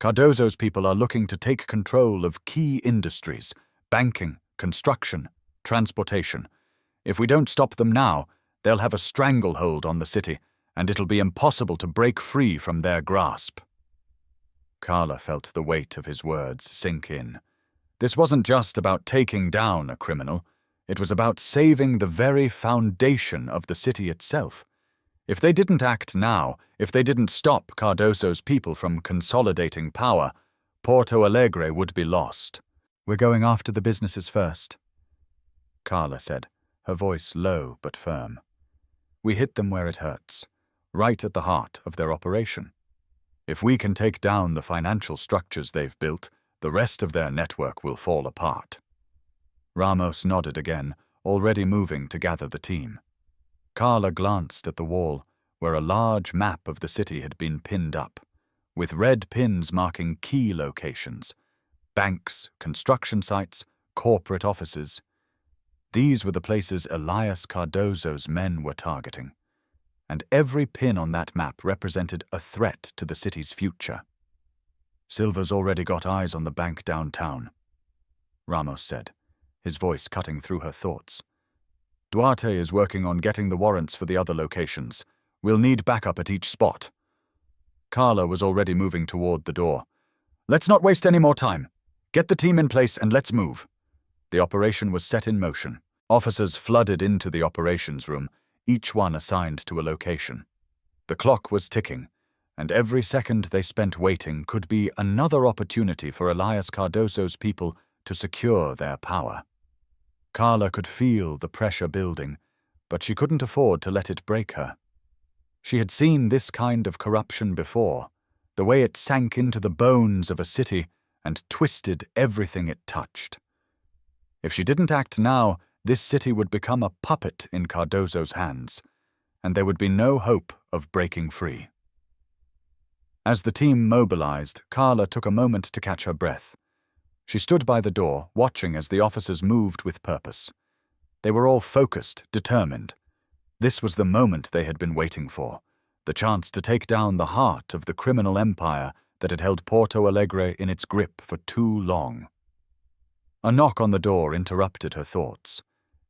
Cardoso's people are looking to take control of key industries, banking, construction, transportation. If we don't stop them now, they'll have a stranglehold on the city, and it'll be impossible to break free from their grasp." Carla felt the weight of his words sink in. This wasn't just about taking down a criminal. It was about saving the very foundation of the city itself. If they didn't act now, if they didn't stop Cardoso's people from consolidating power, Porto Alegre would be lost. "We're going after the businesses first," Carla said, her voice low but firm. "We hit them where it hurts, right at the heart of their operation. If we can take down the financial structures they've built, the rest of their network will fall apart." Ramos nodded again, already moving to gather the team. Carla glanced at the wall, where a large map of the city had been pinned up, with red pins marking key locations: banks, construction sites, corporate offices. These were the places Elias Cardoso's men were targeting, and every pin on that map represented a threat to the city's future. "Silva's already got eyes on the bank downtown," Ramos said, his voice cutting through her thoughts. "Duarte is working on getting the warrants for the other locations. We'll need backup at each spot." Carla was already moving toward the door. "Let's not waste any more time. Get the team in place and let's move." The operation was set in motion. Officers flooded into the operations room, each one assigned to a location. The clock was ticking, and every second they spent waiting could be another opportunity for Elias Cardoso's people to secure their power. Carla could feel the pressure building, but she couldn't afford to let it break her. She had seen this kind of corruption before, the way it sank into the bones of a city and twisted everything it touched. If she didn't act now, this city would become a puppet in Cardoso's hands, and there would be no hope of breaking free. As the team mobilized, Carla took a moment to catch her breath. She stood by the door, watching as the officers moved with purpose. They were all focused, determined. This was the moment they had been waiting for, the chance to take down the heart of the criminal empire that had held Porto Alegre in its grip for too long. A knock on the door interrupted her thoughts.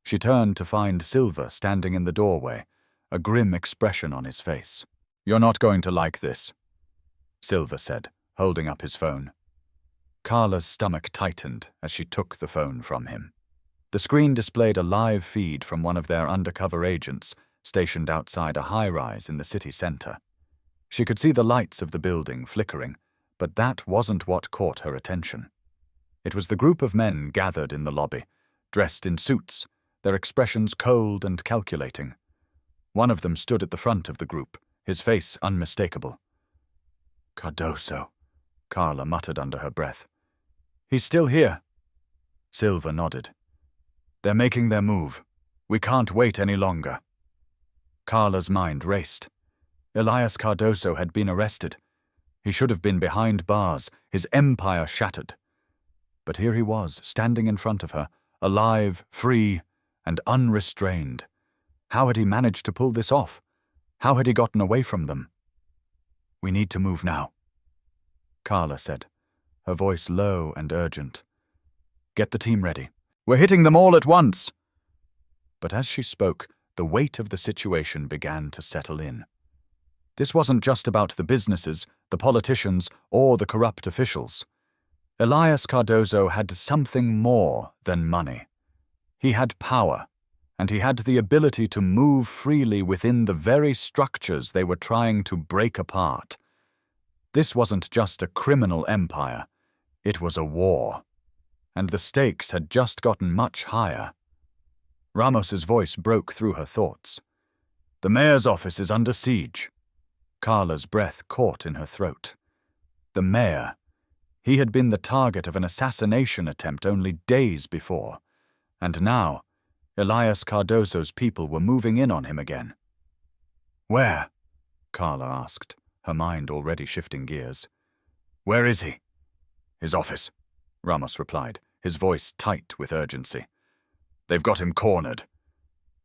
She turned to find Silver standing in the doorway, a grim expression on his face. "You're not going to like this," Silver said, holding up his phone. Carla's stomach tightened as she took the phone from him. The screen displayed a live feed from one of their undercover agents stationed outside a high-rise in the city center. She could see the lights of the building flickering, but that wasn't what caught her attention. It was the group of men gathered in the lobby, dressed in suits, their expressions cold and calculating. One of them stood at the front of the group, his face unmistakable. "Cardoso," Carla muttered under her breath. "He's still here." Silver nodded. "They're making their move. We can't wait any longer." Carla's mind raced. Elias Cardoso had been arrested. He should have been behind bars, his empire shattered. But here he was, standing in front of her, alive, free, and unrestrained. How had he managed to pull this off? How had he gotten away from them? "We need to move now," Carla said, her voice low and urgent. "Get the team ready. We're hitting them all at once." But as she spoke, the weight of the situation began to settle in. This wasn't just about the businesses, the politicians, or the corrupt officials. Elias Cardoso had something more than money. He had power, and he had the ability to move freely within the very structures they were trying to break apart. This wasn't just a criminal empire, it was a war. And the stakes had just gotten much higher. Ramos's voice broke through her thoughts. "The mayor's office is under siege." Carla's breath caught in her throat. The mayor. He had been the target of an assassination attempt only days before. And now, Elias Cardoso's people were moving in on him again. "Where?" Carla asked, her mind already shifting gears. "Where is he?" "His office," Ramos replied, his voice tight with urgency. "They've got him cornered."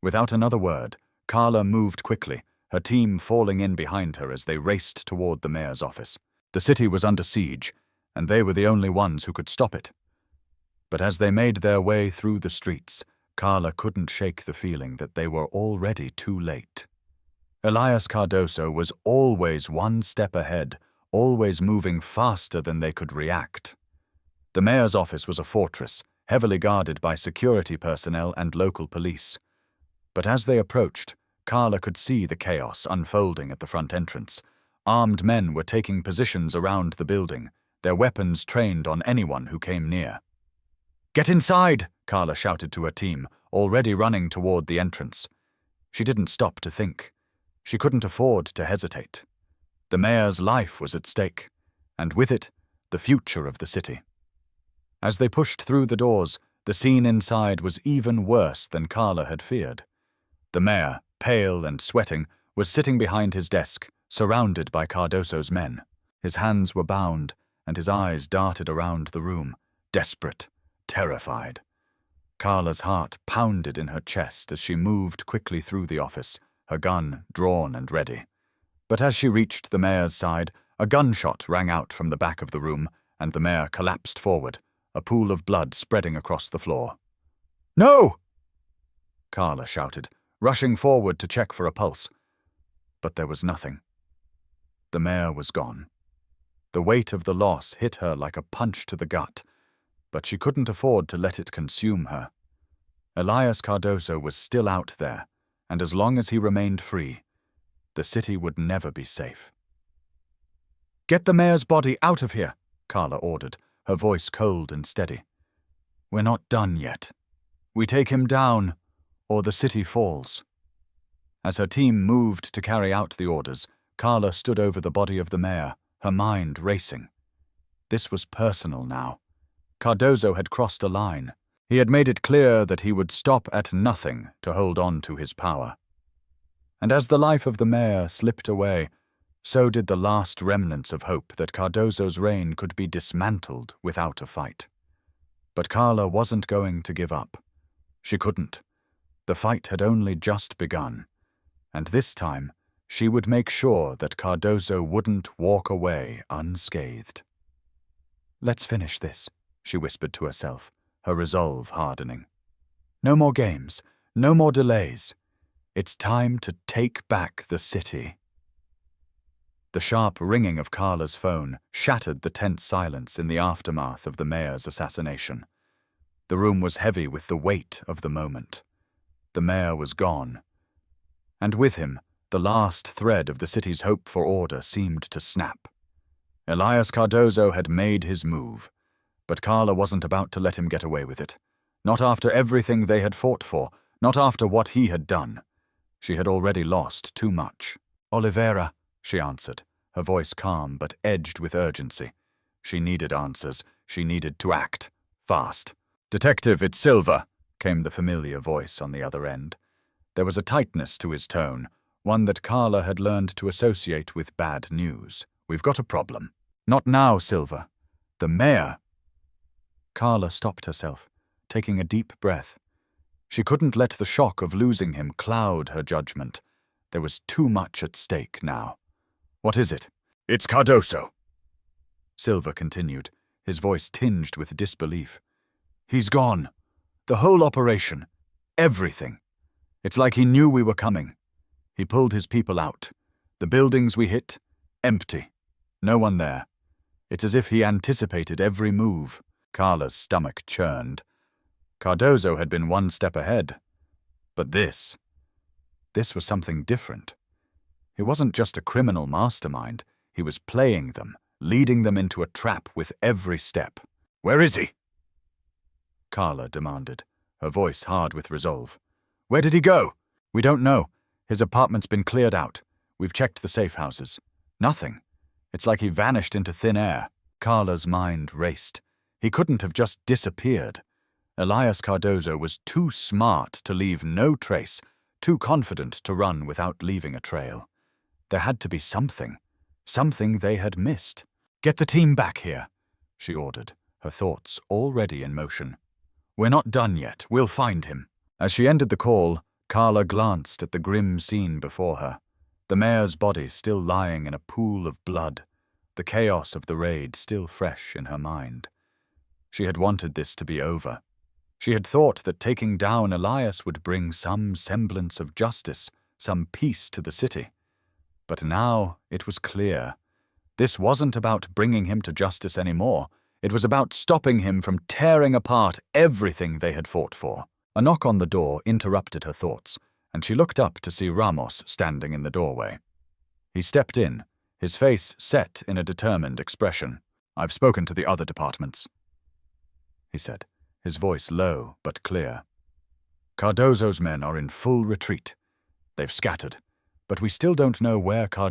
Without another word, Carla moved quickly, her team falling in behind her as they raced toward the mayor's office. The city was under siege, and they were the only ones who could stop it. But as they made their way through the streets, Carla couldn't shake the feeling that they were already too late. Elias Cardoso was always one step ahead, always moving faster than they could react. The mayor's office was a fortress, heavily guarded by security personnel and local police. But as they approached, Carla could see the chaos unfolding at the front entrance. Armed men were taking positions around the building, their weapons trained on anyone who came near. "Get inside!" Carla shouted to her team, already running toward the entrance. She didn't stop to think. She couldn't afford to hesitate. The mayor's life was at stake, and with it, the future of the city. As they pushed through the doors, the scene inside was even worse than Carla had feared. The mayor, pale and sweating, was sitting behind his desk, surrounded by Cardoso's men. His hands were bound, and his eyes darted around the room, desperate, terrified. Carla's heart pounded in her chest as she moved quickly through the office, her gun drawn and ready. But as she reached the mayor's side, a gunshot rang out from the back of the room, and the mayor collapsed forward, a pool of blood spreading across the floor. "No!" Carla shouted, rushing forward to check for a pulse. But there was nothing. The mayor was gone. The weight of the loss hit her like a punch to the gut, but she couldn't afford to let it consume her. Elias Cardoso was still out there, and as long as he remained free, the city would never be safe. "Get the mayor's body out of here," Carla ordered, her voice cold and steady. "We're not done yet. We take him down, or the city falls." As her team moved to carry out the orders, Carla stood over the body of the mayor, her mind racing. This was personal now. Cardoso had crossed a line. He had made it clear that he would stop at nothing to hold on to his power. And as the life of the mayor slipped away, so did the last remnants of hope that Cardoso's reign could be dismantled without a fight. But Carla wasn't going to give up. She couldn't. The fight had only just begun, and this time she would make sure that Cardoso wouldn't walk away unscathed. "Let's finish this," she whispered to herself, her resolve hardening. No more games. No more delays. It's time to take back the city. The sharp ringing of Carla's phone shattered the tense silence in the aftermath of the mayor's assassination. The room was heavy with the weight of the moment. The mayor was gone. And with him, the last thread of the city's hope for order seemed to snap. Elias Cardozo had made his move, but Carla wasn't about to let him get away with it. Not after everything they had fought for, not after what he had done. She had already lost too much. "Oliveira," she answered, her voice calm but edged with urgency. She needed answers. She needed to act. Fast. "Detective, it's Silva," came the familiar voice on the other end. There was a tightness to his tone, one that Carla had learned to associate with bad news. "We've got a problem." "Not now, Silva. The mayor." Carla stopped herself, taking a deep breath. She couldn't let the shock of losing him cloud her judgment. There was too much at stake now. "What is it?" "It's Cardozo," Silva continued, his voice tinged with disbelief. "He's gone. The whole operation. Everything. It's like he knew we were coming. He pulled his people out. The buildings we hit, empty. No one there. It's as if he anticipated every move." Carla's stomach churned. Cardozo had been one step ahead. But this was something different. He wasn't just a criminal mastermind. He was playing them, leading them into a trap with every step. "Where is he?" Carla demanded, her voice hard with resolve. "Where did he go?" "We don't know. His apartment's been cleared out. We've checked the safe houses. Nothing. It's like he vanished into thin air." Carla's mind raced. He couldn't have just disappeared. Elias Cardozo was too smart to leave no trace, too confident to run without leaving a trail. There had to be something they had missed. "Get the team back here," she ordered, her thoughts already in motion. "We're not done yet. We'll find him." As she ended the call, Carla glanced at the grim scene before her. The mayor's body still lying in a pool of blood, the chaos of the raid still fresh in her mind. She had wanted this to be over. She had thought that taking down Elias would bring some semblance of justice, some peace to the city. But now it was clear. This wasn't about bringing him to justice anymore. It was about stopping him from tearing apart everything they had fought for. A knock on the door interrupted her thoughts, and she looked up to see Ramos standing in the doorway. He stepped in, his face set in a determined expression. "I've spoken to the other departments," he said, his voice low but clear. "Cardozo's men are in full retreat. They've scattered, but we still don't know where Cardozo